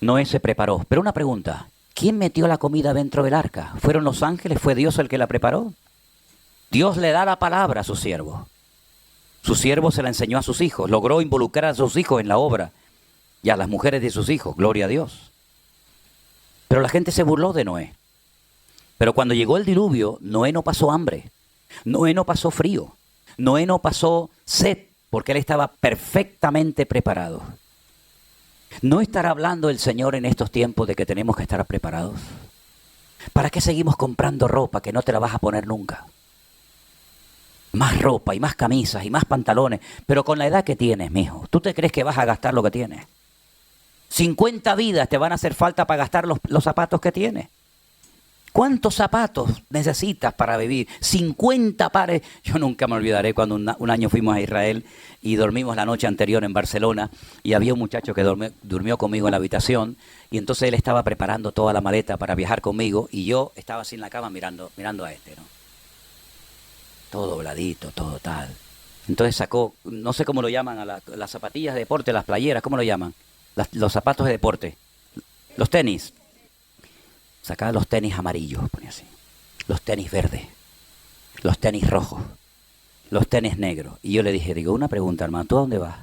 Noé se preparó. Pero una pregunta, ¿quién metió la comida dentro del arca? ¿Fueron los ángeles? ¿Fue Dios el que la preparó? Dios le da la palabra a su siervo. Su siervo se la enseñó a sus hijos. Logró involucrar a sus hijos en la obra. Y a las mujeres de sus hijos. Gloria a Dios. Pero la gente se burló de Noé. Pero cuando llegó el diluvio, Noé no pasó hambre. Noé no pasó frío. Noé no pasó sed. Porque él estaba perfectamente preparado. ¿No estará hablando el Señor en estos tiempos de que tenemos que estar preparados? ¿Para qué seguimos comprando ropa que no te la vas a poner nunca? Más ropa y más camisas y más pantalones, pero con la edad que tienes, mijo, ¿tú te crees que vas a gastar lo que tienes? 50 vidas te van a hacer falta para gastar los zapatos que tienes. ¿Cuántos zapatos necesitas para vivir? 50 pares. Yo nunca me olvidaré cuando un año fuimos a Israel y dormimos la noche anterior en Barcelona y había un muchacho que durmió conmigo en la habitación y entonces él estaba preparando toda la maleta para viajar conmigo y yo estaba así en la cama mirando a este, ¿no? Todo dobladito, todo tal. Entonces sacó, no sé cómo lo llaman, a las zapatillas de deporte, las playeras, ¿cómo lo llaman? Los zapatos de deporte, los tenis. Sacaba los tenis amarillos, ponía así, los tenis verdes, los tenis rojos, los tenis negros. Y yo le dije, una pregunta, hermano, ¿tú a dónde vas?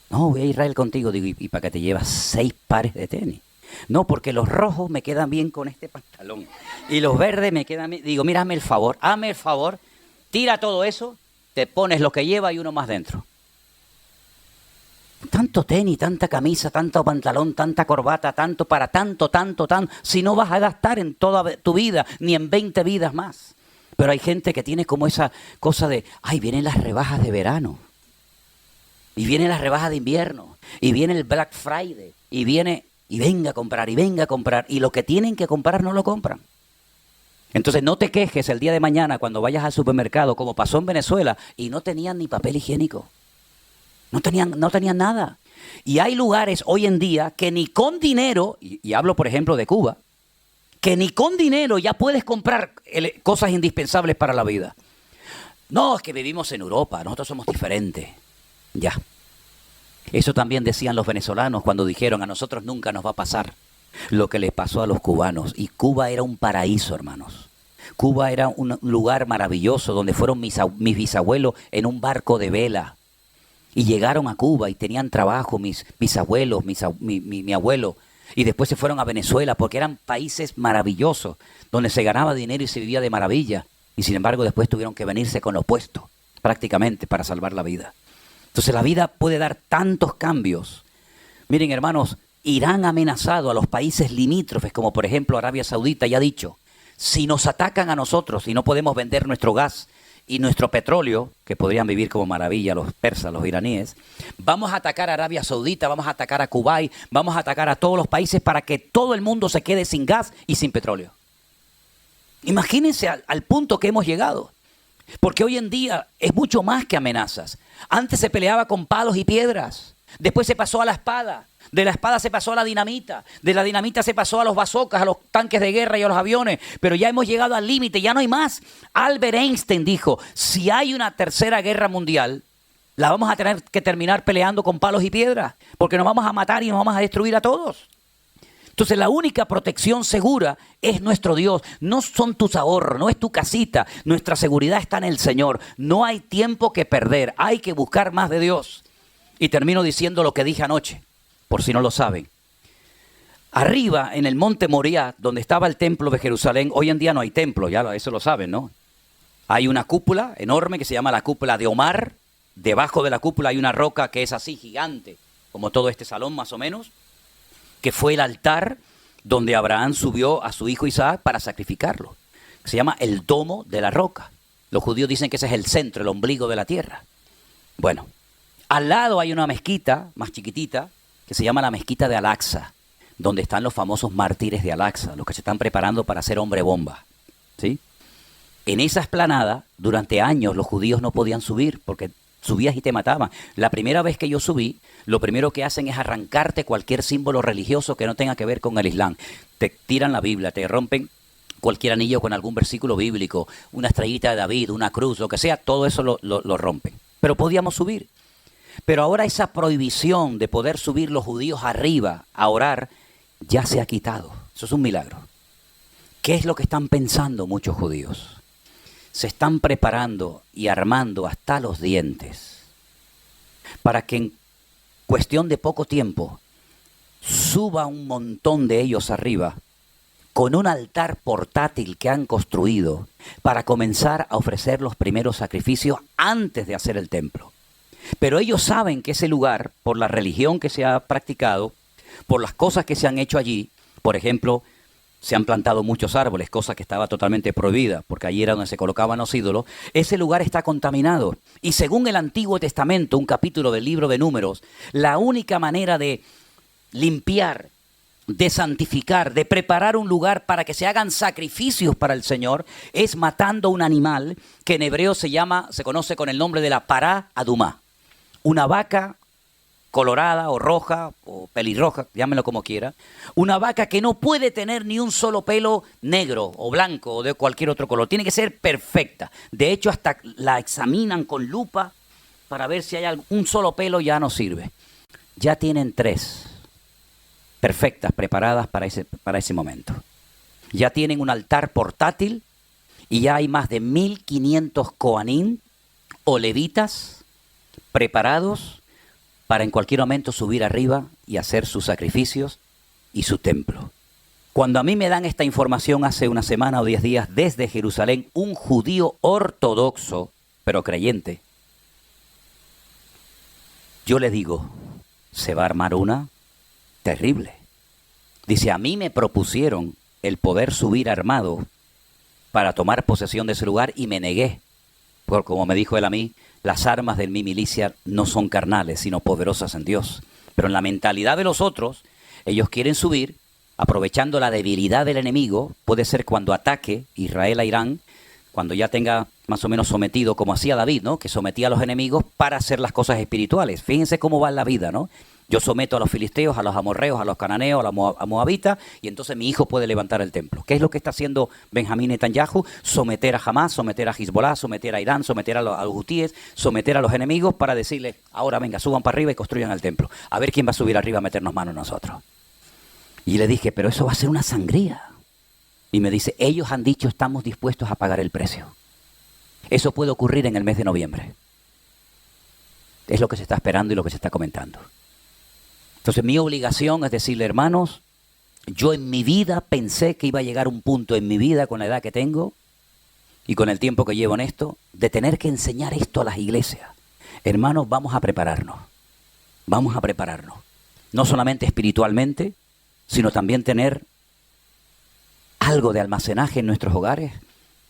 No, voy a Israel contigo. Digo, ¿y para qué te llevas 6 pares de tenis? No, porque los rojos me quedan bien con este pantalón. Y los verdes me quedan bien. Digo, mira, hazme el favor, tira todo eso, te pones lo que lleva y uno más dentro. Tanto tenis, tanta camisa, tanto pantalón, tanta corbata, tanto para tanto, si no vas a gastar en toda tu vida, ni en 20 vidas más. Pero hay gente que tiene como esa cosa de, ay, vienen las rebajas de verano, y vienen las rebajas de invierno, y viene el Black Friday, y venga a comprar, y lo que tienen que comprar no lo compran. Entonces no te quejes el día de mañana cuando vayas al supermercado, como pasó en Venezuela, y no tenían ni papel higiénico. No tenían nada. Y hay lugares hoy en día que ni con dinero, y hablo por ejemplo de Cuba, que ni con dinero ya puedes comprar cosas indispensables para la vida. No, es que vivimos en Europa, nosotros somos diferentes. Ya. Eso también decían los venezolanos cuando dijeron, a nosotros nunca nos va a pasar lo que les pasó a los cubanos. Y Cuba era un paraíso, hermanos. Cuba era un lugar maravilloso donde fueron mis bisabuelos en un barco de vela. Y llegaron a Cuba y tenían trabajo mis abuelos, mi abuelo. Y después se fueron a Venezuela porque eran países maravillosos, donde se ganaba dinero y se vivía de maravilla. Y sin embargo después tuvieron que venirse con lo opuesto, prácticamente, para salvar la vida. Entonces la vida puede dar tantos cambios. Miren, hermanos, Irán ha amenazado a los países limítrofes, como por ejemplo Arabia Saudita, y ha dicho, si nos atacan a nosotros y no podemos vender nuestro gas y nuestro petróleo, que podrían vivir como maravilla los persas, los iraníes, vamos a atacar a Arabia Saudita, vamos a atacar a Kuwait, vamos a atacar a todos los países para que todo el mundo se quede sin gas y sin petróleo. Imagínense al punto que hemos llegado. Porque hoy en día es mucho más que amenazas. Antes se peleaba con palos y piedras. Después se pasó a la espada. De la espada se pasó a la dinamita. De la dinamita se pasó a los bazocas, a los tanques de guerra y a los aviones. Pero ya hemos llegado al límite, ya no hay más. Albert Einstein dijo, si hay una tercera guerra mundial, la vamos a tener que terminar peleando con palos y piedras. Porque nos vamos a matar y nos vamos a destruir a todos. Entonces la única protección segura es nuestro Dios. No son tus ahorros, no es tu casita. Nuestra seguridad está en el Señor. No hay tiempo que perder, hay que buscar más de Dios. Y termino diciendo lo que dije anoche, por si no lo saben. Arriba, en el monte Moriah, donde estaba el templo de Jerusalén, hoy en día no hay templo, ya eso lo saben, ¿no? Hay una cúpula enorme que se llama la cúpula de Omar. Debajo de la cúpula hay una roca que es así gigante, como todo este salón más o menos, que fue el altar donde Abraham subió a su hijo Isaac para sacrificarlo. Se llama el domo de la roca. Los judíos dicen que ese es el centro, el ombligo de la tierra. Bueno, al lado hay una mezquita más chiquitita que se llama la mezquita de Al-Aqsa, donde están los famosos mártires de Al-Aqsa, los que se están preparando para ser hombre bomba, ¿sí? En esa explanada, durante años los judíos no podían subir porque subías y te mataban. La primera vez que yo subí, lo primero que hacen es arrancarte cualquier símbolo religioso que no tenga que ver con el Islam. Te tiran la Biblia, te rompen cualquier anillo con algún versículo bíblico, una estrellita de David, una cruz, lo que sea, todo eso lo rompen. Pero podíamos subir. Pero ahora esa prohibición de poder subir los judíos arriba a orar ya se ha quitado. Eso es un milagro. ¿Qué es lo que están pensando muchos judíos? Se están preparando y armando hasta los dientes para que en cuestión de poco tiempo suba un montón de ellos arriba con un altar portátil que han construido para comenzar a ofrecer los primeros sacrificios antes de hacer el templo. Pero ellos saben que ese lugar, por la religión que se ha practicado, por las cosas que se han hecho allí, por ejemplo, se han plantado muchos árboles, cosa que estaba totalmente prohibida, porque allí era donde se colocaban los ídolos, ese lugar está contaminado. Y según el Antiguo Testamento, un capítulo del libro de Números, la única manera de limpiar, de santificar, de preparar un lugar para que se hagan sacrificios para el Señor, es matando un animal que en hebreo se conoce con el nombre de la pará adumá. Una vaca colorada o roja o pelirroja, llámenlo como quiera, una vaca que no puede tener ni un solo pelo negro o blanco o de cualquier otro color, tiene que ser perfecta. De hecho, hasta la examinan con lupa para ver si hay un solo pelo, ya no sirve. Ya tienen 3 perfectas, preparadas para ese momento. Ya tienen un altar portátil y ya hay más de 1500 coanín o levitas preparados para en cualquier momento subir arriba y hacer sus sacrificios y su templo. Cuando a mí me dan esta información hace una semana o 10 días desde Jerusalén, un judío ortodoxo, pero creyente, yo le digo, se va a armar una terrible. Dice, a mí me propusieron el poder subir armado para tomar posesión de ese lugar y me negué. Porque como me dijo él a mí, las armas de mi milicia no son carnales, sino poderosas en Dios. Pero en la mentalidad de los otros, ellos quieren subir, aprovechando la debilidad del enemigo, puede ser cuando ataque Israel a Irán, cuando ya tenga más o menos sometido, como hacía David, ¿no? Que sometía a los enemigos para hacer las cosas espirituales. Fíjense cómo va en la vida, ¿no? Yo someto a los filisteos, a los amorreos, a los cananeos, a los moabitas, y entonces mi hijo puede levantar el templo. ¿Qué es lo que está haciendo Benjamín Netanyahu? Someter a Hamás, someter a Hezbollah, someter a Irán, someter a los hutíes, someter a los enemigos para decirles, ahora venga, suban para arriba y construyan el templo. A ver quién va a subir arriba a meternos manos nosotros. Y le dije, pero eso va a ser una sangría. Y me dice, ellos han dicho, estamos dispuestos a pagar el precio. Eso puede ocurrir en el mes de noviembre. Es lo que se está esperando y lo que se está comentando. Entonces mi obligación es decirle, hermanos, yo en mi vida pensé que iba a llegar un punto en mi vida con la edad que tengo y con el tiempo que llevo en esto, de tener que enseñar esto a las iglesias. Hermanos, vamos a prepararnos. Vamos a prepararnos. No solamente espiritualmente, sino también tener algo de almacenaje en nuestros hogares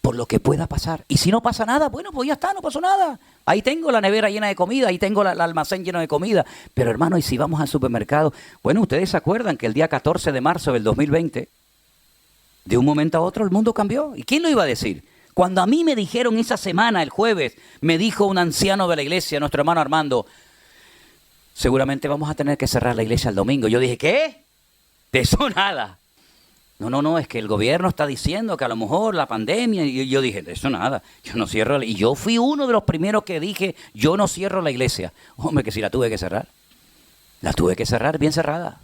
por lo que pueda pasar. Y si no pasa nada, bueno, pues ya está, no pasó nada. Ahí tengo la nevera llena de comida, ahí tengo el almacén lleno de comida. Pero hermano, ¿y si vamos al supermercado? Bueno, ustedes se acuerdan que el día 14 de marzo del 2020, de un momento a otro el mundo cambió. ¿Y quién lo iba a decir? Cuando a mí me dijeron esa semana, el jueves, me dijo un anciano de la iglesia, nuestro hermano Armando, seguramente vamos a tener que cerrar la iglesia el domingo. Yo dije, ¿qué? De eso nada. No, es que el gobierno está diciendo que a lo mejor la pandemia, y yo dije, de eso nada, yo no cierro, y yo fui uno de los primeros que dije, yo no cierro la iglesia. Hombre, que si la tuve que cerrar, bien cerrada.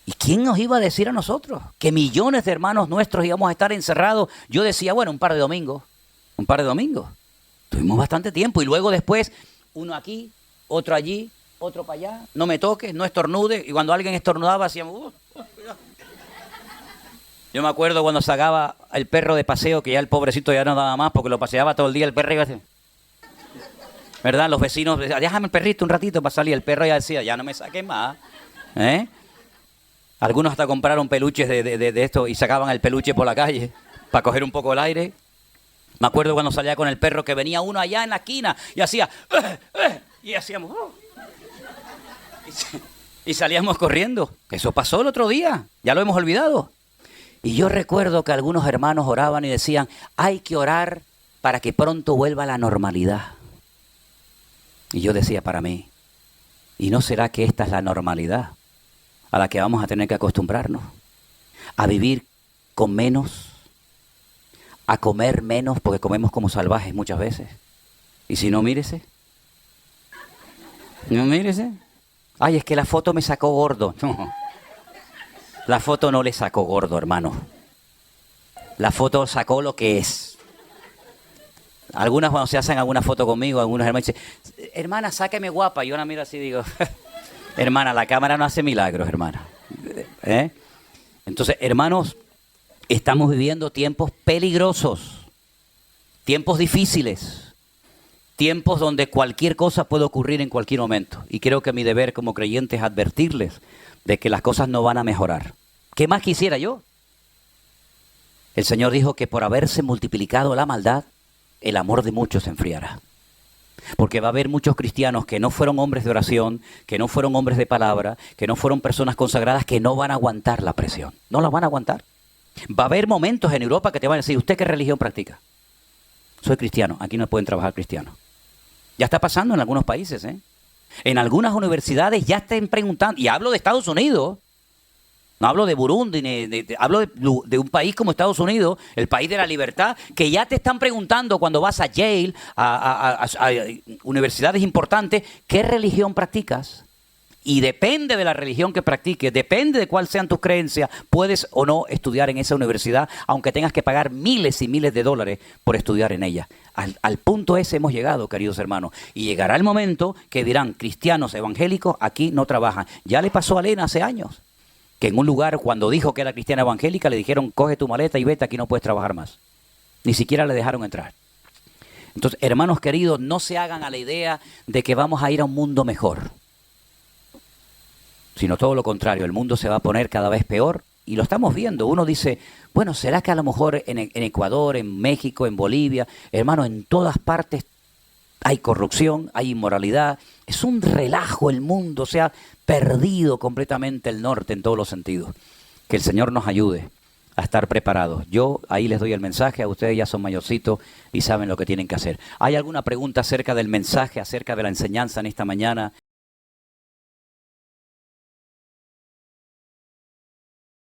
¿Y quién nos iba a decir a nosotros que millones de hermanos nuestros íbamos a estar encerrados? Yo decía, bueno, un par de domingos. Tuvimos bastante tiempo, y luego después, uno aquí, otro allí, otro para allá, no me toques, no estornude, y cuando alguien estornudaba, hacíamos, Yo me acuerdo cuando sacaba el perro de paseo, que ya el pobrecito ya no daba más porque lo paseaba todo el día, el perro iba así. ¿Verdad? Los vecinos decían, déjame el perrito un ratito para salir. El perro ya decía, ya no me saques más. Algunos hasta compraron peluches de esto y sacaban el peluche por la calle para coger un poco el aire. Me acuerdo cuando salía con el perro que venía uno allá en la esquina y hacía... y hacíamos... y salíamos corriendo. Eso pasó el otro día, ya lo hemos olvidado. Y yo recuerdo que algunos hermanos oraban y decían, hay que orar para que pronto vuelva la normalidad. Y yo decía para mí, ¿y no será que esta es la normalidad a la que vamos a tener que acostumbrarnos? A vivir con menos, a comer menos, porque comemos como salvajes muchas veces. Y si no, mírese. No, mírese. Ay, es que la foto me sacó gordo. No. La foto no le sacó gordo, hermano. La foto sacó lo que es. Algunas cuando se hacen alguna foto conmigo, algunos hermanos dicen, hermana, sáqueme guapa. Y yo la miro así y digo, hermana, la cámara no hace milagros, hermana. Entonces, hermanos, estamos viviendo tiempos peligrosos, tiempos difíciles, tiempos donde cualquier cosa puede ocurrir en cualquier momento. Y creo que mi deber como creyente es advertirles de que las cosas no van a mejorar. ¿Qué más quisiera yo? El Señor dijo que por haberse multiplicado la maldad, el amor de muchos se enfriará. Porque va a haber muchos cristianos que no fueron hombres de oración, que no fueron hombres de palabra, que no fueron personas consagradas, que no van a aguantar la presión. No la van a aguantar. Va a haber momentos en Europa que te van a decir, ¿usted qué religión practica? Soy cristiano, aquí no pueden trabajar cristianos. Ya está pasando en algunos países, ¿eh? En algunas universidades ya estén preguntando, y hablo de Estados Unidos, no hablo de Burundi, hablo de un país como Estados Unidos, el país de la libertad, que ya te están preguntando cuando vas a Yale, a universidades importantes, ¿qué religión practicas? Y depende de la religión que practiques, depende de cuáles sean tus creencias, puedes o no estudiar en esa universidad, aunque tengas que pagar miles y miles de dólares por estudiar en ella. Al punto ese hemos llegado, queridos hermanos. Y llegará el momento que dirán, cristianos evangélicos aquí no trabajan. Ya le pasó a Elena hace años, que en un lugar, cuando dijo que era cristiana evangélica, le dijeron, coge tu maleta y vete, aquí no puedes trabajar más. Ni siquiera le dejaron entrar. Entonces, hermanos queridos, no se hagan a la idea de que vamos a ir a un mundo mejor, sino todo lo contrario, el mundo se va a poner cada vez peor y lo estamos viendo. Uno dice, bueno, ¿será que a lo mejor en Ecuador, en México, en Bolivia, hermano, en todas partes hay corrupción, hay inmoralidad? Es un relajo el mundo, se ha perdido completamente el norte en todos los sentidos. Que el Señor nos ayude a estar preparados. Yo ahí les doy el mensaje, a ustedes ya son mayorcitos y saben lo que tienen que hacer. ¿Hay alguna pregunta acerca del mensaje, acerca de la enseñanza en esta mañana?